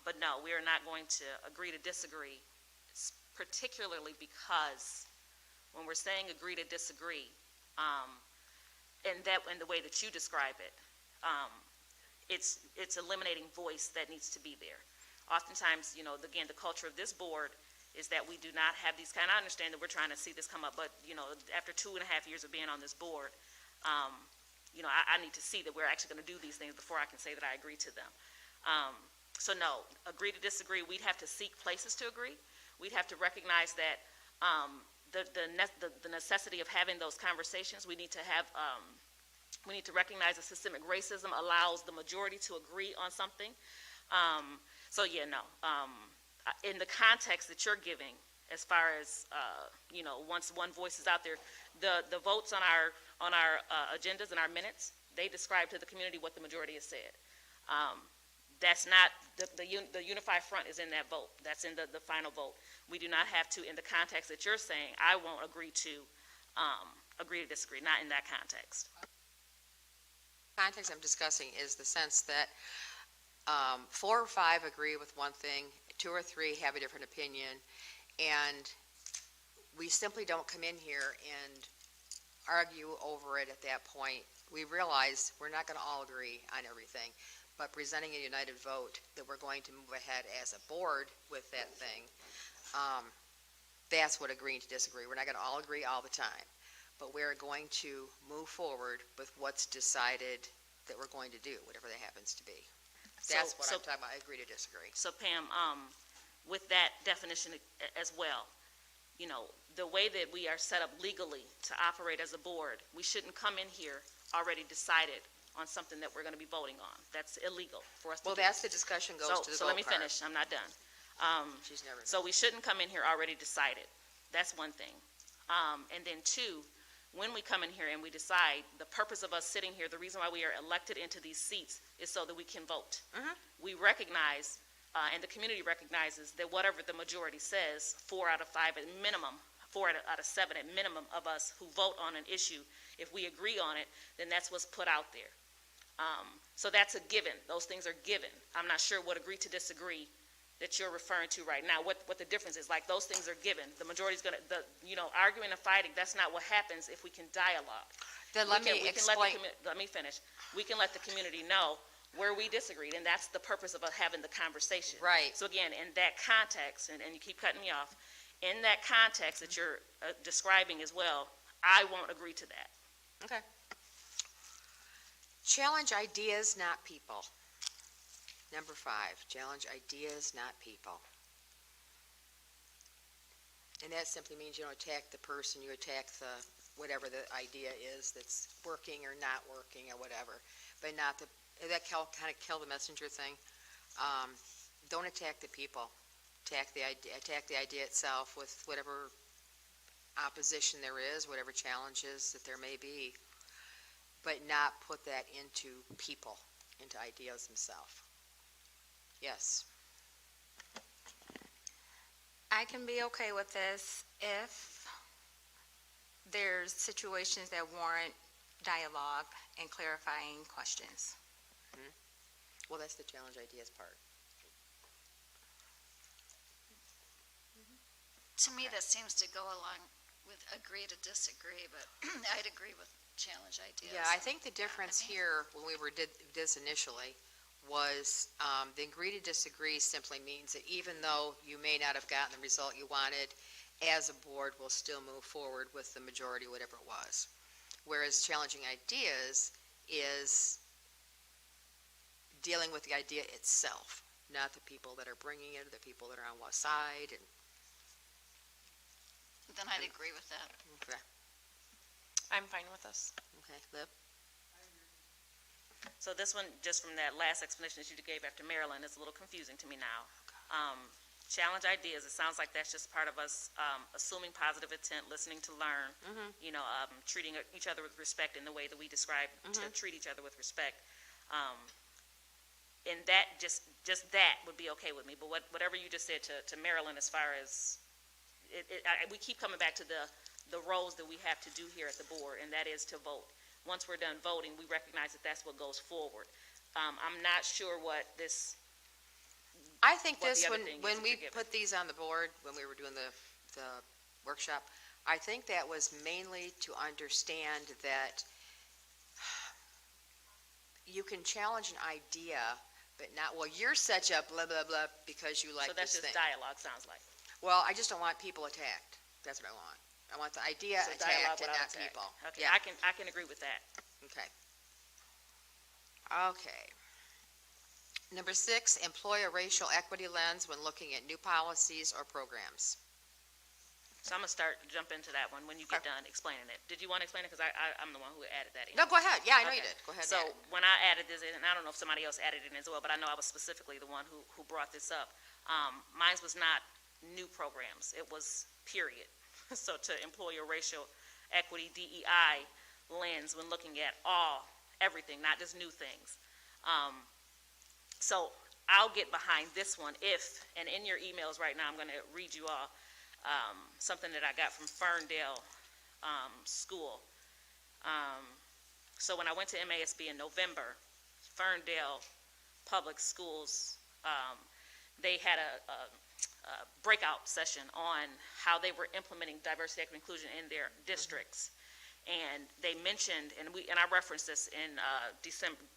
But no, we are not going to agree to disagree, particularly because when we're saying agree to disagree, and the way that you describe it, it's eliminating voice that needs to be there. Oftentimes, again, the culture of this board is that we do not have these kind. I understand that we're trying to see this come up, but after 2.5 years of being on this board, I need to see that we're actually going to do these things before I can say that I agree to them. So no, agree to disagree. We'd have to seek places to agree. We'd have to recognize that the necessity of having those conversations. We need to recognize that systemic racism allows the majority to agree on something. So yeah, no. In the context that you're giving, as far as once one voice is out there, the votes on our agendas and our minutes, they describe to the community what the majority has said. That's not the unified front is in that vote. That's in the final vote. We do not have to, in the context that you're saying, I won't agree to disagree. Not in that context. Context I'm discussing is the sense that 4 or 5 agree with one thing, 2 or 3 have a different opinion, and we simply don't come in here and argue over it at that point. We realize we're not going to all agree on everything, but presenting a united vote that we're going to move ahead as a board with that thing, that's what agreeing to disagree. We're not going to all agree all the time, but we're going to move forward with what's decided that we're going to do, whatever that happens to be. That's what I'm talking about, I agree to disagree. So Pam, with that definition as well, the way that we are set up legally to operate as a board, we shouldn't come in here already decided on something that we're going to be voting on. That's illegal for us to do. Well, that's the discussion goes to the So vote let me part. finish, I'm not done. She's never So we shouldn't come in here already decided. That's one thing. And then 2, when we come in here and we decide, the purpose of us sitting here, the reason why we are elected into these seats is so that we can vote. We recognize, and the community recognizes, that whatever the majority says, 4 out of 5 at minimum, 4 out of 7 at minimum of us who vote on an issue, if we agree on it, then that's what's put out there. So that's a given. Those things are given. I'm not sure what agree to disagree that you're referring to right now, what the difference is. Like, those things are given. The majority's going to, arguing and fighting, that's not what happens if we can dialogue. Then let me explain. Let me finish. We can let the community know where we disagreed, and that's the purpose of us having the conversation. Right. So again, in that context, and you keep cutting me off, in that context that you're describing as well, I won't agree to that. Okay. Challenge ideas, not people. Number 5, challenge ideas, not people. And that simply means you don't attack the person, you attack whatever the idea is that's working or not working or whatever, but not that kind of kill the messenger thing. Don't attack the people. Attack the idea itself with whatever opposition there is, whatever challenges that there may be, but not put that into people, into ideas themselves. Yes. I can be okay with this if there's situations that warrant dialogue and clarifying questions. Well, that's the challenge ideas part. To me, that seems to go along with agree to disagree, but I'd agree with challenge ideas. Yeah, I think the difference here, when we did this initially, was the agree to disagree simply means that even though you may not have gotten the result you wanted, as a board, we'll still move forward with the majority, whatever it was. Whereas challenging ideas is dealing with the idea itself, not the people that are bringing it, the people that are on what side, and, Then I'd agree with that. okay, I'm fine with this. okay, Liv? So this one, just from that last explanation that you gave after Maryland, is a little confusing to me now. Challenge ideas, it sounds like that's just part of us assuming positive intent, listening to learn, you know, treating each other with respect in the way that we describe to treat each other with respect. And that, just that would be okay with me, but whatever you just said to Maryland as far as, we keep coming back to the roles that we have to do here at the board, and that is to vote. Once we're done voting, we recognize that that's what goes forward. I'm not sure what this, I think what the this, other when, thing is when that we you're giving. put these on the board, when we were doing the workshop, I think that was mainly to understand that you can challenge an idea, but not, well, you're such a blah, blah, blah, because you like so that's this just thing. dialogue, sounds like. Well, I just don't want people attacked. That's what I want. I want the idea So dialogue attacked and without not attack. people. Okay, Yeah, I can agree with that. okay. Okay. Number 6, employ a racial equity lens when looking at new policies or programs. So I'm gonna jump into that one when you get done explaining it. Did you want to explain it? Because I'm the one who added that in. No, go ahead. Yeah, I know you Okay. did. Go ahead. So add it. when I added this in, and I don't know if somebody else added it in as well, but I know I was specifically the one who brought this up. Mine was not new programs. It was period. So to employ a racial equity DEI lens when looking at everything, not just new things. So I'll get behind this one if, and in your emails right now, I'm going to read you all something that I got from Ferndale School. So when I went to MASB in November, Ferndale Public Schools, they had a breakout session on how they were implementing diversity, equity, inclusion in their districts. And they mentioned, and I referenced this in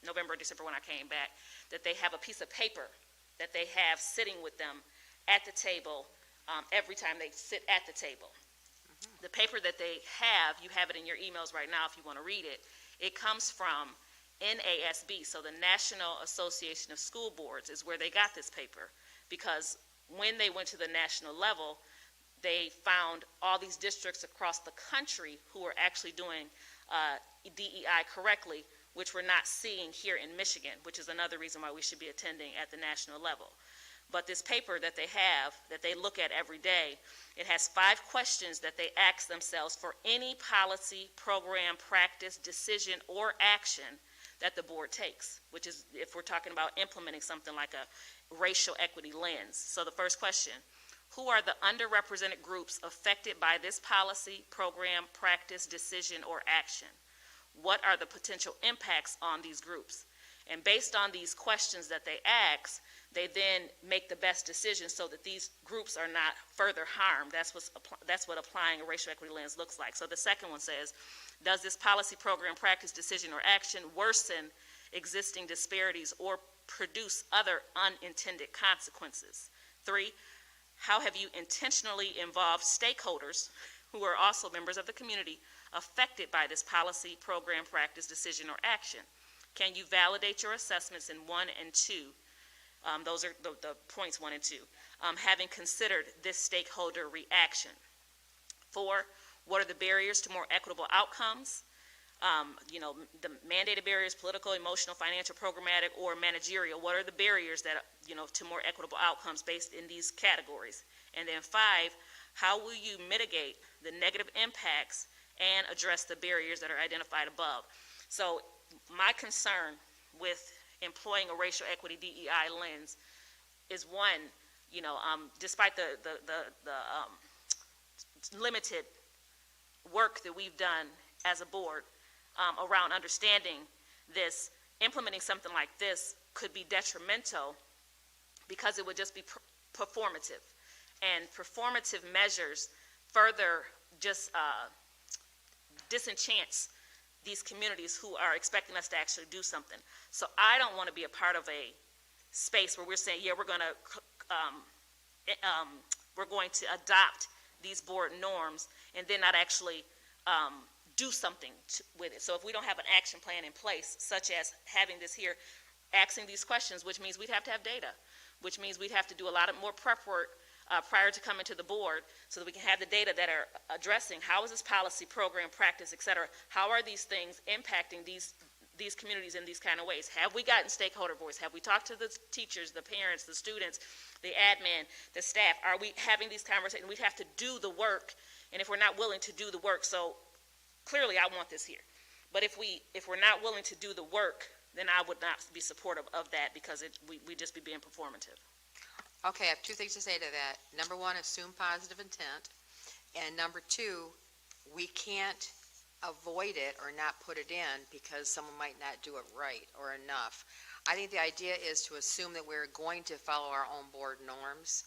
November, December when I came back, that they have a piece of paper that they have sitting with them at the table every time they sit at the table. The paper that they have, you have it in your emails right now if you want to read it. It comes from NASB, so the National Association of School Boards is where they got this paper, because when they went to the national level, they found all these districts across the country who were actually doing DEI correctly, which we're not seeing here in Michigan, which is another reason why we should be attending at the national level. But this paper that they have, that they look at every day, it has 5 questions that they ask themselves for any policy, program, practice, decision, or action that the board takes, which is if we're talking about implementing something like a racial equity lens. So the first question, who are the underrepresented groups affected by this policy, program, practice, decision, or action? What are the potential impacts on these groups? And based on these questions that they ask, they then make the best decision so that these groups are not further harmed. That's what applying a racial equity lens looks like. So the second one says, does this policy, program, practice, decision, or action worsen existing disparities or produce other unintended consequences? 3, how have you intentionally involved stakeholders who are also members of the community affected by this policy, program, practice, decision, or action? Can you validate your assessments in 1 and 2? Those are the points 1 and 2. Having considered this stakeholder reaction. 4, what are the barriers to more equitable outcomes? The mandated barriers, political, emotional, financial, programmatic, or managerial. What are the barriers that, to more equitable outcomes based in these categories? And then 5, how will you mitigate the negative impacts and address the barriers that are identified above? So my concern with employing a racial equity DEI lens is one, despite the limited work that we've done as a board around understanding this, implementing something like this could be detrimental because it would just be performative. And performative measures further just disenchants these communities who are expecting us to actually do something. So I don't want to be a part of a space where we're saying, yeah, we're going to adopt these board norms and then not actually do something with it. So if we don't have an action plan in place, such as having this here, asking these questions, which means we'd have to have data. which means we'd have to do a lot of more prep work prior to coming to the board, so that we can have the data that are addressing how is this policy, program, practice, et cetera, how are these things impacting these communities in these kind of ways? Have we gotten stakeholder voice? Have we talked to the teachers, the parents, the students, the admin, the staff? Are we having these conversations? We'd have to do the work, and if we're not willing to do the work, so clearly I want this here. But if we're not willing to do the work, then I would not be supportive of that, because we'd just be being performative. Okay, I have two things to say to that. Number one, assume positive intent. And number two, we can't avoid it or not put it in because someone might not do it right or enough. I think the idea is to assume that we're going to follow our own board norms,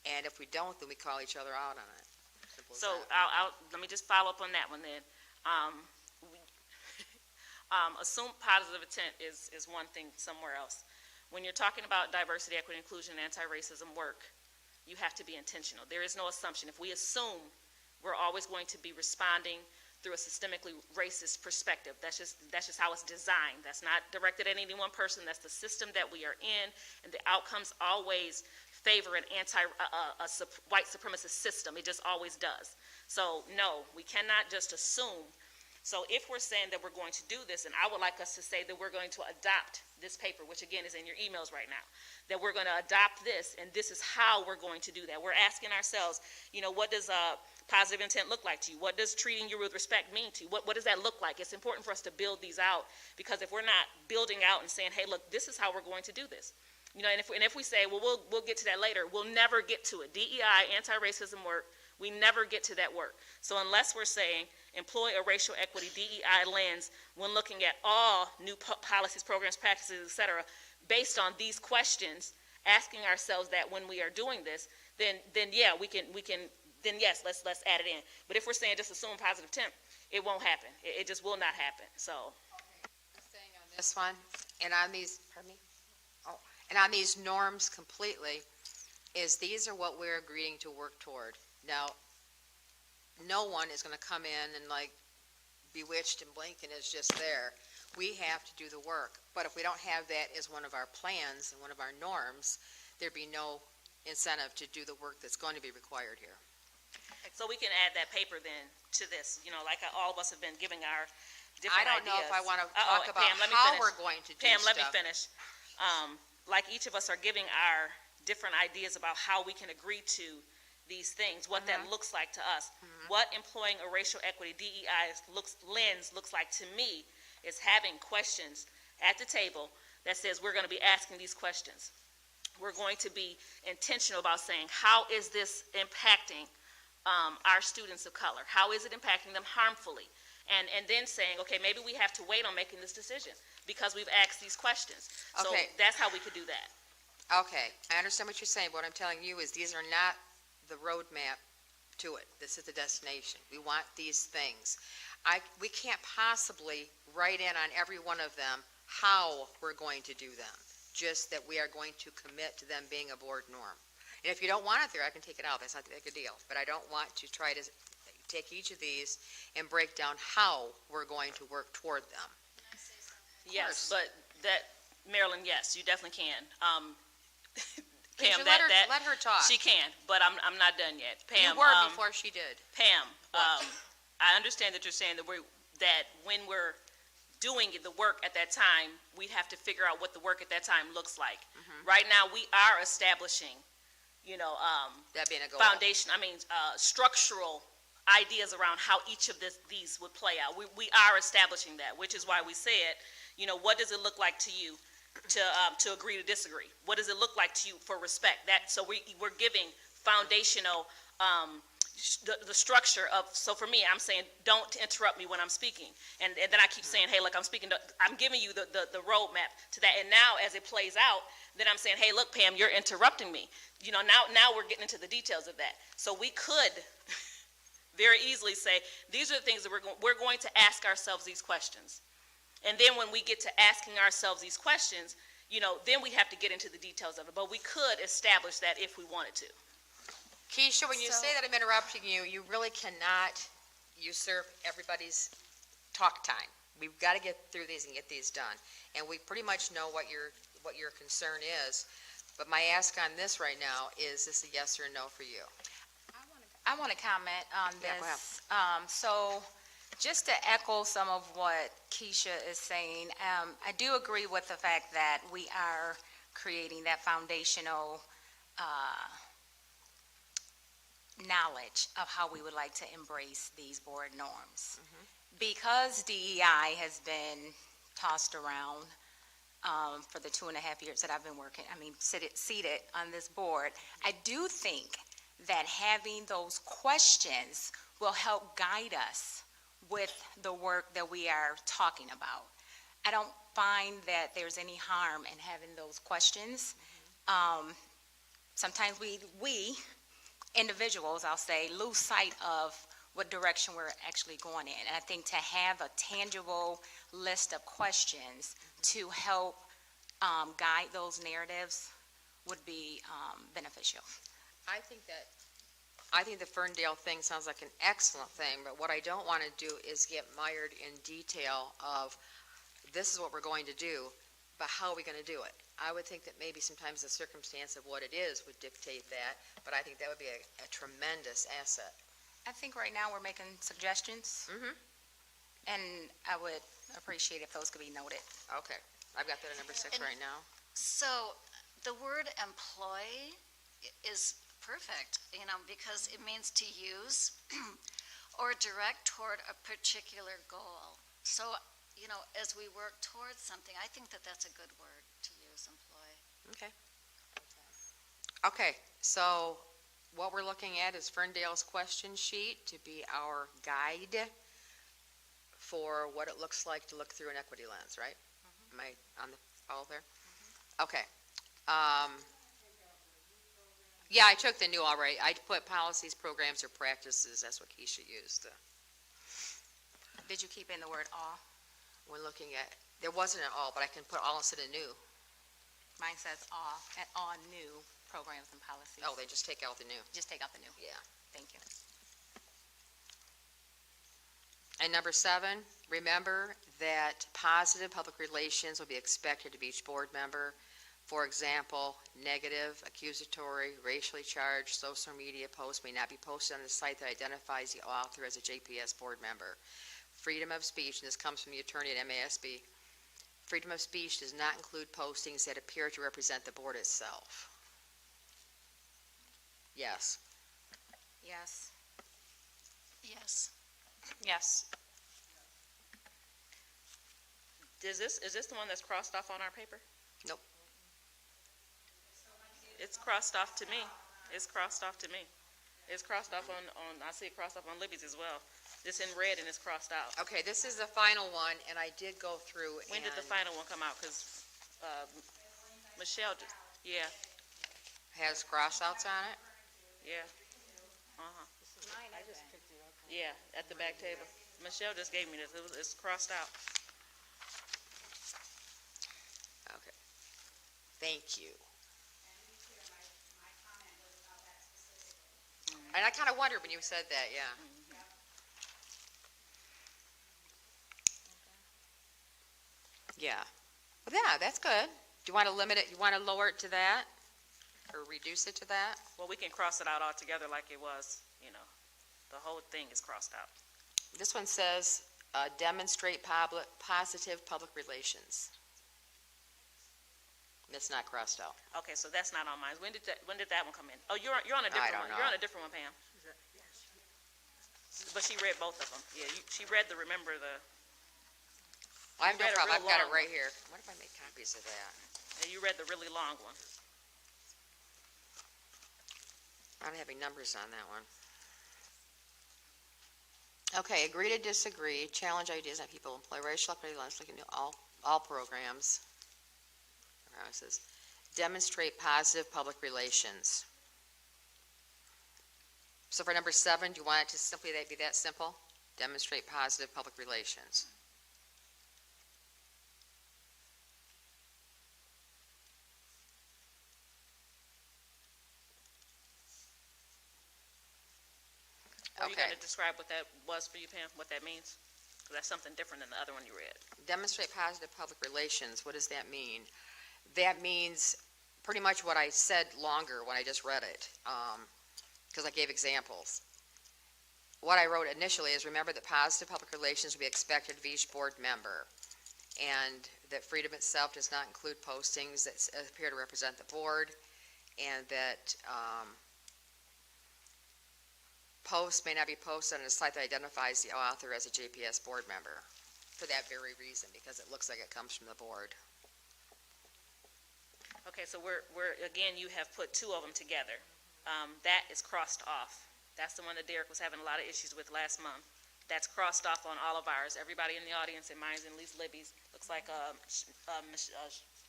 and if we don't, then we call each other out on it. Simple as So that. let me just follow up on that one then. Assume positive intent is one thing somewhere else. When you're talking about diversity, equity, inclusion, and anti-racism work, you have to be intentional. There is no assumption. If we assume, we're always going to be responding through a systemically racist perspective. That's just how it's designed. That's not directed at any one person. That's the system that we are in, and the outcomes always favor an white supremacist system. It just always does. So no, we cannot just assume. So if we're saying that we're going to do this, and I would like us to say that we're going to adopt this paper, which again is in your emails right now, that we're going to adopt this, and this is how we're going to do that. We're asking ourselves, what does positive intent look like to you? What does treating you with respect mean to you? What does that look like? It's important for us to build these out, because if we're not building out and saying, hey, look, this is how we're going to do this. And if we say, well, we'll get to that later, we'll never get to it. DEI, anti-racism work, we never get to that work. So unless we're saying employ a racial equity DEI lens when looking at all new policies, programs, practices, et cetera, based on these questions, asking ourselves that when we are doing this, then yeah, we can then yes, let's add it in. But if we're saying just assume positive intent, it won't happen. It just will not happen. So Staying on this one, and on these, pardon me? Oh, and on these norms completely, is these are what we're agreeing to work toward. Now, no one is going to come in and like bewitched and blink and is just there. We have to do the work. But if we don't have that as one of our plans and one of our norms, there'd be no incentive to do the work that's going to be required here. so we can add that paper then to this, like all of us have been giving our different I don't ideas. know if I want to talk about Pam, let me how finish. we're going to do Pam, stuff. let me finish. Like each of us are giving our different ideas about how we can agree to these things, what that looks like to us. What employing a racial equity DEI lens looks like to me is having questions at the table that says we're going to be asking these questions. We're going to be intentional about saying, how is this impacting our students of color? How is it impacting them harmfully? And then saying, okay, maybe we have to wait on making this decision because we've asked these questions. So Okay. that's how we could do that. Okay, I understand what you're saying, but what I'm telling you is these are not the roadmap to it. This is the destination. We want these things. We can't possibly write in on every one of them how we're going to do them, just that we are going to commit to them being a board norm. And if you don't want it there, I can take it out. That's not that big a deal. But I don't want to try to take each of these and break down how we're going to work toward them. Yes, but Marilyn, yes, you definitely can. Could Pam, you let her talk? She can, but I'm not done yet. Pam, You were before she did. Pam, I understand that you're saying that when we're doing the work at that time, we have to figure out what the work at that time looks like. Right now, we are establishing, That being a goal. foundation, structural ideas around how each of these would play out. We are establishing that, which is why we said, what does it look like to you to agree to disagree? What does it look like to you for respect? So we're giving foundational, the structure of, so for me, I'm saying, don't interrupt me when I'm speaking. And then I keep saying, hey, look, I'm giving you the roadmap to that. And now as it plays out, then I'm saying, hey, look, Pam, you're interrupting me. Now we're getting into the details of that. So we could very easily say, these are the things that we're going to ask ourselves these questions. And then when we get to asking ourselves these questions, then we have to get into the details of it. But we could establish that if we wanted to. Keisha, when you say that I'm interrupting you, you really cannot usurp everybody's talk time. We've got to get through these and get these done. And we pretty much know what your concern is. But my ask on this right now, is this a yes or a no for you? I want to comment on Yeah, go ahead. this. So just to echo some of what Keisha is saying, I do agree with the fact that we are creating that foundational knowledge of how we would like to embrace these board norms. Because DEI has been tossed around for the 2.5 years that I've been working, seated on this board, I do think that having those questions will help guide us with the work that we are talking about. I don't find that there's any harm in having those questions. Sometimes we individuals, I'll say, lose sight of what direction we're actually going in. And I think to have a tangible list of questions to help guide those narratives would be beneficial. I think the Ferndale thing sounds like an excellent thing, but what I don't want to do is get mired in detail of, this is what we're going to do, but how are we going to do it? I would think that maybe sometimes the circumstance of what it is would dictate that, but I think that would be a tremendous asset. I think right now we're making suggestions, and I would appreciate if those could be noted. Okay, I've got that at number 6 right now. So the word employ is perfect, because it means to use or direct toward a particular goal. So, as we work towards something, I think that that's a good word to use, employ. Okay. Okay, so what we're looking at is Ferndale's question sheet to be our guide for what it looks like to look through an equity lens, right? Am I on the follow there? Okay. Yeah, I took the new already. I put policies, programs, or practices. That's what Keisha used. Did you keep in the word all? When looking at, there wasn't an all, but I can put all instead of new. Mine says all, at all new programs and policies. Oh, they just take out the new. Just take out the new. Yeah. Thank you. And number 7, remember that positive public relations will be expected of each board member. For example, negative, accusatory, racially charged social media posts may not be posted on the site that identifies the author as a JPS board member. Freedom of speech, and this comes from the attorney at MASB, freedom of speech does not include postings that appear to represent the board itself. Yes. Yes. Yes. Yes. Is this the one that's crossed off on our paper? Nope. It's crossed off to me. It's crossed off to me. It's crossed off on I see it crossed off on Libby's as well. It's in red and it's crossed out. Okay, this is the final one, and I did go through When did the final one come out? Because Michelle just, yeah, has cross-outs on it. yeah. Yeah, at the back table. Michelle just gave me this. It's crossed out. Okay. Thank you. And I kind of wondered when you said that, yeah. Yeah. Well, yeah, that's good. Do you want to limit it, you want to lower it to that? Or reduce it to that? Well, we can cross it out altogether like it was, the whole thing is crossed out. This one says, demonstrate positive public relations. It's not crossed out. Okay, so that's not on mine. When did that one come in? Oh, you're on a different one. don't know. You're on a different one, Pam. But she read both of them. Yeah, she read remember the. I have no read a problem, real I've got it long right here. What if I make copies of that? Yeah, you read the really long one. I don't have any numbers on that one. Okay, agree to disagree, challenge ideas that people employ, racial equity, let's look into all programs. It says, demonstrate positive public relations. So for number 7, do you want it to simply be that simple? Demonstrate positive public relations. Are you Okay. going to describe what that was for you, Pam, what that means? 'Cause that's something different than the other one you read. Demonstrate positive public relations, what does that mean? That means pretty much what I said longer when I just read it, because I gave examples. What I wrote initially is, remember that positive public relations will be expected of each board member, and that freedom itself does not include postings that appear to represent the board, and that posts may not be posted on a site that identifies the author as a JPS board member, for that very reason, because it looks like it comes from the board. Okay, so we're again, you have put two of them together. That is crossed off. That's the one that Derek was having a lot of issues with last month. That's crossed off on all of ours. Everybody in the audience, and mine's, and at least Libby's, looks like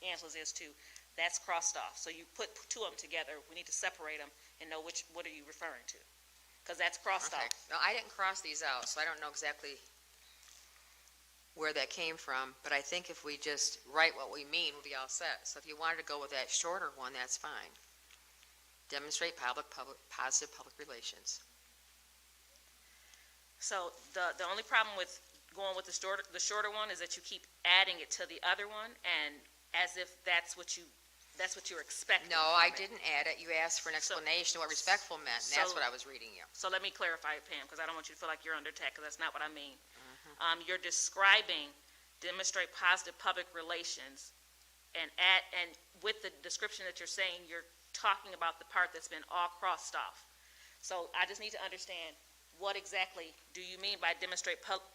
Angela's is too. That's crossed off. So you put two of them together. We need to separate them and know what are you referring to? Because that's crossed Okay. off. No, I didn't cross these out, so I don't know exactly where that came from, but I think if we just write what we mean, we'll be all set. So if you wanted to go with that shorter one, that's fine. Demonstrate positive public relations. So the only problem with going with the shorter one is that you keep adding it to the other one, and as if that's what you're expecting. No, I didn't add it. You asked for an explanation of what respectful meant, and that's what I was reading you. So let me clarify it, Pam, because I don't want you to feel like you're under attack, because that's not what I mean. You're describing demonstrate positive public relations, and with the description that you're saying, you're talking about the part that's been all crossed off. So I just need to understand, what exactly do you mean by demonstrate positive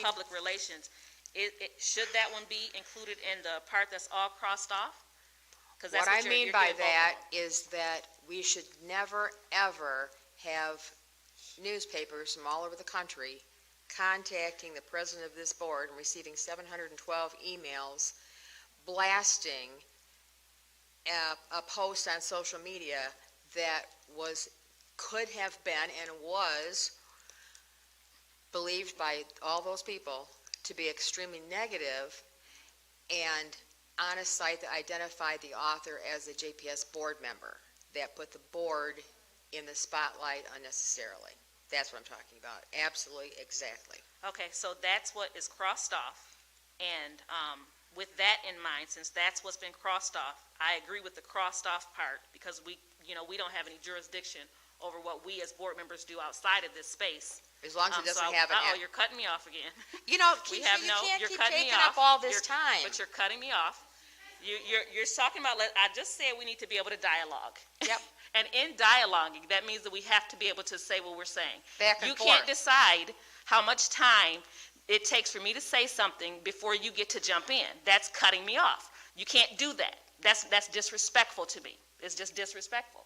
public relations? Should that one be included in the part that's all crossed off? What I mean by that is that we should never, ever have newspapers from all over the country contacting the president of this board and receiving 712 emails blasting a post on social media that could have been and was believed by all those people to be extremely negative, and on a site that identified the author as a JPS board member, that put the board in the spotlight unnecessarily. That's what I'm talking about. Absolutely, exactly. Okay, so that's what is crossed off, and with that in mind, since that's what's been crossed off, I agree with the crossed off part, because we don't have any jurisdiction over what we as board members do outside of this space. As long as it doesn't have an... Uh-oh, you're cutting me off again. You know, We you have can't you're keep cutting me taking up off. all this time. But you're cutting me off. You're talking about, I just said we need to be able to dialogue. Yep. And in dialoguing, that means that we have to be able to say what we're saying. Back and You forth. can't decide how much time it takes for me to say something before you get to jump in. That's cutting me off. You can't do that. That's disrespectful to me. It's just disrespectful.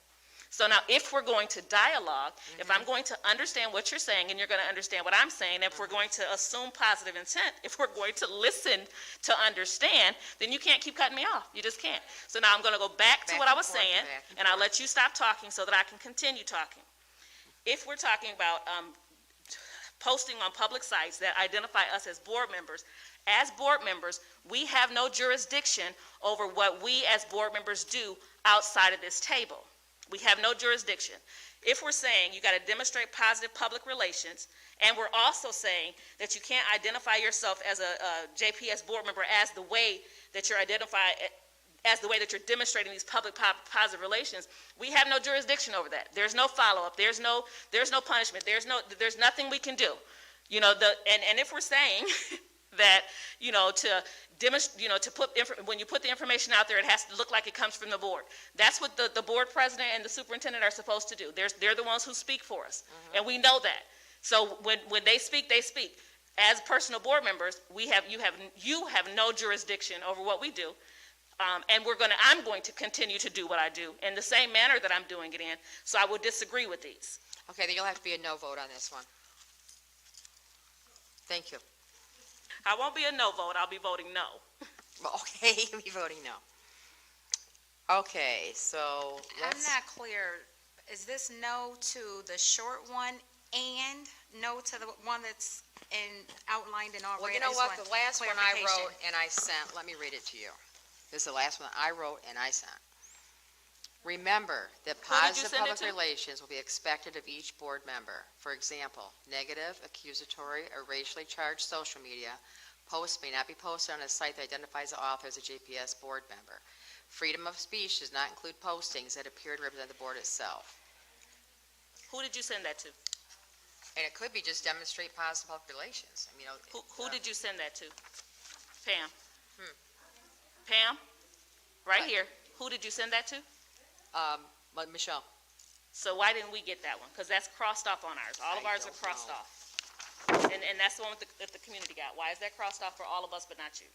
So now, if we're going to dialogue, if I'm going to understand what you're saying, and you're going to understand what I'm saying, if we're going to assume positive intent, if we're going to listen to understand, then you can't keep cutting me off. You just can't. So now I'm going to go back to what I was saying, and I'll let you stop talking so that I can continue talking. If we're talking about posting on public sites that identify us as board members, we have no jurisdiction over what we as board members do outside of this table. We have no jurisdiction. If we're saying you got to demonstrate positive public relations, and we're also saying that you can't identify yourself as a JPS board member as the way that you're demonstrating these public positive relations, we have no jurisdiction over that. There's no follow-up. There's no punishment. There's nothing we can do. And if we're saying that, when you put the information out there, it has to look like it comes from the board. That's what the board president and the superintendent are supposed to do. They're the ones who speak for us, and we know that. So when they speak, they speak. As personal board members, you have no jurisdiction over what we do, and I'm going to continue to do what I do in the same manner that I'm doing it in. So I would disagree with these. Okay, then you'll have to be a no vote on this one. Thank you. I won't be a no vote. I'll be voting no. Okay, you'll be voting no. Okay, so I'm not clear. Is this no to the short one and no to the one that's outlined in all red? Well, you know what? The last one I wrote and I sent, let me read it to you. This is the last one I wrote and I sent. Remember that positive public relations will be expected of each board member. For example, negative, accusatory, or racially charged social media posts may not be posted on a site that identifies the author as a JPS board member. Freedom of speech does not include postings that appear to represent the board itself. Who did you send that to? And it could be just demonstrate positive public relations. I mean, Who did you send that to? Pam? Hmm. Pam? Right here. Who did you send that to? Michelle. So why didn't we get that one? Because that's crossed off on ours. All of ours are crossed off. And that's the one that the community got. Why is that crossed off for all of us but not you?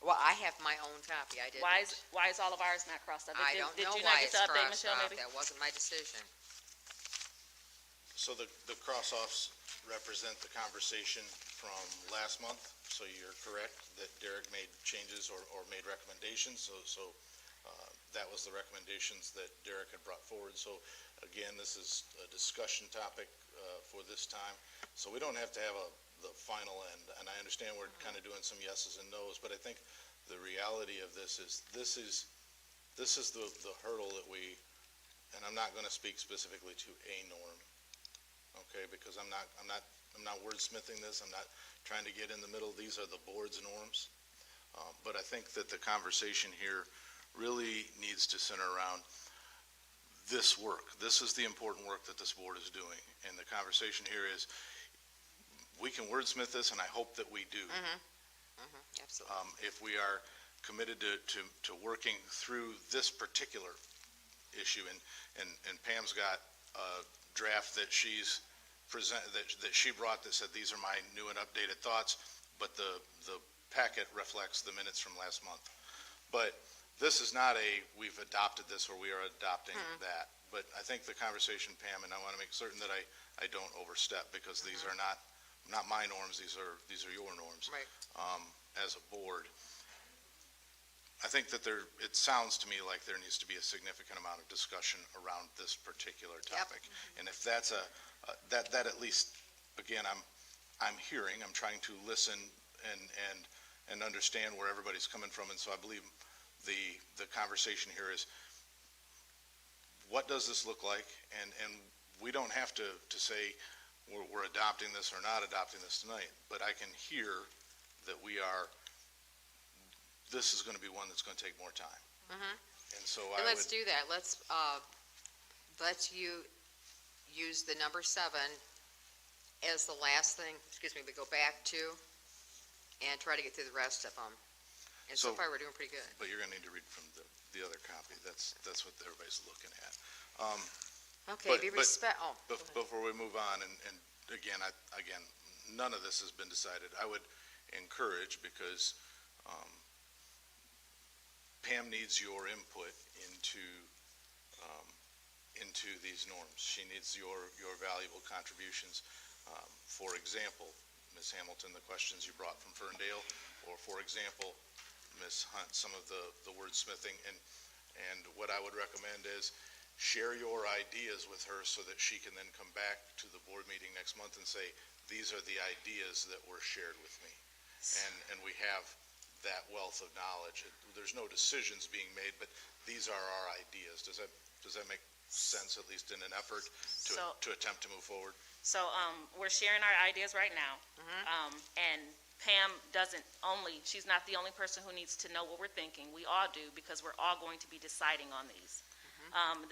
Well, I have my own copy. I didn't. Why is all of ours not crossed off? I don't know Did you why not get it's to update crossed Michelle off. maybe? That wasn't my decision. So the cross-offs represent the conversation from last month, so you're correct that Derek made changes or made recommendations, so that was the recommendations that Derek had brought forward. So again, this is a discussion topic for this time, so we don't have to have the final end, and I understand we're kind of doing some yeses and nos, but I think the reality of this is the hurdle that we, and I'm not going to speak specifically to a norm, okay, because I'm not wordsmithing this. I'm not trying to get in the middle. These are the board's norms. But I think that the conversation here really needs to center around this work. This is the important work that this board is doing. And the conversation here is, we can wordsmith this, and I hope that we do. Absolutely. If we are committed to working through this particular issue, and Pam's got a draft that she's that she brought that said these are my new and updated thoughts, but the packet reflects the minutes from last month. But this is not we've adopted this or we are adopting that. But I think the conversation, Pam, and I want to make certain that I don't overstep, because these are not my norms, these are your norms. Right. As a board. I think that it sounds to me like there needs to be a significant amount of discussion around this particular topic. And if that's that at least, again, I'm hearing, I'm trying to listen and understand where everybody's coming from. And so I believe the conversation here is, what does this look like? And we don't have to say we're adopting this or not adopting this tonight, but I can hear that this is going to be one that's going to take more time. And so Let's do that. Let's use the number 7 as the last thing, we go back to, and try to get through the rest of them. And so far, we're doing pretty good. But you're going to need to read from the other copy. That's what everybody's looking at. Okay, But before we move on, and again, none of this has been decided. I would encourage, because Pam needs your input into these norms. She needs your valuable contributions. For example, Ms. Hamilton, the questions you brought from Ferndale, or for example, Ms. Hunt, some of the wordsmithing. And what I would recommend is share your ideas with her so that she can then come back to the board meeting next month and say, these are the ideas that were shared with me. And we have that wealth of knowledge. There's no decisions being made, but these are our ideas. Does that make sense, at least in an effort to attempt to move forward? So we're sharing our ideas right now. And Pam she's not the only person who needs to know what we're thinking. We all do, because we're all going to be deciding on these.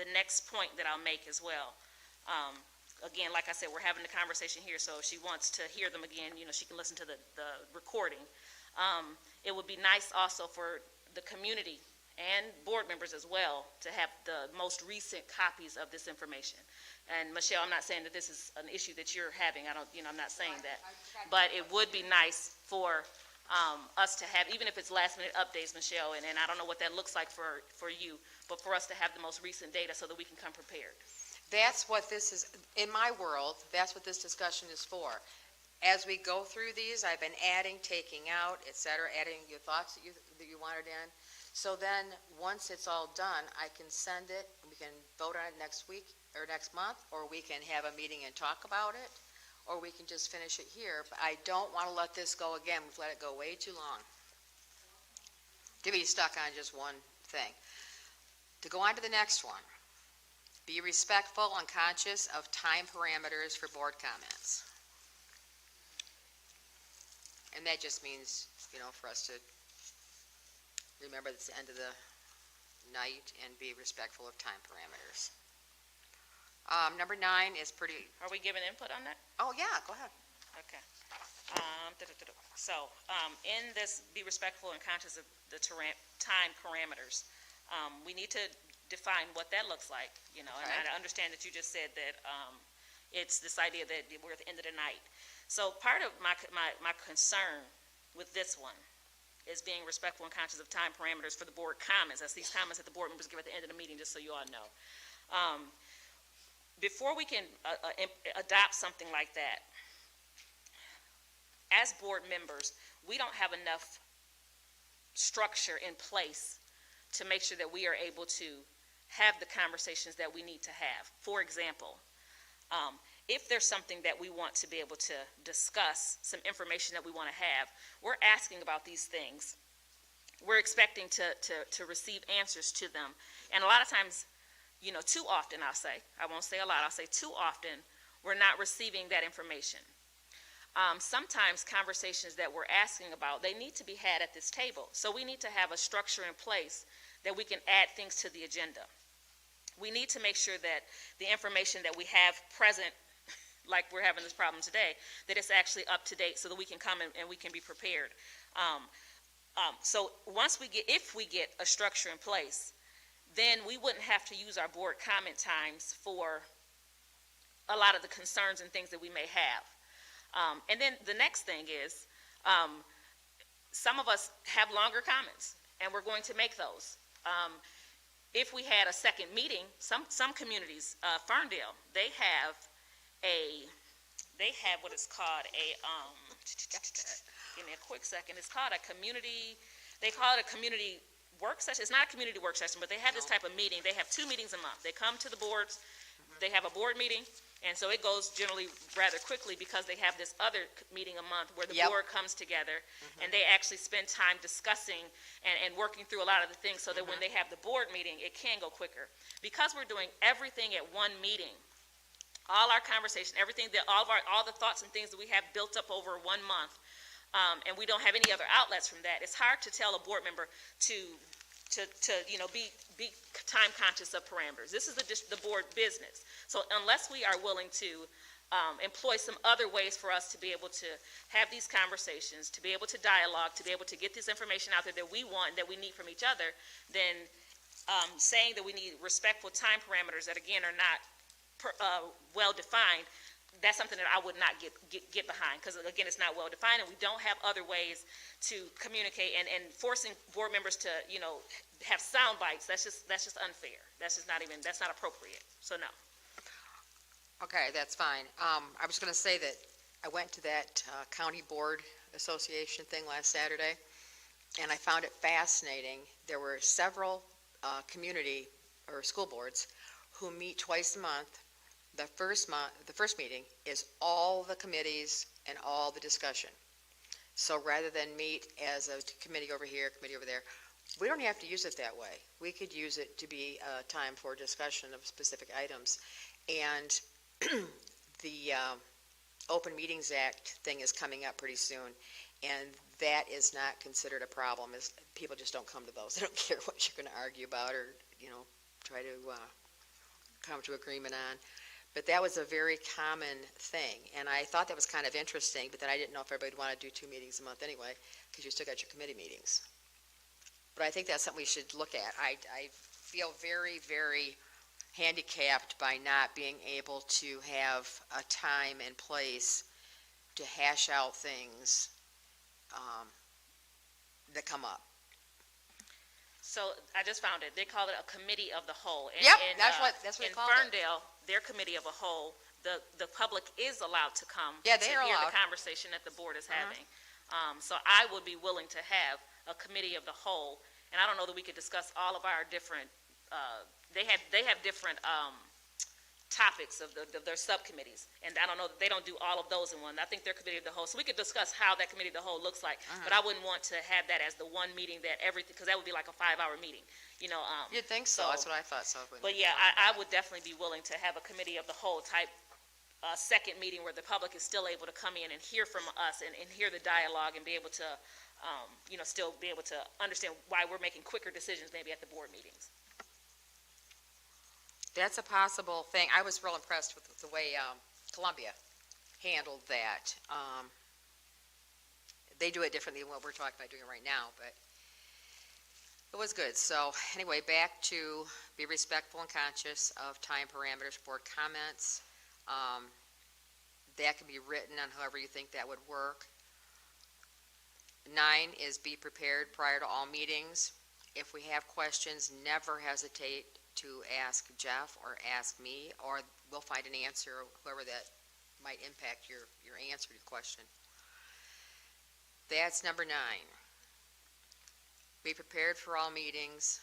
The next point that I'll make as well, again, like I said, we're having the conversation here, so if she wants to hear them again, she can listen to the recording. It would be nice also for the community and board members as well to have the most recent copies of this information. And Michelle, I'm not saying that this is an issue that you're having. I'm not saying that. But it would be nice for us to have, even if it's last minute updates, Michelle, and I don't know what that looks like for you, but for us to have the most recent data so that we can come prepared. That's what this is, in my world, that's what this discussion is for. As we go through these, I've been adding, taking out, et cetera, adding your thoughts that you wanted in. So then, once it's all done, I can send it, we can vote on it next week, or next month, or we can have a meeting and talk about it, or we can just finish it here. But I don't want to let this go again. We've let it go way too long to be stuck on just one thing. To go on to the next one, be respectful and conscious of time parameters for board comments. And that just means, for us to remember it's the end of the night and be respectful of time parameters. Number 9 is pretty, Are we giving input on that? oh, yeah, go ahead. Okay. So, in this, be respectful and conscious of the time parameters, we need to define what that looks like, you know, and I understand that you just said that, it's this idea that we're at the end of the night. So part of my concern with this one is being respectful and conscious of time parameters for the board comments. That's these comments that the board members give at the end of the meeting, just so you all know. Before we can adopt something like that, as board members, we don't have enough structure in place to make sure that we are able to have the conversations that we need to have. For example, if there's something that we want to be able to discuss, some information that we want to have, we're asking about these things. We're expecting to receive answers to them. And a lot of times, you know, too often I'll say, I won't say a lot, I'll say too often, we're not receiving that information. Sometimes conversations that we're asking about, they need to be had at this table. So we need to have a structure in place that we can add things to the agenda. We need to make sure that the information that we have present, like we're having this problem today, that it's actually up to date so that we can come and we can be prepared. So once if we get a structure in place, then we wouldn't have to use our board comment times for a lot of the concerns and things that we may have. And then the next thing is, some of us have longer comments, and we're going to make those. If we had a second meeting, some communities, Ferndale, they have what is called give me a quick second, it's called a community, they call it a community work session. It's not a community work session, but they have this type of meeting. They have 2 meetings a month. They come to the boards, they have a board meeting, and so it goes generally rather quickly because they have this other meeting a month where the board comes together and they actually spend time discussing and working through a lot of the things so that when they have the board meeting, it can go quicker. Because we're doing everything at one meeting, all our conversation, everything that all the thoughts and things that we have built up over 1 month, and we don't have any other outlets from that, it's hard to tell a board member to you know, be time conscious of parameters. This is the board business. So unless we are willing to employ some other ways for us to be able to have these conversations, to be able to dialogue, to be able to get this information out there that we want, that we need from each other, then saying that we need respectful time parameters that, again, are not well-defined, that's something that I would not get behind, because, again, it's not well-defined, and we don't have other ways to communicate, and forcing board members to, you know, have sound bites, that's just unfair. That's not appropriate, so no. Okay, that's fine. I was going to say that I went to that County Board Association thing last Saturday, and I found it fascinating. There were several community or school boards who meet twice a month. The first meeting is all the committees and all the discussion. So rather than meet as a committee over here, committee over there, we don't have to use it that way. We could use it to be a time for discussion of specific items. And the Open Meetings Act thing is coming up pretty soon, and that is not considered a problem. People just don't come to those. They don't care what you're going to argue about or, you know, try to come to agreement on. But that was a very common thing, and I thought that was kind of interesting, but then I didn't know if everybody would want to do 2 meetings a month anyway, because you still got your committee meetings. But I think that's something we should look at. I feel very, very handicapped by not being able to have a time and place to hash out things that come up. So I just found it. They call it a committee of the whole. Yep, that's what they call it. In Ferndale, their committee of a whole, the public is allowed to come to hear allowed. the conversation that the board is having. So I would be willing to have a committee of the whole, and I don't know that we could discuss all of our different. They have different topics of their subcommittees, and I don't know that they don't do all of those in one. I think they're committee of the whole, so we could discuss how that committee of the whole looks like. But I wouldn't want to have that as the one meeting that everything, because that would be like a 5-hour meeting, you know. You'd think so. That's what I thought. So, but yeah, I would definitely be willing to have a committee of the whole type second meeting where the public is still able to come in and hear from us and hear the dialogue and be able to, you know, still be able to understand why we're making quicker decisions maybe at the board meetings. That's a possible thing. I was real impressed with the way Columbia handled that. They do it differently than what we're talking about doing right now, but it was good. So anyway, back to be respectful and conscious of time parameters for board comments. That can be written on however you think that would work. 9 is be prepared prior to all meetings. If we have questions, never hesitate to ask Jeff or ask me, or we'll find an answer, whoever that might impact your answer to the question. That's number 9. Be prepared for all meetings.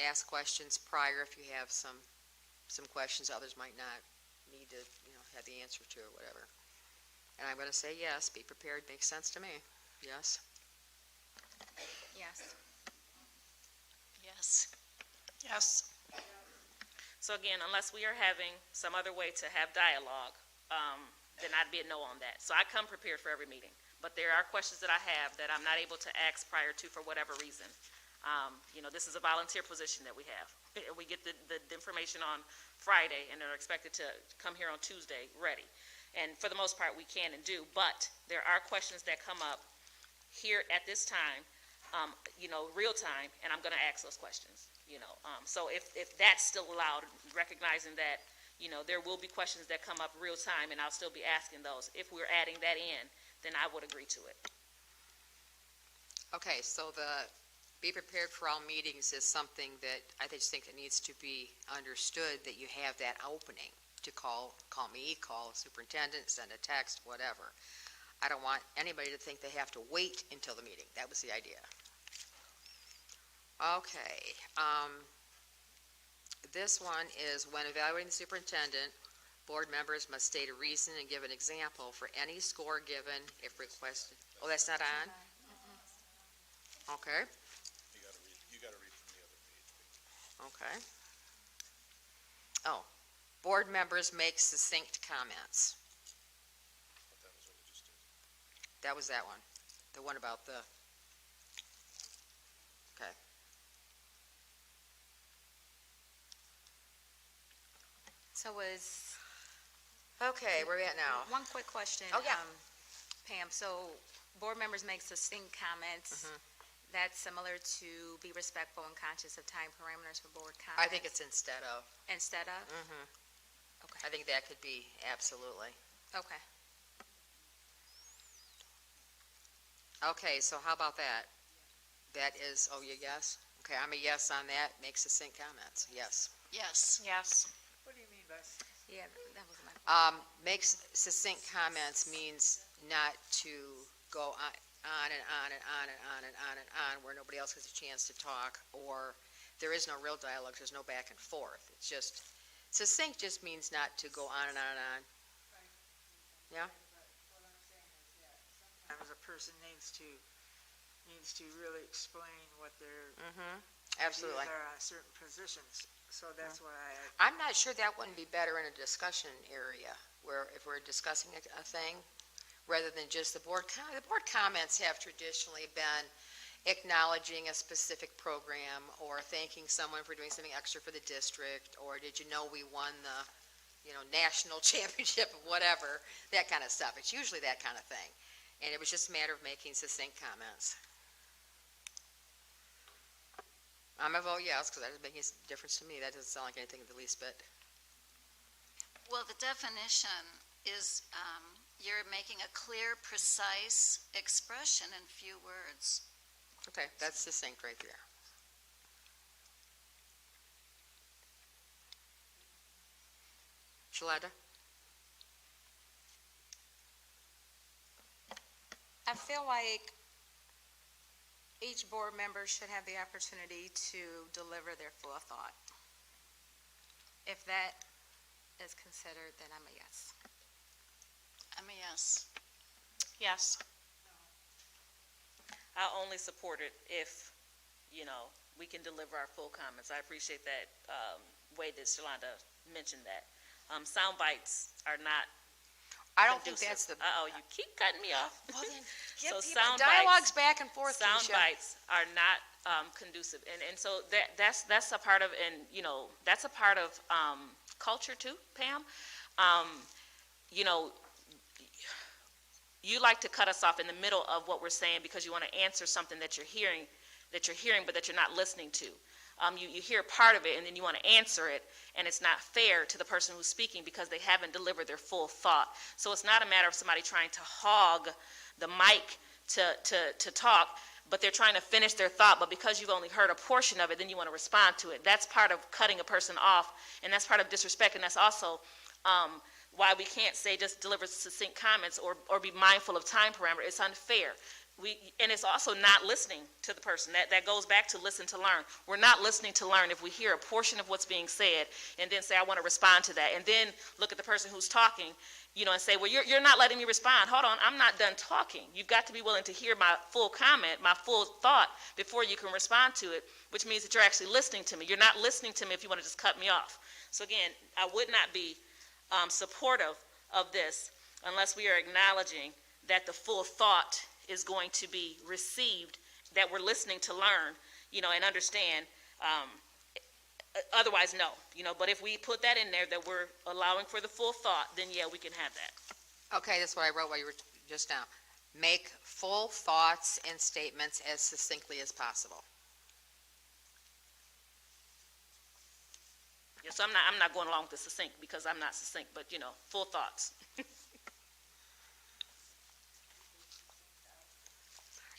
Ask questions prior if you have some questions others might not need to, have the answer to or whatever. And I'm going to say yes, be prepared, makes sense to me. Yes? Yes. Yes. Yes. So again, unless we are having some other way to have dialogue, then I'd be a no on that. So I come prepared for every meeting. But there are questions that I have that I'm not able to ask prior to for whatever reason. This is a volunteer position that we have. We get the information on Friday and are expected to come here on Tuesday ready. And for the most part, we can and do. But there are questions that come up here at this time, real time, and I'm going to ask those questions. So if that's still allowed, recognizing that, there will be questions that come up real time, and I'll still be asking those. If we're adding that in, then I would agree to it. Okay, so the be prepared for all meetings is something that I just think it needs to be understood, that you have that opening to call me, call a superintendent, send a text, whatever. I don't want anybody to think they have to wait until the meeting. That was the idea. Okay. This one is when evaluating the superintendent, board members must state a reason and give an example for any score given if requested. Oh, that's not on? Okay. You gotta read from the other page. Okay. Oh, board members make succinct comments. But that was what we just did. That was that one. The one about the, okay. So was, Okay, where are we at now? one quick question. Oh, yeah. Pam, so board members make succinct comments. That's similar to be respectful and conscious of time parameters for board comments? I think it's instead of. Instead of? Okay. I think that could be absolutely. Okay. Okay, so how about that? That is, oh, you yes? Okay, I'm a yes on that. Make succinct comments. Yes. Yes. Yes. What do you mean by? Yeah, that was my. Makes succinct comments means not to go on and on and on and on and on and on where nobody else has a chance to talk, or there is no real dialogue, there's no back and forth. It's just, succinct just means not to go on and on and on. Yeah? Sometimes a person needs to really explain what their Absolutely. views are on certain positions. So that's why I'm not sure that wouldn't be better in a discussion area, where if we're discussing a thing, rather than just the board comments have traditionally been acknowledging a specific program, or thanking someone for doing something extra for the district, or did you know we won the, national championship of whatever, that kind of stuff. It's usually that kind of thing. And it was just a matter of making succinct comments. I'm going to vote yes, because that doesn't make any difference to me. That doesn't sound like anything the least bit. Well, the definition is you're making a clear, precise expression in few words. Okay, that's succinct right there. Shalanda? I feel like each board member should have the opportunity to deliver their full thought. If that is considered, then I'm a yes. I'm a yes. Yes. I'll only support it if, we can deliver our full comments. I appreciate that way that Shalanda mentioned that. Sound bites are not I don't think conducive. that's the. Uh-oh, you keep cutting me off. Well, then, So get people, sound dialogues bites- back and forth, Sound Keisha. bites are not conducive, and so that's a part of, and, you know, that's a part of culture too, Pam. You know, you like to cut us off in the middle of what we're saying because you want to answer something that you're hearing, but that you're not listening to. You hear part of it, and then you want to answer it, and it's not fair to the person who's speaking because they haven't delivered their full thought. So it's not a matter of somebody trying to hog the mic to talk, but they're trying to finish their thought, but because you've only heard a portion of it, then you want to respond to it. That's part of cutting a person off, and that's part of disrespect, and that's also why we can't say just deliver succinct comments or be mindful of time parameter. It's unfair. And it's also not listening to the person. That goes back to listen to learn. We're not listening to learn if we hear a portion of what's being said and then say, I want to respond to that, and then look at the person who's talking, you know, and say, well, you're not letting me respond. Hold on, I'm not done talking. You've got to be willing to hear my full comment, my full thought, before you can respond to it, which means that you're actually listening to me. You're not listening to me if you want to just cut me off. So again, I would not be supportive of this unless we are acknowledging that the full thought is going to be received, that we're listening to learn, you know, and understand. Otherwise, no, you know, but if we put that in there, that we're allowing for the full thought, then yeah, we can have that. Okay, that's what I wrote while you were just now. Make full thoughts and statements as succinctly as possible. Yeah, so I'm not going along with the succinct because I'm not succinct, but, you know, full thoughts.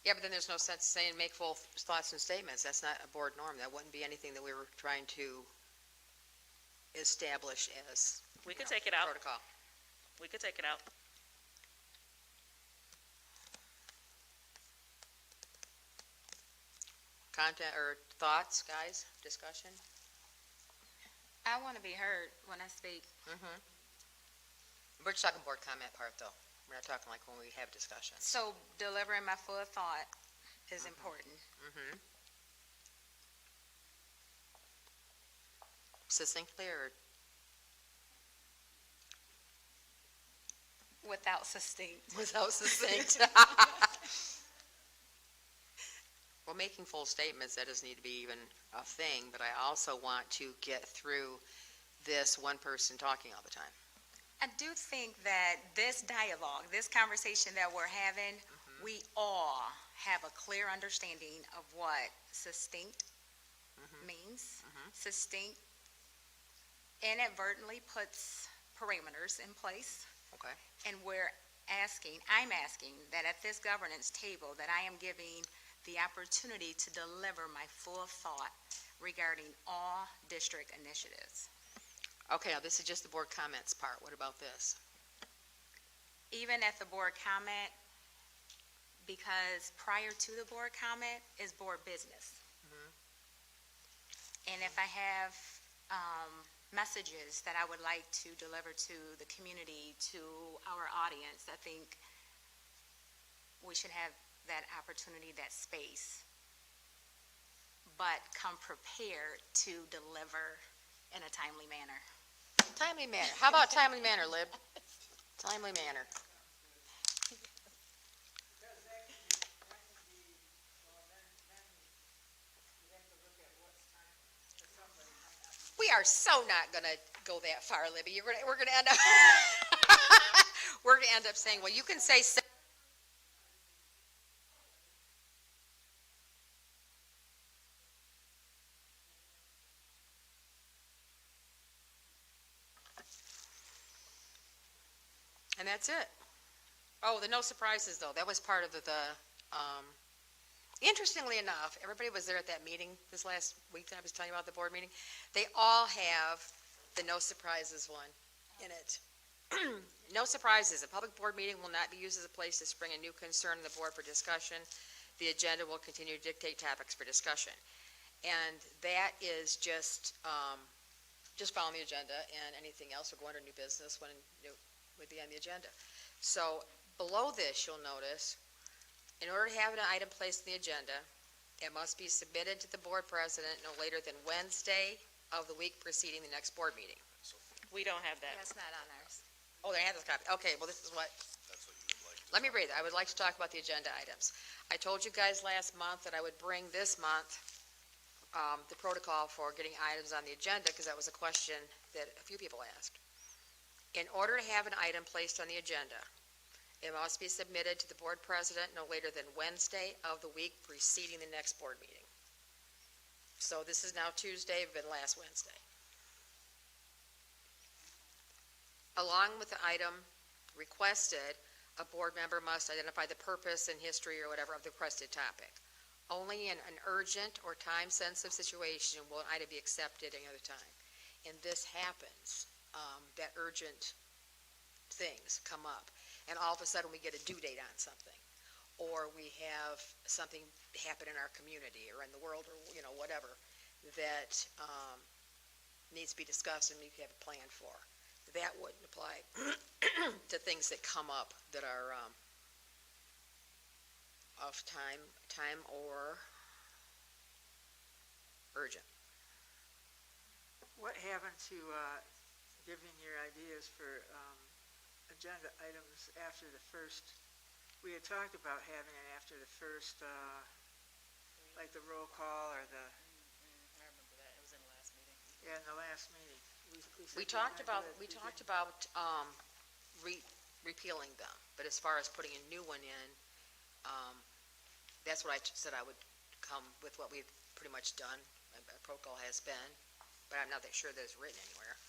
Yeah, but then there's no sense saying make full thoughts and statements. That's not a board norm. That wouldn't be anything that we were trying to establish as, We could take it out. protocol. We could take it out. Content or thoughts, guys, discussion? I want to be heard when I speak. Mm-hmm. We're just talking board comment part, though. We're not talking like when we have discussions. So delivering my full thought is important. Mm-hmm. Succinctly or? Without succinct. Without succinct. Well, making full statements, that doesn't need to be even a thing, but I also want to get through this one person talking all the time. I do think that this dialogue, this conversation that we're having, we all have a clear understanding of what succinct means. Succinct inadvertently puts parameters in place. Okay. And I'm asking that at this governance table that I am giving the opportunity to deliver my full thought regarding all district initiatives. Okay, now this is just the board comments part. What about this? Even at the board comment, because prior to the board comment is board business. And if I have messages that I would like to deliver to the community, to our audience, I think we should have that opportunity, that space, but come prepared to deliver in a timely manner. Timely manner. How about timely manner, Lib? Timely manner. We are so not going to go that far, Libby. We're going to end up we're going to end up saying, well, you can say and that's it. Oh, the no surprises, though. That was part of the interestingly enough, everybody was there at that meeting this last week that I was telling you about, the board meeting. They all have the no surprises one in it. No surprises. A public board meeting will not be used as a place to spring a new concern on the board for discussion. The agenda will continue to dictate topics for discussion. And that is just following the agenda, and anything else will go under new business when it would be on the agenda. So below this, you'll notice, in order to have an item placed in the agenda, it must be submitted to the board president no later than Wednesday of the week preceding the next board meeting. We don't have that. That's not on ours. Oh, they have this copy. Okay, well, this is what, let me read it. I would like to talk about the agenda items. I told you guys last month that I would bring this month the protocol for getting items on the agenda, because that was a question that a few people asked. In order to have an item placed on the agenda, it must be submitted to the board president no later than Wednesday of the week preceding the next board meeting. So this is now Tuesday, but last Wednesday. Along with the item requested, a board member must identify the purpose and history or whatever of the requested topic. Only in an urgent or time-sensitive situation will an item be accepted any other time. And this happens, that urgent things come up. And all of a sudden, we get a due date on something. Or we have something happen in our community or in the world or, whatever, that needs to be discussed and we have a plan for. That wouldn't apply to things that come up that are of time or urgent. What happened to giving your ideas for agenda items after the first? We had talked about having it after the first, like the roll call or the. I remember that. It was in the last meeting. Yeah, in the last meeting. We talked about repealing them, but as far as putting a new one in, that's what I said I would come with what we've pretty much done. A protocol has been, but I'm not that sure that it's written anywhere.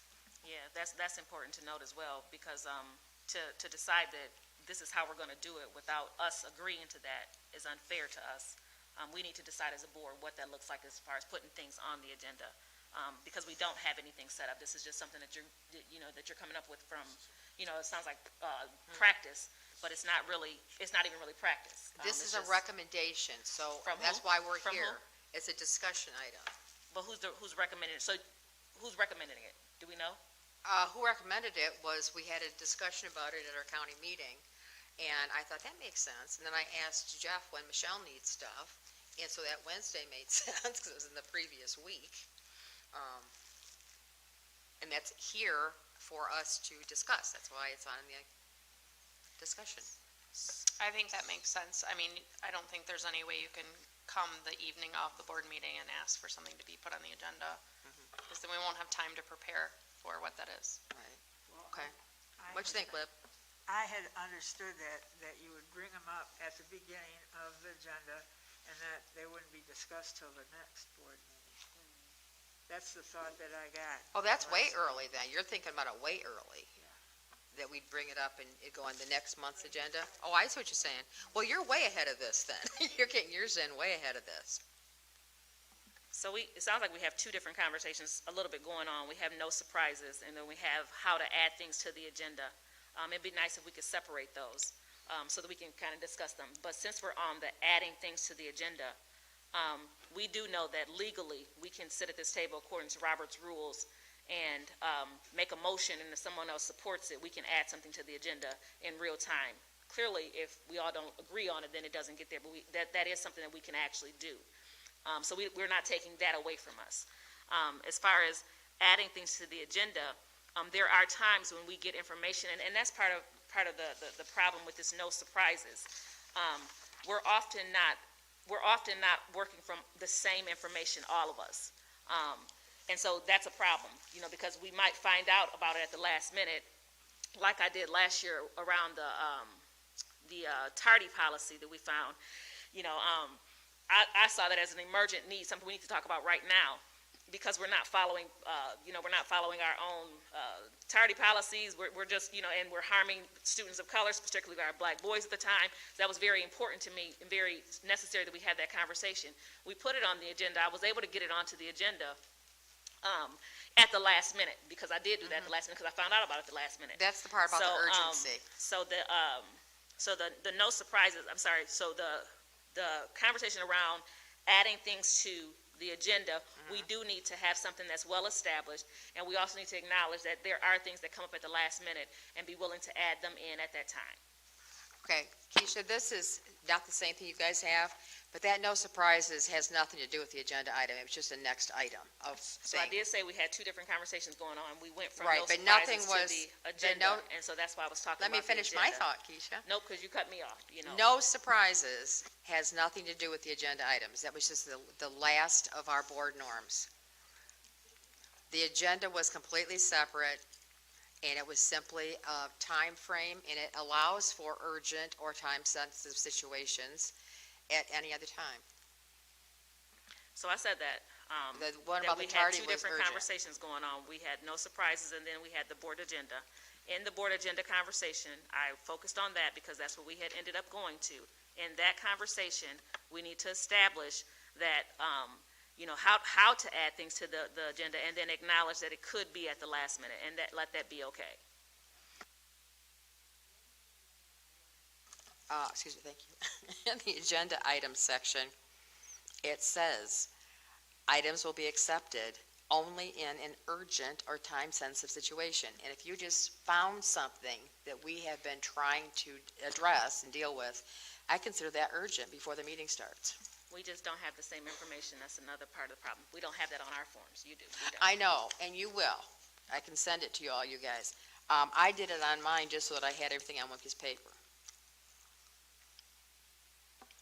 Yeah, that's important to note as well, because to decide that this is how we're going to do it without us agreeing to that is unfair to us. We need to decide as a board what that looks like as far as putting things on the agenda, because we don't have anything set up. This is just something that you're coming up with from, it sounds like practice, but it's not even really practice. This is a recommendation, so that's why we're here. It's a discussion item. But who's recommending it? So who's recommending it? Do we know? Who recommended it was, we had a discussion about it at our county meeting, and I thought that makes sense. And then I asked Jeff when Michelle needs stuff, and so that Wednesday made sense because it was in the previous week. And that's here for us to discuss. That's why it's on the discussion. I think that makes sense. I mean, I don't think there's any way you can come the evening of the board meeting and ask for something to be put on the agenda, because then we won't have time to prepare for what that is. Right. Okay. What do you think, Lib? I had understood that you would bring them up at the beginning of the agenda and that they wouldn't be discussed till the next board meeting. That's the thought that I got. Oh, that's way early then. You're thinking about it way early. That we'd bring it up and it'd go on the next month's agenda? Oh, I see what you're saying. Well, you're way ahead of this then. You're getting yours in way ahead of this. So it sounds like we have two different conversations a little bit going on. We have no surprises, and then we have how to add things to the agenda. It'd be nice if we could separate those so that we can kind of discuss them. But since we're on the adding things to the agenda, we do know that legally we can sit at this table according to Robert's rules and make a motion, and if someone else supports it, we can add something to the agenda in real time. Clearly, if we all don't agree on it, then it doesn't get there, but that is something that we can actually do. So we're not taking that away from us. As far as adding things to the agenda, there are times when we get information, and that's part of the problem with this no surprises. We're often not working from the same information, all of us. And so that's a problem, because we might find out about it at the last minute, like I did last year around the tardy policy that we found. I saw that as an emergent need, something we need to talk about right now, because we're not following, our own tardy policies. We're just, and we're harming students of color, particularly our black boys at the time. That was very important to me and very necessary that we had that conversation. We put it on the agenda. I was able to get it onto the agenda at the last minute, because I did do that at the last minute, because I found out about it at the last minute. That's the part about the urgency. So the no surprises, I'm sorry, so the conversation around adding things to the agenda, we do need to have something that's well established, and we also need to acknowledge that there are things that come up at the last minute and be willing to add them in at that time. Okay, Keisha, this is not the same thing you guys have, but that no surprises has nothing to do with the agenda item. It was just the next item of So I thing. did say we had two different conversations going on. We went from Right, no but nothing surprises to was- the then agenda, no- and so that's why I was talking Let me about the finish my agenda. thought, Keisha. Nope, because you cut me off, you know. No surprises has nothing to do with the agenda items. That was just the last of our board norms. The agenda was completely separate, and it was simply a time frame, and it allows for urgent or time-sensitive situations at any other time. So I said that. The one that about we the had tardy two was different urgent. conversations going on. We had no surprises, and then we had the board agenda. In the board agenda conversation, I focused on that because that's what we had ended up going to. In that conversation, we need to establish that, how to add things to the agenda, and then acknowledge that it could be at the last minute, and let that be okay. Excuse me, thank you. In the agenda items section, it says, items will be accepted only in an urgent or time-sensitive situation. And if you just found something that we have been trying to address and deal with, I consider that urgent before the meeting starts. We just don't have the same information. That's another part of the problem. We don't have that on our forms. You do. We don't. I know, and you will. I can send it to you all, you guys. I did it on mine just so that I had everything on one piece of paper.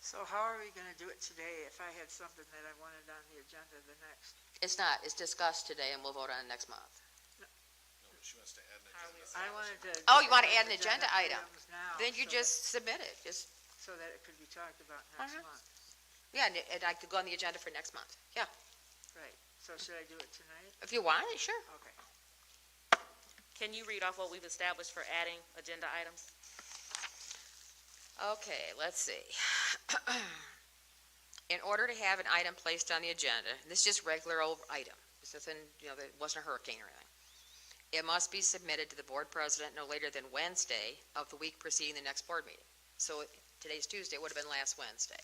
So how are we gonna do it today if I had something that I wanted on the agenda the next? It's not, it's discussed today, and we'll vote on it next month. She wants to add an I wanted to. Oh, you want to add an agenda item? items now, Then you so just submit it, just, that- So that it could be talked about next Uh-huh. month. yeah, and I could go on the agenda for next month. Yeah, Right, so should I do it tonight? if you want it, sure. Okay. Can you read off what we've established for adding agenda items? Okay, let's see. In order to have an item placed on the agenda, this is just regular old item, this isn't, there wasn't a hurricane or anything. It must be submitted to the board president no later than Wednesday of the week preceding the next board meeting. So today's Tuesday, it would have been last Wednesday.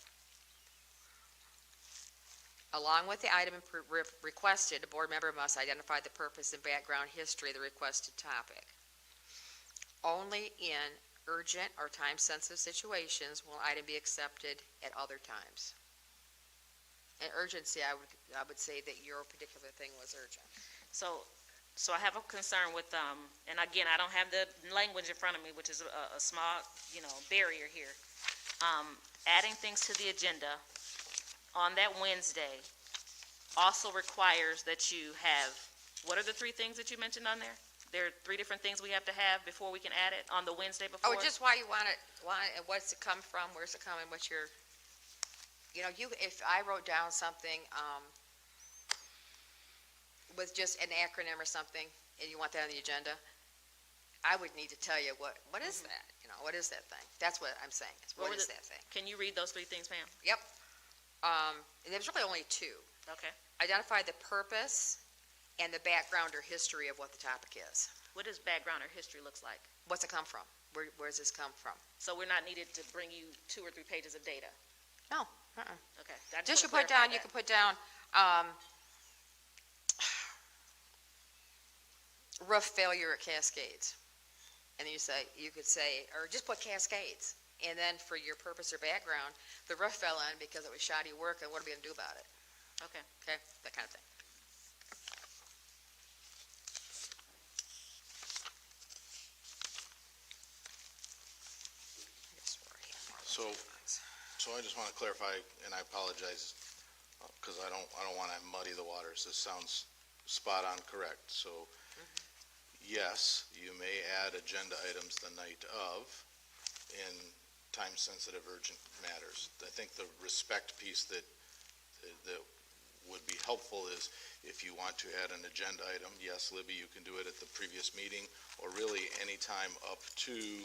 Along with the item requested, a board member must identify the purpose and background history of the requested topic. Only in urgent or time-sensitive situations will an item be accepted at other times. In urgency, I would say that your particular thing was urgent. So I have a concern with, and again, I don't have the language in front of me, which is a small, barrier here. Adding things to the agenda on that Wednesday also requires that you have, what are the three things that you mentioned on there? There are three different things we have to have before we can add it on the Wednesday before? Oh, just why you want it, and what's it come from, where's it coming, what's your, if I wrote down something, with just an acronym or something, and you want that on the agenda, I would need to tell you what is that? What is that thing? That's what I'm saying. What is that thing? Can you read those three things, ma'am? Yep. And there's really only two. Okay. Identify the purpose and the background or history of what the topic is. What does background or history looks like? What's it come from? Where does this come from? So we're not needed to bring you 2 or 3 pages of data? No. Okay. I Just you wanna put down, clarify you that. can put down, roof failure at Cascades. And then you could say, or just put Cascades. And then for your purpose or background, the roof fell in because it was shoddy work, and what are we gonna do about it? Okay. Okay, that kind of thing. So I just want to clarify, and I apologize, because I don't want to muddy the waters. This sounds spot on correct. So, yes, you may add agenda items the night of in time-sensitive urgent matters. I think the respect piece that would be helpful is if you want to add an agenda item, yes, Libby, you can do it at the previous meeting, or really any time up to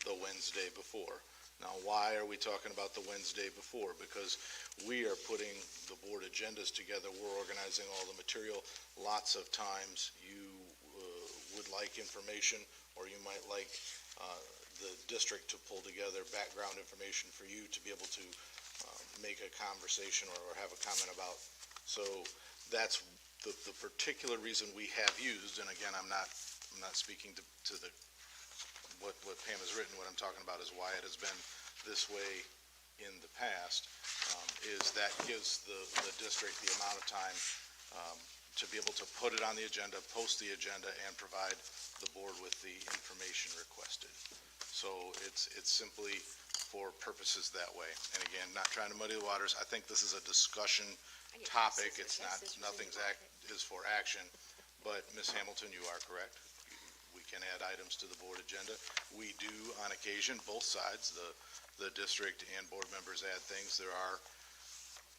the Wednesday before. Now, why are we talking about the Wednesday before? Because we are putting the board agendas together, we're organizing all the material. Lots of times you would like information, or you might like the district to pull together background information for you to be able to make a conversation or have a comment about. So that's the particular reason we have used, and again, I'm not speaking to the what Pam has written, what I'm talking about is why it has been this way in the past, is that gives the district the amount of time to be able to put it on the agenda, post the agenda, and provide the board with the information requested. So it's simply for purposes that way. And again, not trying to muddy the waters, I think this is a discussion topic, it's not, is for action, but Ms. Hamilton, you are correct. We can add items to the board agenda. We do on occasion, both sides, the district and board members add things. There are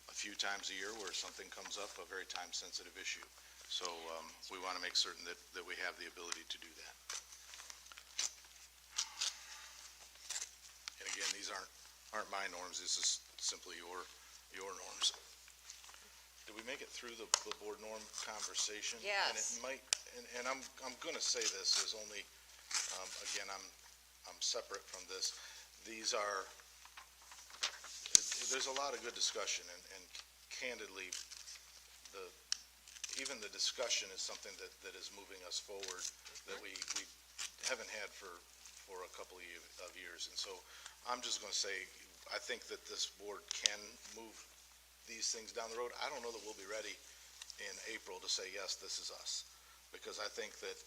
a few times a year where something comes up, a very time-sensitive issue. So we want to make certain that we have the ability to do that. And again, these aren't my norms, this is simply your norms. Did we make it through the board norm conversation? Yes. And it might, and I'm gonna say this is only, again, I'm separate from this. These are, there's a lot of good discussion, and candidly, even the discussion is something that is moving us forward that we haven't had for a couple of years. And so I'm just gonna say, I think that this board can move these things down the road. I don't know that we'll be ready in April to say, yes, this is us. Because I think that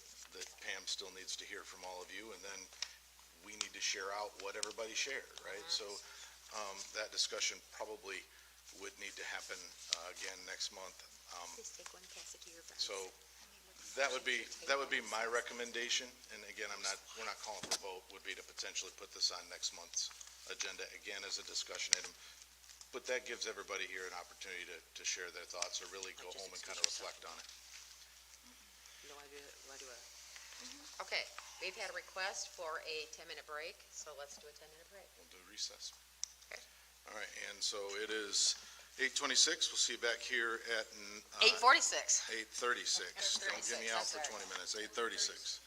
Pam still needs to hear from all of you, and then we need to share out what everybody shared, right? So that discussion probably would need to happen again next month. So that would be my recommendation. And again, we're not calling for a vote, would be to potentially put this on next month's agenda again as a discussion item. But that gives everybody here an opportunity to share their thoughts or really go home and kind of reflect on it. Okay, we've had a request for a 10-minute break, so let's do a 10-minute break. We'll do recess. Okay. All right, and so it is 8:26. We'll see you back here at 8:46. 8:36. Don't get me out for 20 minutes. 8:36.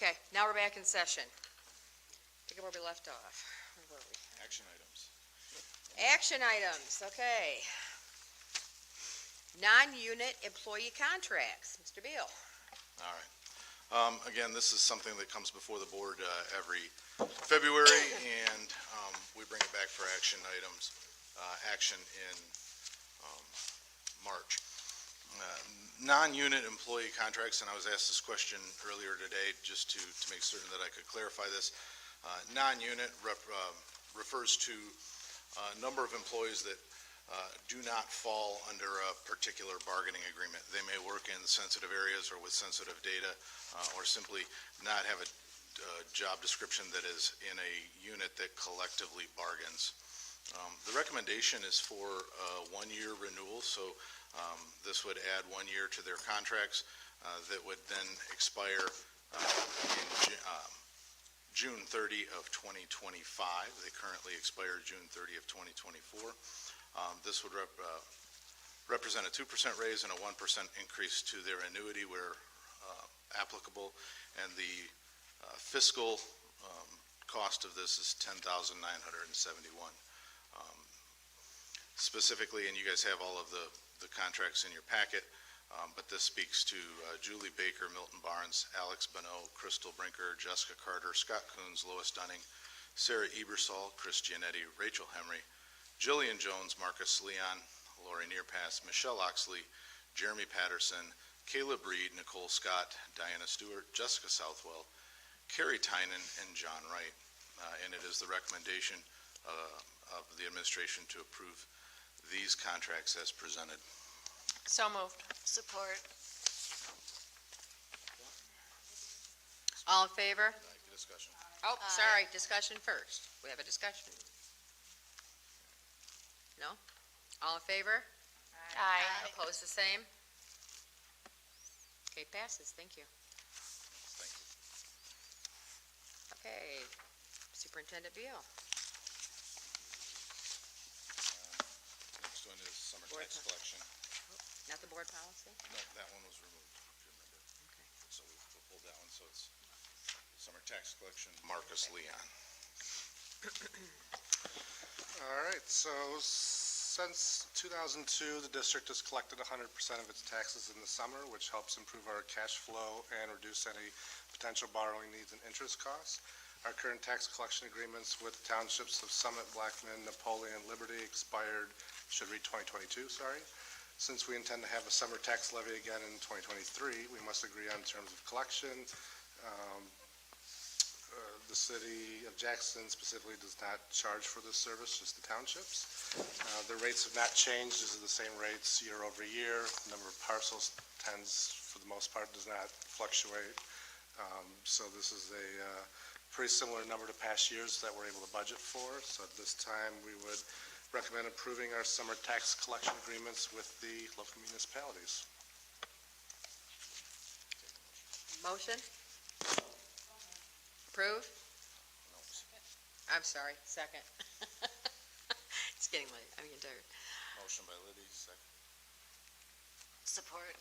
Okay, now we're back in session. Pick up where we left off. Where were we? Action items. Action items, okay. Non-unit employee contracts. Mr. Beal. All right. Again, this is something that comes before the board every February, and we bring it back for action items, action in March. Non-unit employee contracts, and I was asked this question earlier today just to make certain that I could clarify this. Non-unit refers to a number of employees that do not fall under a particular bargaining agreement. They may work in sensitive areas or with sensitive data, or simply not have a job description that is in a unit that collectively bargains. The recommendation is for a one-year renewal, so this would add 1 year to their contracts that would then expire in June 30 of 2025. They currently expire June 30 of 2024. This would represent a 2% raise and a 1% increase to their annuity where applicable, and the fiscal cost of this is $10,971. Specifically, and you guys have all of the contracts in your packet, but this speaks to Julie Baker, Milton Barnes, Alex Bonneau, Crystal Brinker, Jessica Carter, Scott Coons, Lois Dunning, Sarah Ebersol, Chris Giannetti, Rachel Henry, Jillian Jones, Marcus Leon, Lori Nearpass, Michelle Oxley, Jeremy Patterson, Caleb Reed, Nicole Scott, Diana Stewart, Jessica Southwell, Carrie Tynan, and John Wright. And it is the recommendation of the administration to approve these contracts as presented. So moved. Support. All in favor? Discussion. Oh, sorry, discussion first. We have a discussion. No? All in favor? Aye. Opposed, the same? Okay, passes, thank you. Thank you. Okay, Superintendent Beal. Next one is summer Board tax po- collection. Not the board policy? No, that one was removed, if you remember. Okay. So we pulled that one, so it's summer tax collection, Marcus Leon. All right, so since 2002, the district has collected 100% of its taxes in the summer, which helps improve our cash flow and reduce any potential borrowing needs and interest costs. Our current tax collection agreements with townships of Summit, Blackman, Napoleon, Liberty expired, should read 2022, sorry. Since we intend to have a summer tax levy again in 2023, we must agree on terms of collection. The city of Jackson specifically does not charge for this service, just the townships. The rates have not changed. These are the same rates year over year. The number of parcels tends, for the most part, does not fluctuate. So this is a pretty similar number to past years that we're able to budget for. So at this time, we would recommend approving our summer tax collection agreements with the local municipalities. Motion? Approve? I'm sorry, second. It's getting late, I'm getting tired. Motion by Liddy, second. Support.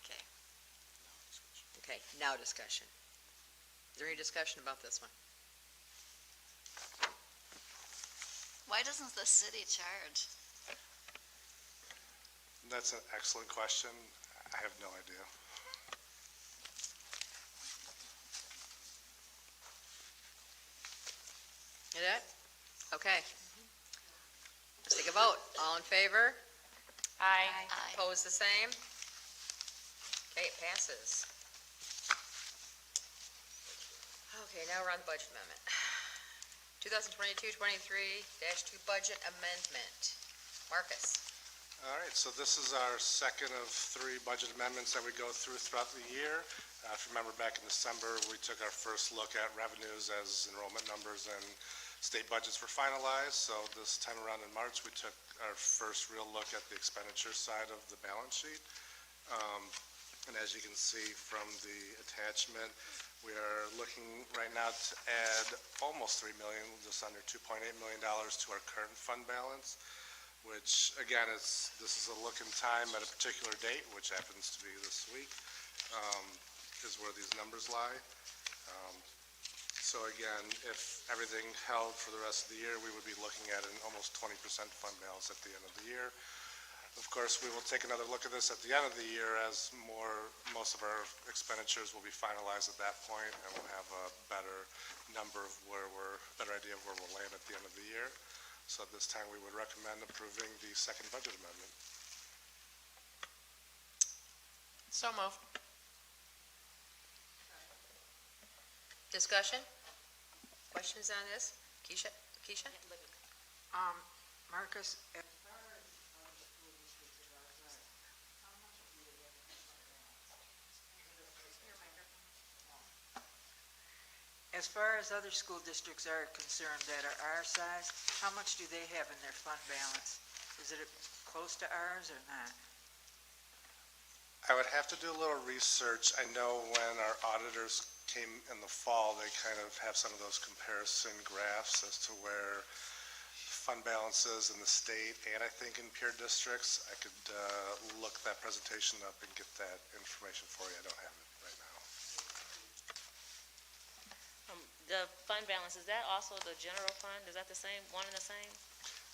Okay. Okay, now discussion. Is there any discussion about this one? Why doesn't the city charge? That's an excellent question. I have no idea. Is it? Okay. Let's take a vote. All in favor? Aye. Opposed, the same? Okay, it passes. Okay, now we're on the budget amendment. 2022-23-2 budget amendment. Marcus? All right, so this is our second of 3 budget amendments that we go through throughout the year. If you remember back in December, we took our first look at revenues as enrollment numbers and state budgets were finalized. So this time around in March, we took our first real look at the expenditure side of the balance sheet. And as you can see from the attachment, we are looking right now to add almost $3 million, just under $2.8 million to our current fund balance, which again, this is a look in time at a particular date, which happens to be this week, is where these numbers lie. So again, if everything held for the rest of the year, we would be looking at an almost 20% fund balance at the end of the year. Of course, we will take another look at this at the end of the year as most of our expenditures will be finalized at that point, and we'll have a better better idea of where we'll land at the end of the year. So at this time, we would recommend approving the second budget amendment. So moved. Discussion? Questions on this? Keisha? Marcus, as far as other school districts are concerned that are our size, how much do they have in their fund balance? Is it close to ours or not? I would have to do a little research. I know when our auditors came in the fall, they kind of have some of those comparison graphs as to where fund balances in the state and I think in peer districts. I could look that presentation up and get that information for you. I don't have it right now. The fund balance, is that also the general fund? Is that the same, one and the same?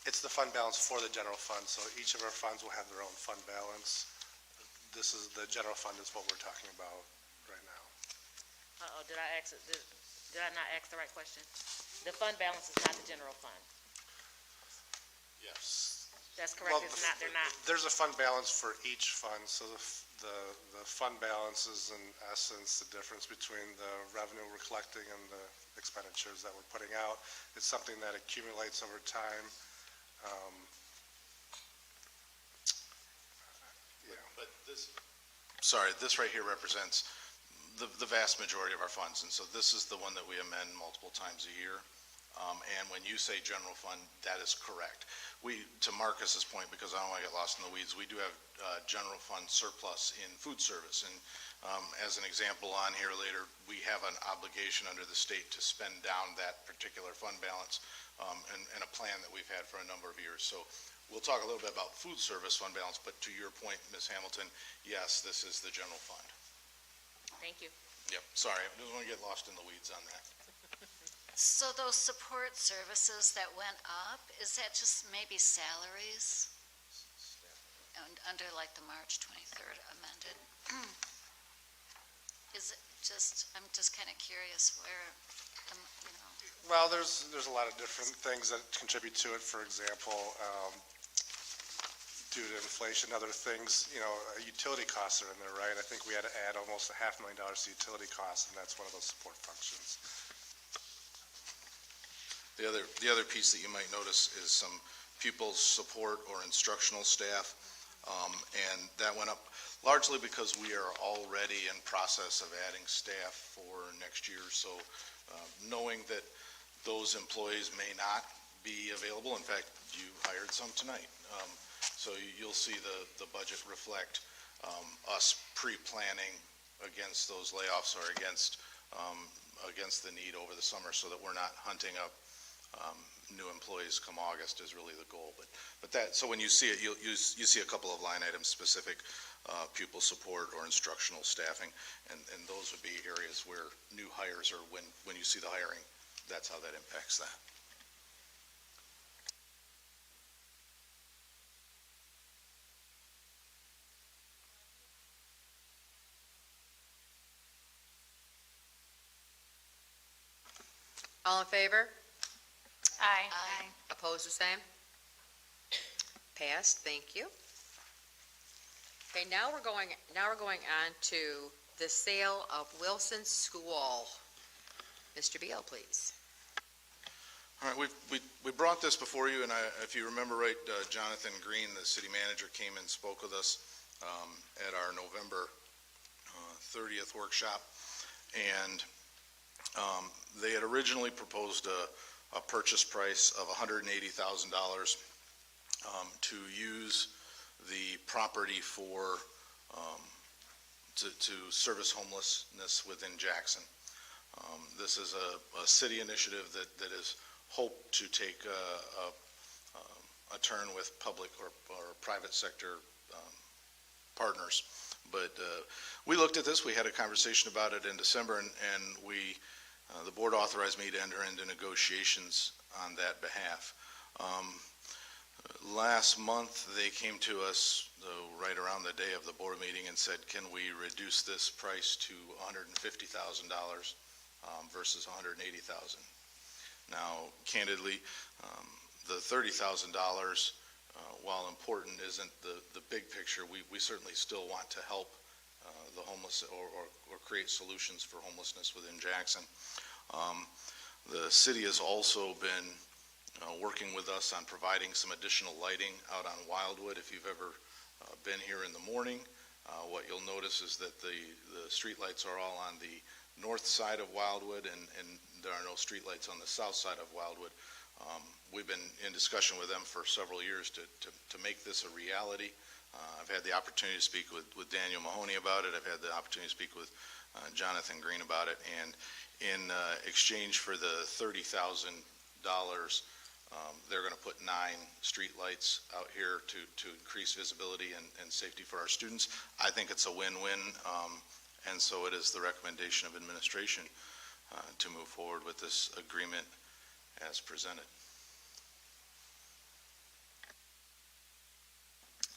It's the fund balance for the general fund, so each of our funds will have their own fund balance. This is, the general fund is what we're talking about right now. Uh-oh, did I not ask the right question? The fund balance is not the general fund. Yes. That's correct, Well, they're not. There's a fund balance for each fund, so the fund balance is in essence the difference between the revenue we're collecting and the expenditures that we're putting out. It's something that accumulates over time. But this right here represents the vast majority of our funds, and so this is the one that we amend multiple times a year. And when you say general fund, that is correct. To Marcus's point, because I don't want to get lost in the weeds, we do have general fund surplus in food service. And as an example on here later, we have an obligation under the state to spend down that particular fund balance and a plan that we've had for a number of years. So we'll talk a little bit about food service fund balance, but to your point, Ms. Hamilton, yes, this is the general fund. Thank you. Yep, sorry, I didn't want to get lost in the weeds on that. So those support services that went up, is that just maybe salaries? And under like the March 23rd amended? Is it just, I'm just kind of curious where, you know. Well, there's a lot of different things that contribute to it. For example, due to inflation, other things, utility costs are in there, right? I think we had to add almost $500,000 to utility costs, and that's one of those support functions. The other piece that you might notice is some pupil support or instructional staff, and that went up largely because we are already in process of adding staff for next year. So knowing that those employees may not be available, in fact, you hired some tonight. So you'll see the budget reflect us pre-planning against those layoffs or against the need over the summer, so that we're not hunting up new employees come August is really the goal. But that, so when you see it, you see a couple of line items specific, pupil support or instructional staffing, and those would be areas where new hires, or when you see the hiring, that's how that impacts that. All in favor? Aye. Opposed, the same? Passed, thank you. Okay, now we're going on to the sale of Wilson School. Mr. Beal, please. All right, we brought this before you, and if you remember right, Jonathan Green, the city manager, came and spoke with us at our November 30th workshop, and they had originally proposed a purchase price of $180,000 to use the property for to service homelessness within Jackson. This is a city initiative that is hoped to take a turn with public or private sector partners But we looked at this, we had a conversation about it in December, and we, the board authorized me to enter into negotiations on that behalf. Last month, they came to us right around the day of the board meeting and said, can we reduce this price to $150,000 versus $180,000? Now, candidly, the $30,000, while important, isn't the big picture. We certainly still want to help the homeless or create solutions for homelessness within Jackson. The city has also been working with us on providing some additional lighting out on Wildwood. If you've ever been here in the morning, what you'll notice is that the street lights are all on the north side of Wildwood, and there are no street lights on the south side of Wildwood. We've been in discussion with them for several years to make this a reality. I've had the opportunity to speak with Daniel Mahoney about it. I've had the opportunity to speak with Jonathan Green about it. And in exchange for the $30,000, they're going to put 9 street lights out here to increase visibility and safety for our students. I think it's a win-win, and so it is the recommendation of administration to move forward with this agreement as presented.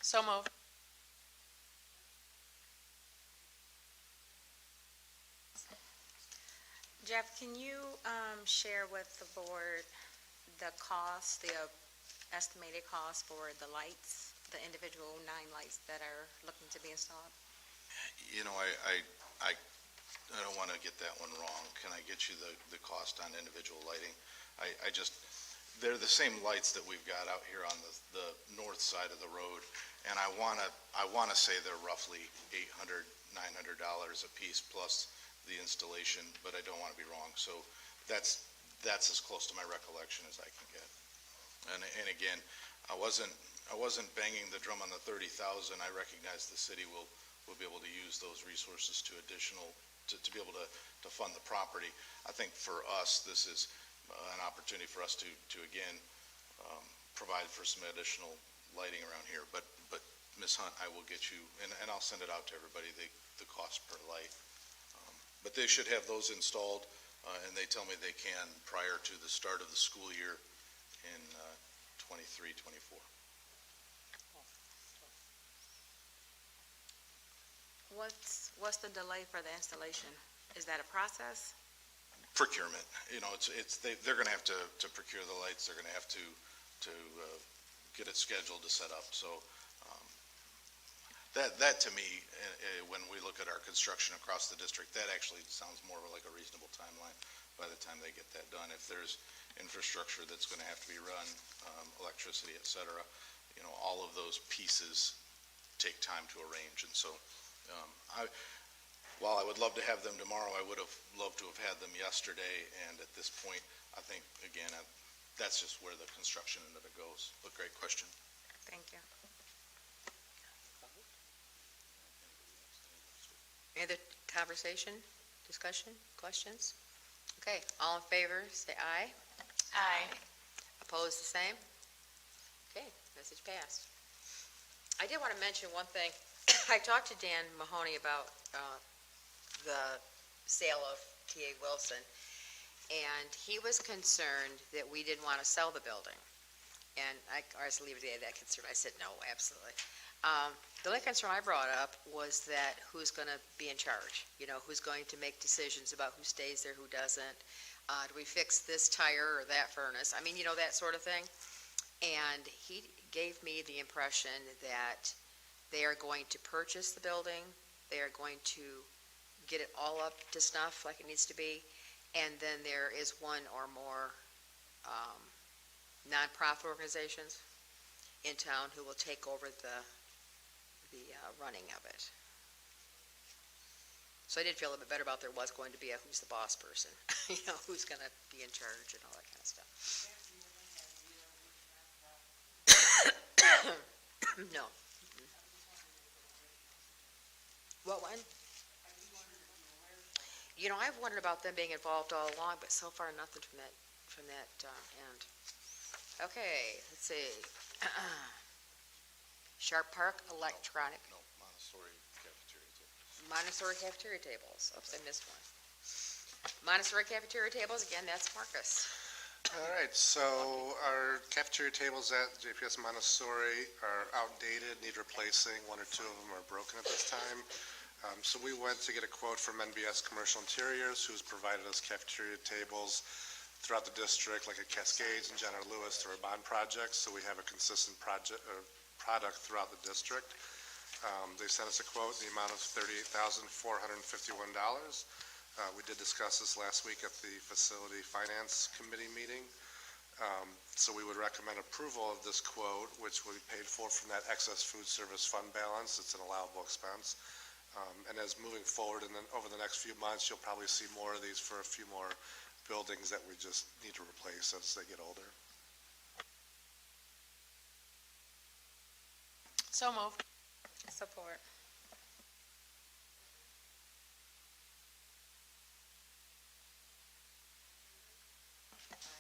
So moved. Jeff, can you share with the board the cost, the estimated cost for the lights, the individual 9 lights that are looking to be installed? You know, I don't want to get that one wrong. Can I get you the cost on individual lighting? They're the same lights that we've got out here on the north side of the road, and I want to say they're roughly $800, $900 a piece plus the installation, but I don't want to be wrong. So that's as close to my recollection as I can get. And again, I wasn't banging the drum on the $30,000. I recognize the city will be able to use those resources to be able to fund the property. I think for us, this is an opportunity for us to again provide for some additional lighting around here. But Ms. Hunt, I will get you, and I'll send it out to everybody, the cost per light. But they should have those installed, and they tell me they can prior to the start of the school year in 23-24. What's the delay for the installation? Is that a process? Procurement, you know, they're going to have to procure the lights. They're going to have to get it scheduled to set up. So that to me, when we look at our construction across the district, that actually sounds more like a reasonable timeline by the time they get that done. If there's infrastructure that's going to have to be run, electricity, et cetera, you know, all of those pieces take time to arrange. And so while I would love to have them tomorrow, I would have loved to have had them yesterday. And at this point, I think, again, that's just where the construction end of it goes. But great question. Thank you. Any other conversation, discussion, questions? Okay, all in favor, say aye. Aye. Opposed, the same? Okay, message passed. I did want to mention one thing. I talked to Dan Mahoney about the sale of T.A. Wilson, and he was concerned that we didn't want to sell the building. And I was leave it at that concern. I said, no, absolutely. The only concern I brought up was that who's going to be in charge? You know, who's going to make decisions about who stays there, who doesn't? Do we fix this tire or that furnace? I mean, you know, that sort of thing. And he gave me the impression that they are going to purchase the building. They are going to get it all up to snuff like it needs to be. And then there is one or more nonprofit organizations in town who will take over the running of it. So I did feel a bit better about there was going to be a who's the boss person, you know, who's going to be in charge and all that kind of stuff. No. What one? You know, I've wondered about them being involved all along, but so far nothing from that end. Okay, let's see. Sharp Park Electronic. No, Montessori cafeteria. Montessori cafeteria tables. Oops, I missed one. Montessori cafeteria tables, again, that's Marcus. All right, so our cafeteria tables at JPS Montessori are outdated, need replacing. One or two of them are broken at this time. So we went to get a quote from NBS Commercial Interiors, who's provided us cafeteria tables throughout the district, like at Cascades and John R. Lewis through our bond projects, so we have a consistent product throughout the district. They sent us a quote in the amount of $38,451. We did discuss this last week at the Facility Finance Committee meeting. So we would recommend approval of this quote, which will be paid for from that excess food service fund balance. It's an allowable expense. And as moving forward, and then over the next few months, you'll probably see more of these for a few more buildings that we just need to replace as they get older. So moved. Support.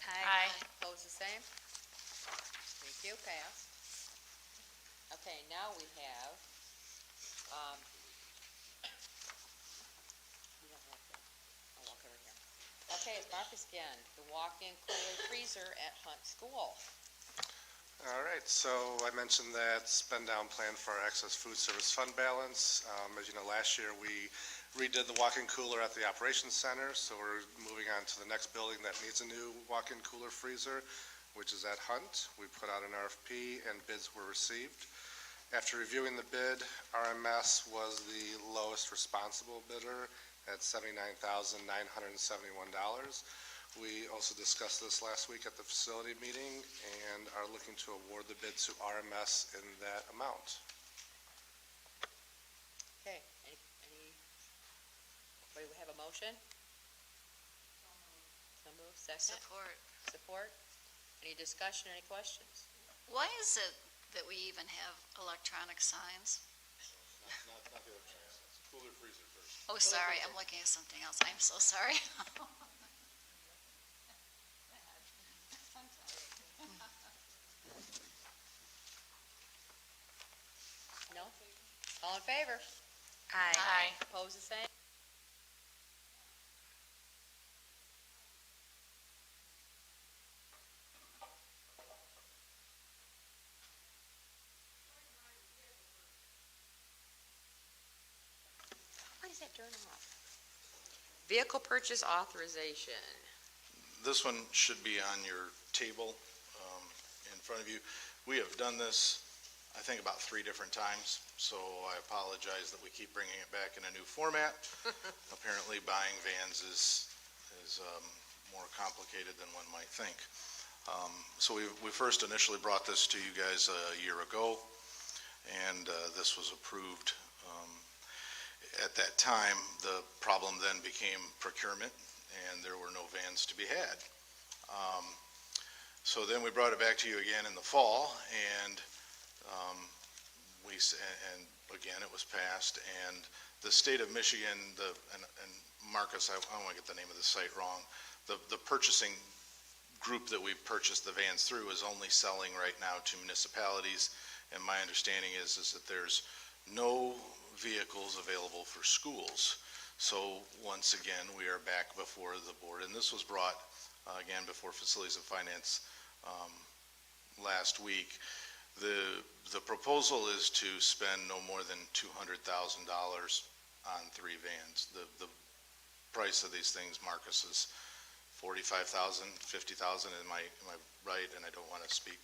Aye. Opposed, the same? Thank you, pass. Okay, now we have, we don't have to, I'll walk over here. Okay, it's Marcus again, the walk-in cooler freezer at Hunt School. All right, so I mentioned that spend down plan for our excess food service fund balance. As you know, last year we redid the walk-in cooler at the operations center, so we're moving on to the next building that needs a new walk-in cooler freezer, which is at Hunt. We put out an RFP and bids were received. After reviewing the bid, RMS was the lowest responsible bidder at $79,971. We also discussed this last week at the facility meeting and are looking to award the bid to RMS in that amount. Okay, anybody have a motion? So moved, second? Support. Support? Any discussion, any questions? Why is it that we even have electronic signs? Not the other choice. Cooler freezer first. Oh, sorry, I'm looking at something else. I'm so sorry. No? All in favor? Aye. Opposed, the same? Why does that turn off? Vehicle purchase authorization. This one should be on your table in front of you. We have done this, I think, about 3 different times, so I apologize that we keep bringing it back in a new format. Apparently, buying vans is more complicated than one might think. So we first initially brought this to you guys a year ago, and this was approved. At that time, the problem then became procurement, and there were no vans to be had. So then we brought it back to you again in the fall, and again, it was passed, and the state of Michigan, and Marcus, I don't want to get the name of the site wrong, the purchasing group that we purchased the vans through is only selling right now to municipalities, and my understanding is that there's no vehicles available for schools. So once again, we are back before the board, and this was brought again before Facilities and Finance last week. The proposal is to spend no more than $200,000 on 3 vans. The price of these things, Marcus, is $45,000, $50,000. Am I right? And I don't want to speak.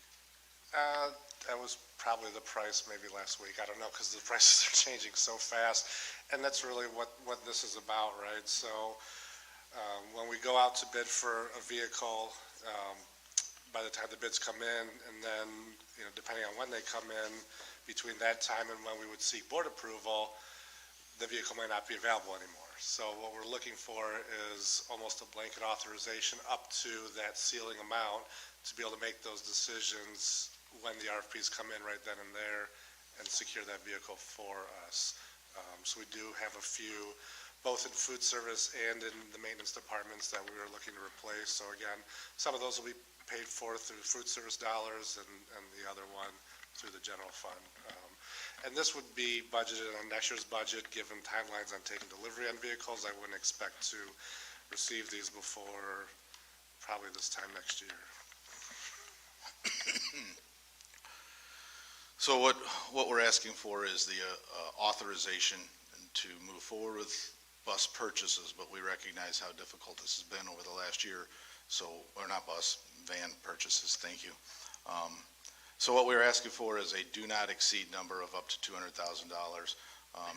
That was probably the price maybe last week. I don't know, because the prices are changing so fast. And that's really what this is about, right? So when we go out to bid for a vehicle, by the time the bids come in, and then, depending on when they come in, between that time and when we would seek board approval, the vehicle might not be available anymore. So what we're looking for is almost a blanket authorization up to that ceiling amount to be able to make those decisions when the RFPs come in right then and there and secure that vehicle for us. So we do have a few, both in food service and in the maintenance departments, that we were looking to replace. So again, some of those will be paid for through food service dollars, and the other one through the general fund. And this would be budgeted on next year's budget, given timelines on taking delivery on vehicles. I wouldn't expect to receive these before probably this time next year. So what we're asking for is the authorization to move forward with bus purchases, but we recognize how difficult this has been over the last year. So, or not bus, van purchases, thank you. So what we're asking for is a do not exceed number of up to $200,000.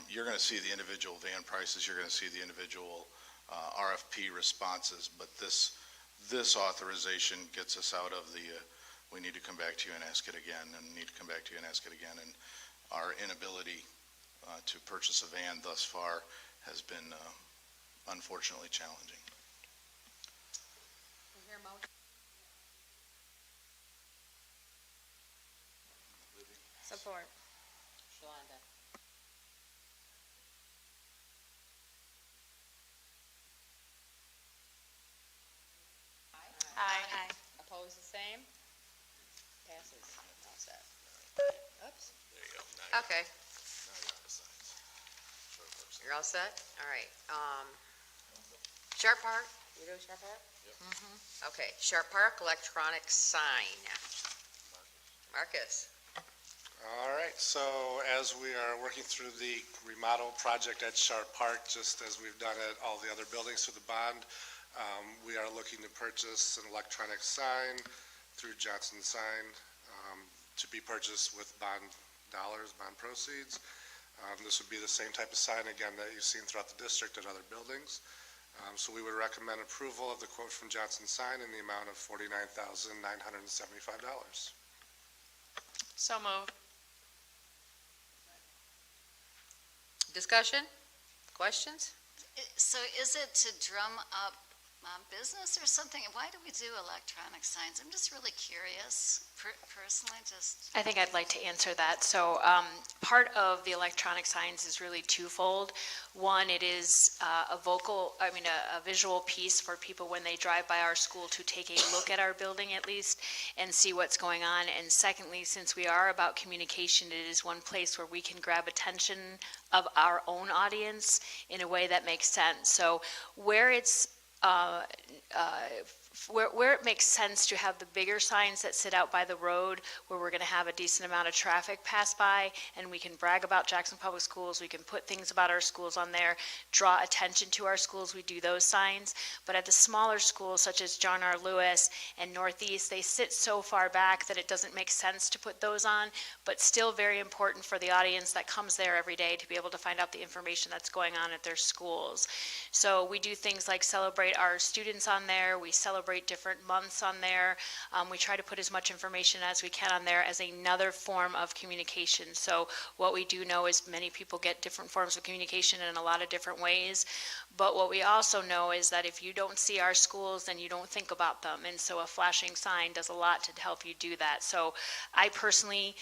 You're going to see the individual van prices, you're going to see the individual RFP responses, but this authorization gets us out of the, we need to come back to you and ask it again, and need to come back to you and ask it again, and our inability to purchase a van thus far has been unfortunately challenging. Support. Shalonda. Aye. Opposed, the same? Passes. All set. Oops. There you go. Okay, Now you're on the signs. you're all set? All right. Sharp Park, you do Sharp Park? Yep. Okay, Sharp Park electronic sign. Marcus. All right, so as we are working through the remodel project at Sharp Park, just as we've done at all the other buildings through the bond, we are looking to purchase an electronic sign through Johnson Sign to be purchased with bond dollars, bond proceeds. This would be the same type of sign, again, that you've seen throughout the district at other buildings. So we would recommend approval of the quote from Johnson Sign in the amount of $49,975. So moved. Discussion? Questions? So is it to drum up business or something? Why do we do electronic signs? I'm just really curious, personally, just. I think I'd like to answer that. So part of the electronic signs is really twofold. One, it is a visual piece for people when they drive by our school to take a look at our building at least and see what's going on. And secondly, since we are about communication, it is one place where we can grab attention of our own audience in a way that makes sense. So where it's where it makes sense to have the bigger signs that sit out by the road where we're going to have a decent amount of traffic pass by and we can brag about Jackson Public Schools, we can put things about our schools on there, draw attention to our schools, we do those signs. But at the smaller schools such as John R. Lewis and Northeast, they sit so far back that it doesn't make sense to put those on, but still very important for the audience that comes there every day to be able to find out the information that's going on at their schools. So we do things like celebrate our students on there, we celebrate different months on there. We try to put as much information as we can on there as another form of communication. So what we do know is many people get different forms of communication in a lot of different ways. But what we also know is that if you don't see our schools, then you don't think about them. And so a flashing sign does a lot to help you do that. So I personally,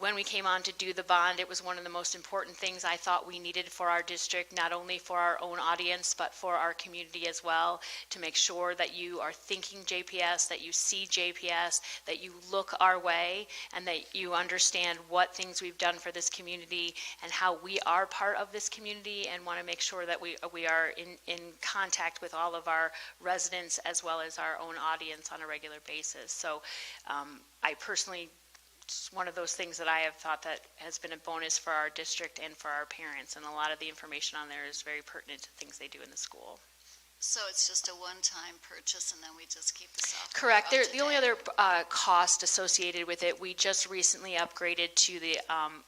when we came on to do the bond, it was one of the most important things I thought we needed for our district, not only for our own audience, but for our community as well, to make sure that you are thinking JPS, that you see JPS, that you look our way, and that you understand what things we've done for this community and how we are part of this community, and want to make sure that we are in contact with all of our residents as well as our own audience on a regular basis. So I personally, it's one of those things that I have thought that has been a bonus for our district and for our parents, and a lot of the information on there is very pertinent to things they do in the school. So it's just a one-time purchase and then we just keep the software? Correct. The only other cost associated with it, we just recently upgraded to the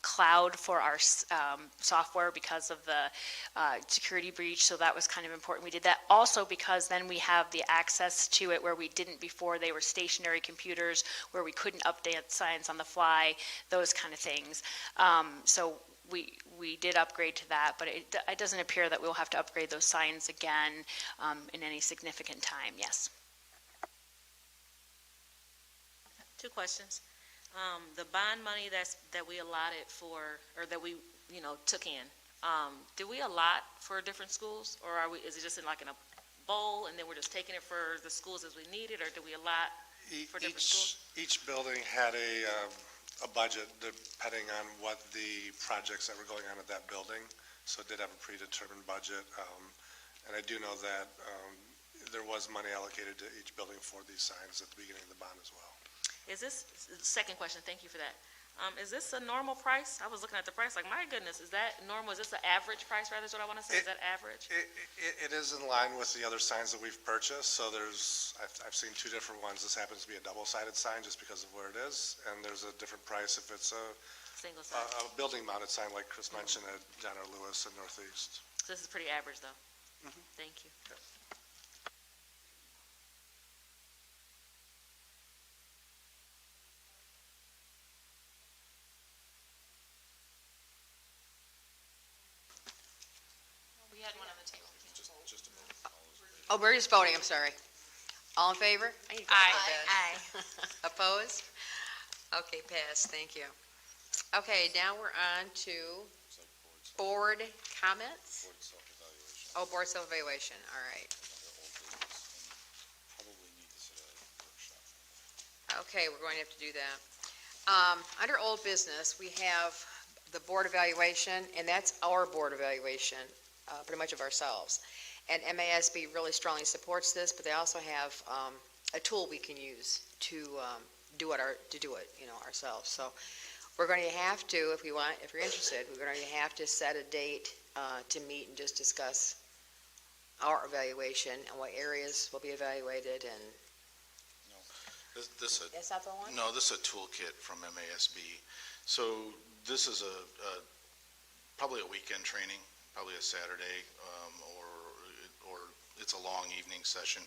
cloud for our software because of the security breach, so that was kind of important. We did that also because then we have the access to it where we didn't before. They were stationary computers where we couldn't update signs on the fly, those kind of things. So we did upgrade to that, but it doesn't appear that we'll have to upgrade those signs again in any significant time, yes. Two questions. The bond money that we allotted for, or that we, took in, do we allot for different schools, or is it just in a bowl and then we're just taking it for the schools as we need it, or do we allot for different schools? Each building had a budget depending on what the projects that were going on at that building. So it did have a predetermined budget. And I do know that there was money allocated to each building for these signs at the beginning of the bond as well. Is this, second question, thank you for that. Is this a normal price? I was looking at the price, like, my goodness, is that normal? Is this an average price, rather, is what I want to say? Is that average? It is in line with the other signs that we've purchased, so I've seen two different ones. This happens to be a double-sided sign just because of where it is, and there's a different price if it's Single side. a building-mounted sign like Chris mentioned at John R. Lewis and Northeast. So this is pretty average, though? Thank you. We had one on the table. Oh, we're just voting, I'm sorry. All in favor? Aye. Opposed? Okay, passed, thank you. Okay, now we're on to board comments? Oh, board self-evaluation, all right. Okay, we're going to have to do that. Under old business, we have the board evaluation, and that's our board evaluation, pretty much of ourselves. And MASB really strongly supports this, but they also have a tool we can use to do it, ourselves. So we're going to have to, if you're interested, we're going to have to set a date to meet and just discuss our evaluation and what areas will be evaluated and. That's not the one? No, this is a toolkit from MASB. So this is probably a weekend training, probably a Saturday, or it's a long evening session.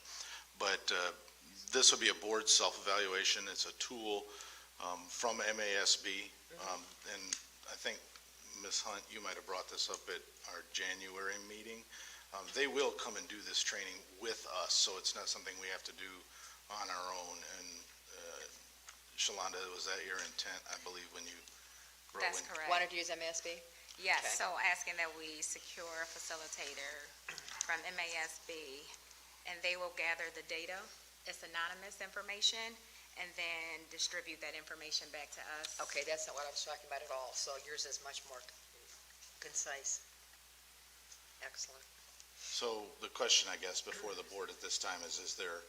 But this will be a board self-evaluation. It's a tool from MASB. And I think, Ms. Hunt, you might have brought this up at our January meeting. They will come and do this training with us, so it's not something we have to do on our own. And Shalonda, was that your intent, I believe, when you wrote? That's correct. Wanted to use MASB? Yes, Okay. so asking that we secure a facilitator from MASB, and they will gather the data. It's anonymous information, and then distribute that information back to us. Okay, that's not what I was talking about at all, so yours is much more concise. Excellent. So the question, I guess, before the board at this time is there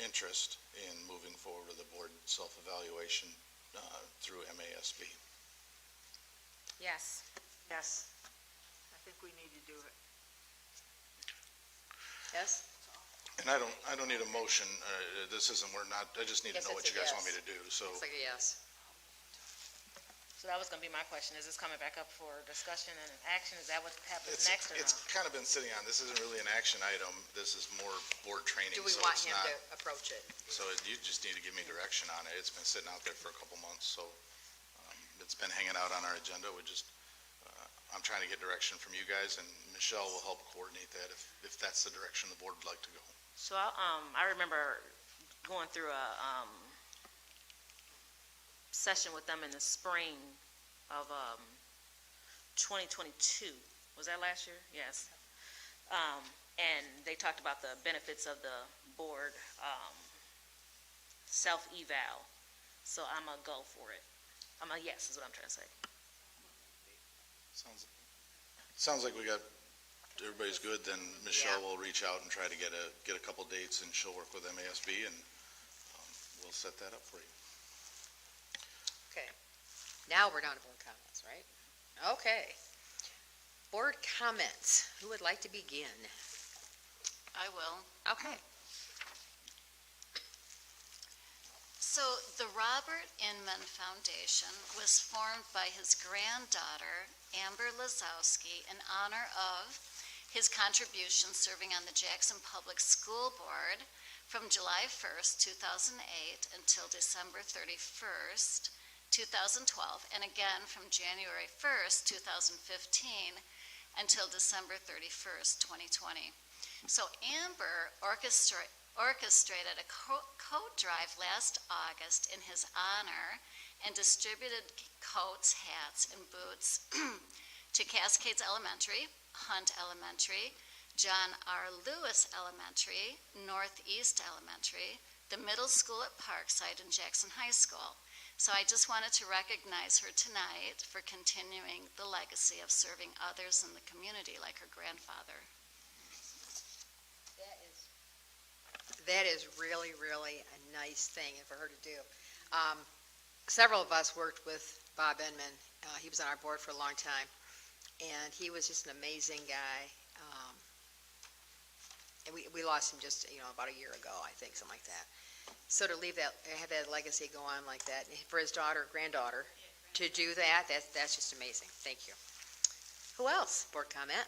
interest in moving forward with the board self-evaluation through MASB? Yes. Yes. I think we need to do it. Yes? And I don't need a motion, I just need to Yes, know what it's you a guys want yes. me to do, so. It's like a yes. So that was going to be my question. Is this coming back up for discussion and action? Is that what happens next or It's no? kind of been sitting on, this isn't really an action item, this is more board training, Do we so want it's him not. to approach it? So you just need to give me direction on it. It's been sitting out there for a couple months, so it's been hanging out on our agenda. I'm trying to get direction from you guys, and Michelle will help coordinate that if that's the direction the board would like to go. So I remember going through a session with them in the spring of 2022. Was that last year? Yes. And they talked about the benefits of the board self-eval. So I'm a go for it. I'm a yes is what I'm trying to say. Sounds like everybody's good, then Michelle will reach out and try to get a couple dates, and she'll work with MASB, and we'll set that up for you. Okay. Now we're down to board comments, right? Okay. Board comments. Who would like to begin? I will. Okay. So the Robert Inman Foundation was formed by his granddaughter, Amber Lazowski, in honor of his contributions serving on the Jackson Public School Board from July 1st, 2008 until December 31st, 2012, and again from January 1st, 2015 until December 31st, 2020. So Amber orchestrated a coat drive last August in his honor and distributed coats, hats, and boots to Cascades Elementary, Hunt Elementary, John R. Lewis Elementary, Northeast Elementary, the middle school at Parkside, and Jackson High School. So I just wanted to recognize her tonight for continuing the legacy of serving others in the community like her grandfather. That is really, really a nice thing for her to do. Several of us worked with Bob Inman. He was on our board for a long time, and he was just an amazing guy. And we lost him just, about a year ago, I think, something like that. So to have that legacy go on like that, for his granddaughter, to do that's just amazing. Thank you. Who else? Board comment?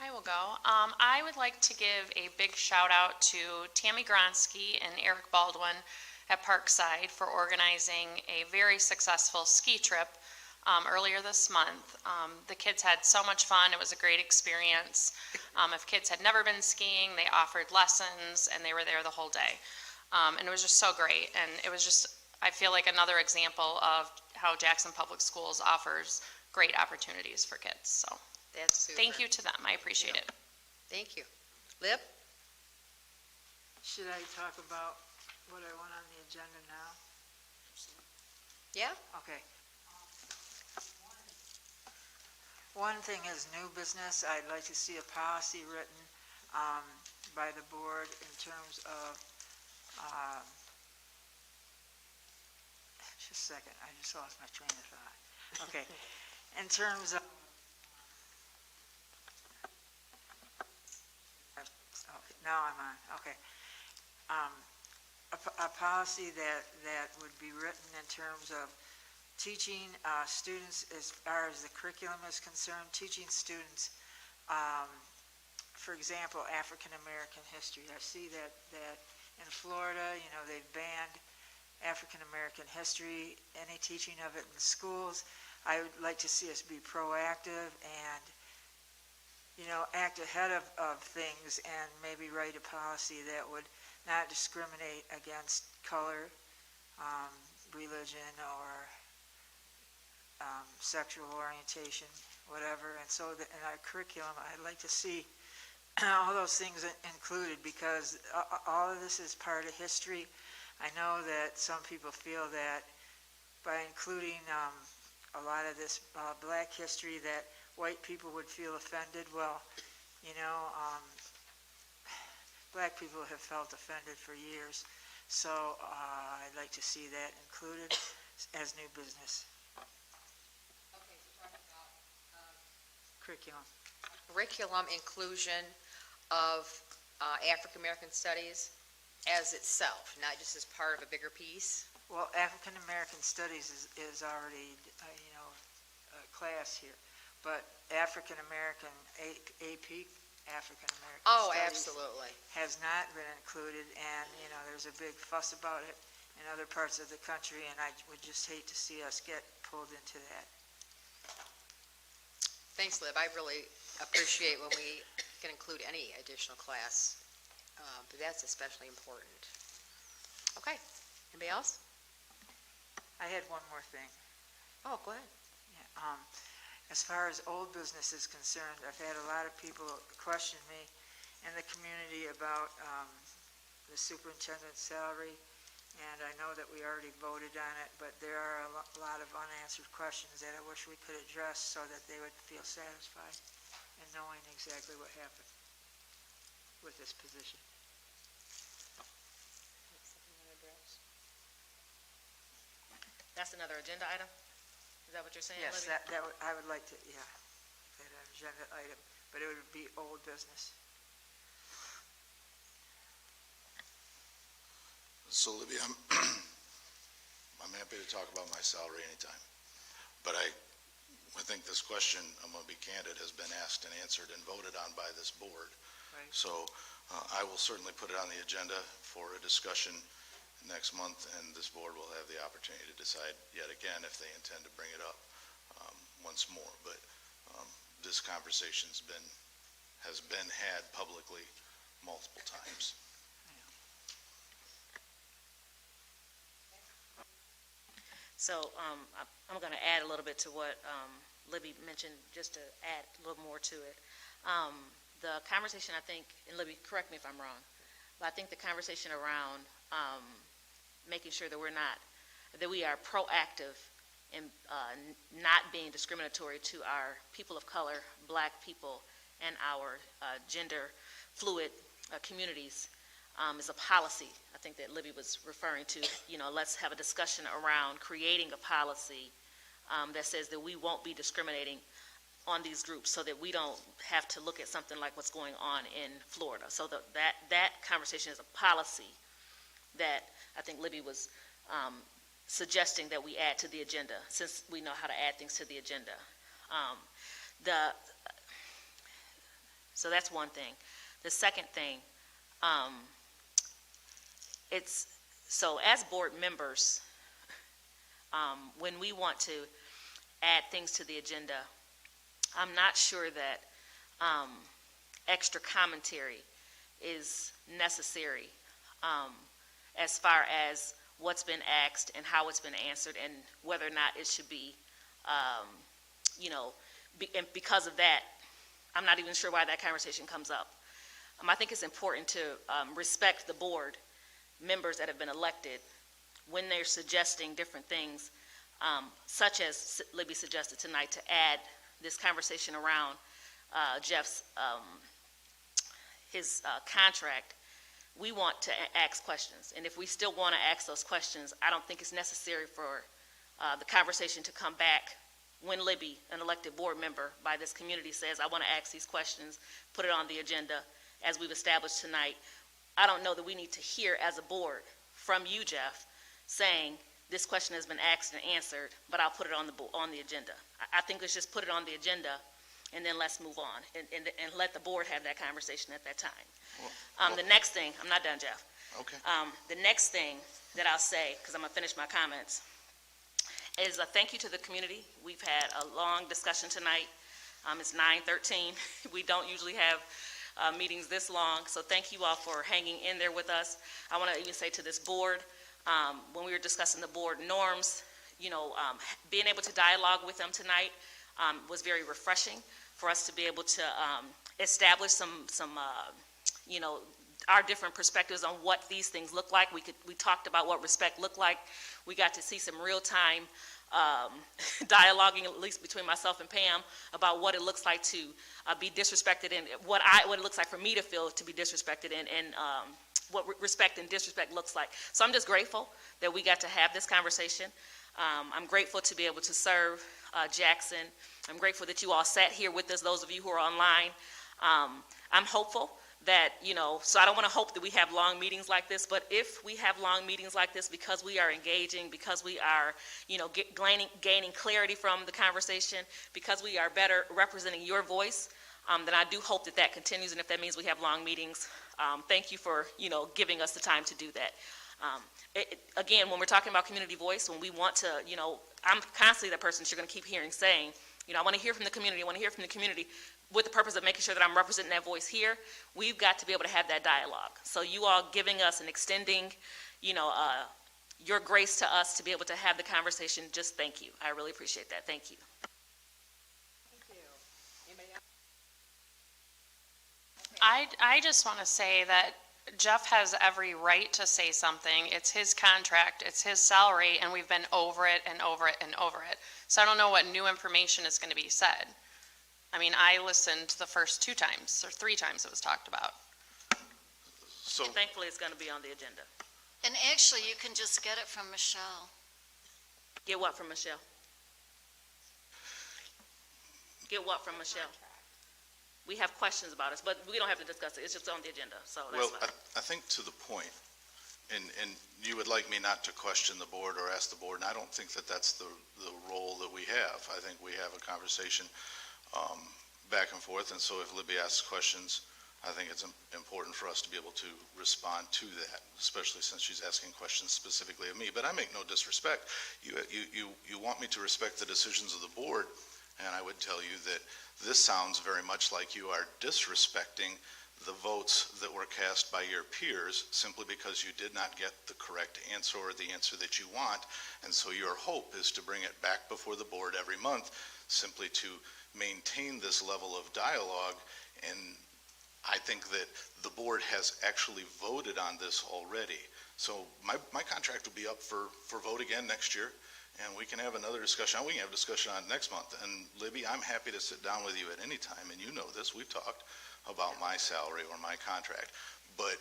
I will go. I would like to give a big shout out to Tammy Gronsky and Eric Baldwin at Parkside for organizing a very successful ski trip earlier this month. The kids had so much fun. It was a great experience. If kids had never been skiing, they offered lessons and they were there the whole day. And it was just so great. And it was just, I feel like another example of how Jackson Public Schools offers great opportunities for kids. So That's super. thank you to them. I appreciate it. Thank you. Lib? Should I talk about what I want on the agenda now? Yeah? Okay. One thing is new business. I'd like to see a policy written by the board in terms of, just a second, I just lost my train of thought. Okay. In terms of, now I'm on, okay. A policy that would be written in terms of teaching students, as far as the curriculum is concerned, teaching students, for example, African American history. I see that in Florida, they've banned African American history, any teaching of it in schools. I would like to see us be proactive and, act ahead of things and maybe write a policy that would not discriminate against color, religion, or sexual orientation, whatever. And so in our curriculum, I'd like to see all those things included, because all of this is part of history. I know that some people feel that by including a lot of this black history that white people would feel offended. Well, black people have felt offended for years. So I'd like to see that included as new business. Okay, so talking about Curriculum. curriculum inclusion of African American studies as itself, not just as part of a bigger piece. Well, African American Studies is already, a class here, but African American, AP African American Oh, Studies absolutely. has not been included, and, there's a big fuss about it in other parts of the country, and I would just hate to see us get pulled into that. Thanks, Lib. I really appreciate when we can include any additional class, but that's especially important. Okay, anybody else? I had one more thing. Oh, go ahead. Yeah, as far as old business is concerned, I've had a lot of people question me in the community about the superintendent's salary, and I know that we already voted on it, but there are a lot of unanswered questions that I wish we could address so that they would feel satisfied in knowing exactly what happened with this position. That's another agenda item? Is that what you're saying, Yes, Libby? I would like to, that agenda item, but it would be old business. So Libby, I'm happy to talk about my salary anytime. But I think this question, I'm going to be candid, has been asked and answered and voted on by this board. Right. So I will certainly put it on the agenda for a discussion next month, and this board will have the opportunity to decide yet again if they intend to bring it up once more. But this conversation has been had publicly multiple times. So I'm going to add a little bit to what Libby mentioned, just to add a little more to it. The conversation, I think, and Libby, correct me if I'm wrong, but I think the conversation around making sure that that we are proactive in not being discriminatory to our people of color, Black people, and our gender fluid communities is a policy. I think that Libby was referring to, let's have a discussion around creating a policy that says that we won't be discriminating on these groups so that we don't have to look at something like what's going on in Florida. So that conversation is a policy that I think Libby was suggesting that we add to the agenda, since we know how to add things to the agenda. So that's one thing. The second thing, so as board members, when we want to add things to the agenda, I'm not sure that extra commentary is necessary as far as what's been asked and how it's been answered and whether or not it should be, and because of that, I'm not even sure why that conversation comes up. I think it's important to respect the board members that have been elected when they're suggesting different things, such as Libby suggested tonight, to add this conversation around Jeff's his contract. We want to ask questions, and if we still want to ask those questions, I don't think it's necessary for the conversation to come back when Libby, an elected board member by this community, says, I want to ask these questions, put it on the agenda, as we've established tonight. I don't know that we need to hear as a board from you, Jeff, saying this question has been asked and answered, but I'll put it on the agenda. I think let's just put it on the agenda, and then let's move on, and let the board have that conversation at that time. The next thing, I'm not done, Jeff. Okay. The next thing that I'll say, because I'm going to finish my comments, is a thank you to the community. We've had a long discussion tonight. It's 9:13. We don't usually have meetings this long, so thank you all for hanging in there with us. I want to even say to this board, when we were discussing the board norms, being able to dialogue with them tonight was very refreshing for us to be able to establish some our different perspectives on what these things look like. We talked about what respect looked like. We got to see some real-time dialoguing, at least between myself and Pam, about what it looks like to be disrespected and what it looks like for me to feel to be disrespected and what respect and disrespect looks like. So I'm just grateful that we got to have this conversation. I'm grateful to be able to serve Jackson. I'm grateful that you all sat here with us, those of you who are online. I'm hopeful that, so I don't want to hope that we have long meetings like this, but if we have long meetings like this because we are engaging, because we are, gaining clarity from the conversation, because we are better representing your voice, then I do hope that that continues, and if that means we have long meetings, thank you for, giving us the time to do that. Again, when we're talking about community voice, when we want to, I'm constantly that person that you're going to keep hearing saying, I want to hear from the community, I want to hear from the community, with the purpose of making sure that I'm representing that voice here. We've got to be able to have that dialogue. So you all giving us and extending, your grace to us to be able to have the conversation, just thank you. I really appreciate that. Thank you. I just want to say that Jeff has every right to say something. It's his contract, it's his salary, and we've been over it and over it and over it. So I don't know what new information is going to be said. I mean, I listened the first 2 times or 3 times it was talked about. So And thankfully, it's going to be on the agenda. And actually, you can just get it from Michelle. Get what from Michelle? Get what from Michelle? We have questions about us, but we don't have to discuss it. It's just on the agenda, so that's fine. I think to the point, and you would like me not to question the board or ask the board, and I don't think that that's the role that we have. I think we have a conversation back and forth, and so if Libby asks questions, I think it's important for us to be able to respond to that, especially since she's asking questions specifically of me. But I make no disrespect. You want me to respect the decisions of the board, and I would tell you that this sounds very much like you are disrespecting the votes that were cast by your peers simply because you did not get the correct answer or the answer that you want. And so your hope is to bring it back before the board every month simply to maintain this level of dialogue. And I think that the board has actually voted on this already. So my contract will be up for vote again next year, and we can have another discussion. We can have a discussion on it next month. And Libby, I'm happy to sit down with you at any time, and you know this, we've talked about my salary or my contract. But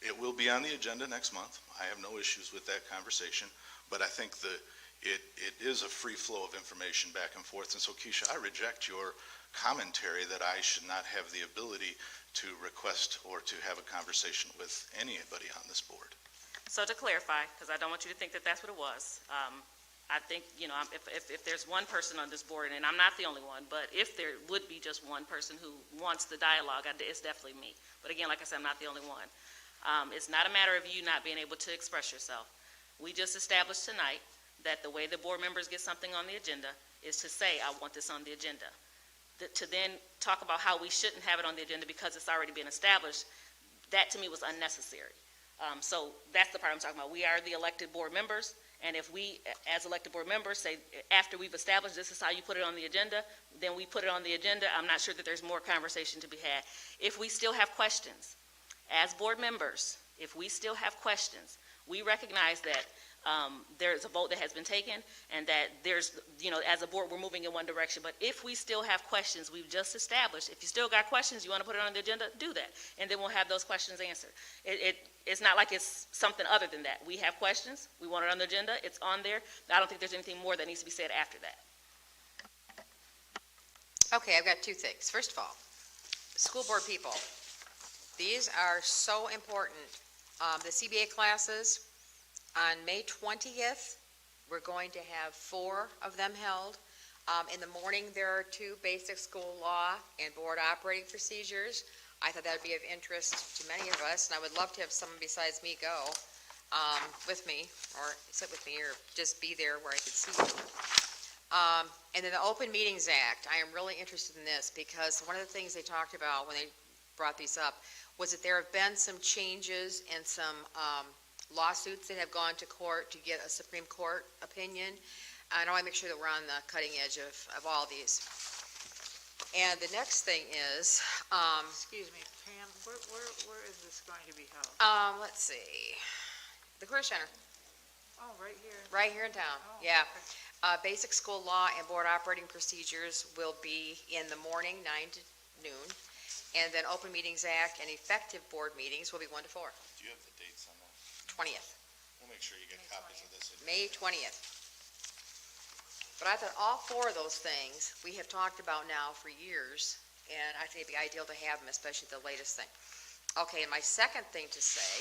it will be on the agenda next month. I have no issues with that conversation, but I think that it is a free flow of information back and forth. And so, Keisha, I reject your commentary that I should not have the ability to request or to have a conversation with anybody on this board. So to clarify, because I don't want you to think that that's what it was, I think, if there's one person on this board, and I'm not the only one, but if there would be just one person who wants the dialogue, it's definitely me. But again, like I said, I'm not the only one. It's not a matter of you not being able to express yourself. We just established tonight that the way the board members get something on the agenda is to say, I want this on the agenda. To then talk about how we shouldn't have it on the agenda because it's already been established, that to me was unnecessary. So that's the part I'm talking about. We are the elected board members, and if we, as elected board members, say, after we've established this is how you put it on the agenda, then we put it on the agenda. I'm not sure that there's more conversation to be had. If we still have questions, as board members, if we still have questions, we recognize that there's a vote that has been taken and that there's, as a board, we're moving in one direction. But if we still have questions, we've just established, if you still got questions, you want to put it on the agenda, do that. And then we'll have those questions answered. It's not like it's something other than that. We have questions. We want it on the agenda. It's on there. I don't think there's anything more that needs to be said after that. Okay, I've got two things. First of all, school board people, these are so important. The CBA classes, on May 20th, we're going to have 4 of them held. In the morning, there are 2 basic school law and board operating procedures. I thought that would be of interest to many of us, and I would love to have someone besides me go with me, or sit with me, or just be there where I could see you. And then the Open Meetings Act, I am really interested in this because one of the things they talked about when they brought these up was that there have been some changes and some lawsuits that have gone to court to get a Supreme Court opinion. And I want to make sure that we're on the cutting edge of all these. And the next thing is, Excuse me, Pam, where is this going to be held? let's see, the Career Center, Oh, right here. right here in town, Oh, yeah. okay. Basic school law and board operating procedures will be in the morning, 9 to noon. And then Open Meetings Act and effective board meetings will be 1 to 4, Do you have the dates on that? 20th, We'll make sure you get copies of this. May 20th. But I thought all 4 of those things we have talked about now for years, and I think it'd be ideal to have them, especially the latest thing. Okay, and my second thing to say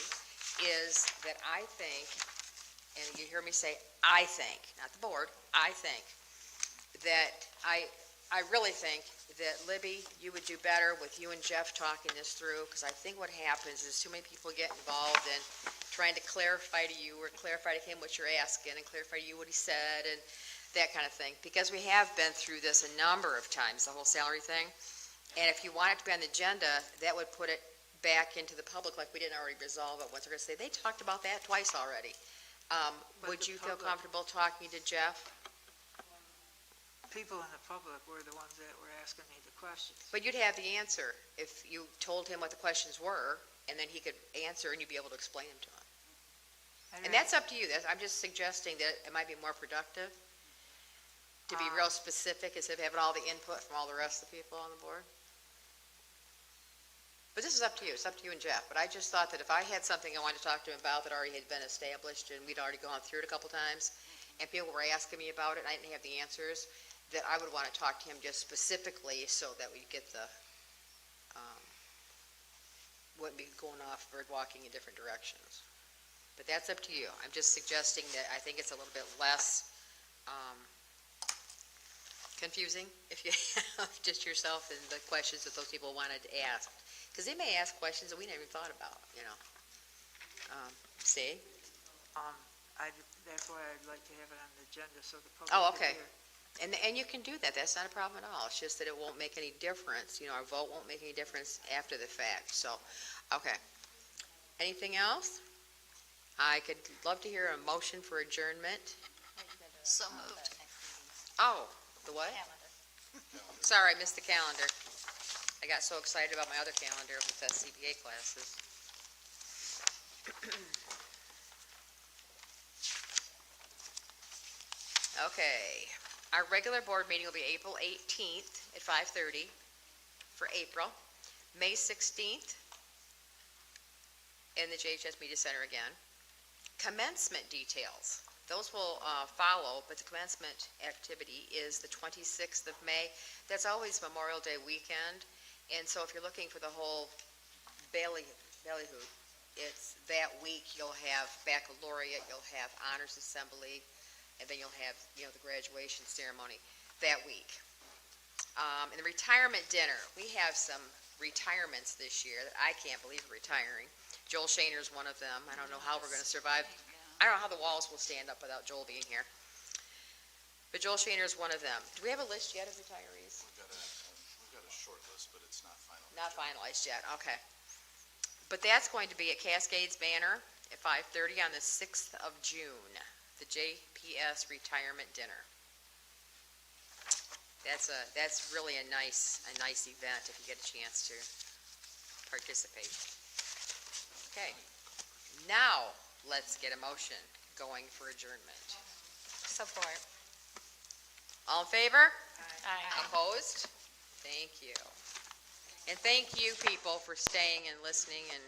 is that I think, and you hear me say, I think, not the board, I think, that I really think that Libby, you would do better with you and Jeff talking this through, because I think what happens is too many people get involved in trying to clarify to you or clarify to him what you're asking and clarify to you what he said and that kind of thing. Because we have been through this a number of times, the whole salary thing. And if you want it to be on the agenda, that would put it back into the public like we didn't already resolve it. Once they're going to say, they talked about that twice already. Would you feel comfortable talking to Jeff? People in the public were the ones that were asking me the questions. But you'd have the answer if you told him what the questions were, and then he could answer and you'd be able to explain them to him. And that's up to you. I'm just suggesting that it might be more productive to be real specific instead of having all the input from all the rest of the people on the board. But this is up to you. It's up to you and Jeff. But I just thought that if I had something I wanted to talk to him about that already had been established and we'd already gone through it a couple times, and people were asking me about it and I didn't have the answers, that I would want to talk to him just specifically so that we get the, wouldn't be going off bird walking in different directions. But that's up to you. I'm just suggesting that I think it's a little bit less confusing if you have just yourself and the questions that those people wanted to ask. Because they may ask questions that we never even thought about, See? That's why I'd like to have it on the agenda so the public Oh, can okay. hear. And you can do that. That's not a problem at all. It's just that it won't make any difference. Our vote won't make any difference after the fact. So, okay. Anything else? I could love to hear a motion for adjournment. So moved. Oh, the what? Sorry, I missed the calendar. I got so excited about my other calendar with the CBA classes. Okay, our regular board meeting will be April 18th at 5:30 for April. May 16th in the JHS Media Center again. Commencement details, those will follow, but the commencement activity is the 26th of May. That's always Memorial Day weekend, and so if you're looking for the whole ballyhoo, it's that week. You'll have baccalaureate, you'll have honors assembly, and then you'll have, the graduation ceremony that week. And the retirement dinner, we have some retirements this year that I can't believe are retiring. Joel Shaner's one of them. I don't know how we're going to survive. I don't know how the walls will stand up without Joel being here. But Joel Shaner's one of them. Do we have a list yet of retirees? We've got a short list, but it's not finalized. Not finalized yet, okay. But that's going to be at Cascades Manor at 5:30 on the 6th of June, the JPS Retirement Dinner. That's really a nice event if you get a chance to participate. Okay, now let's get a motion going for adjournment. Support. All in favor? Aye. Opposed? Thank you. And thank you, people, for staying and listening and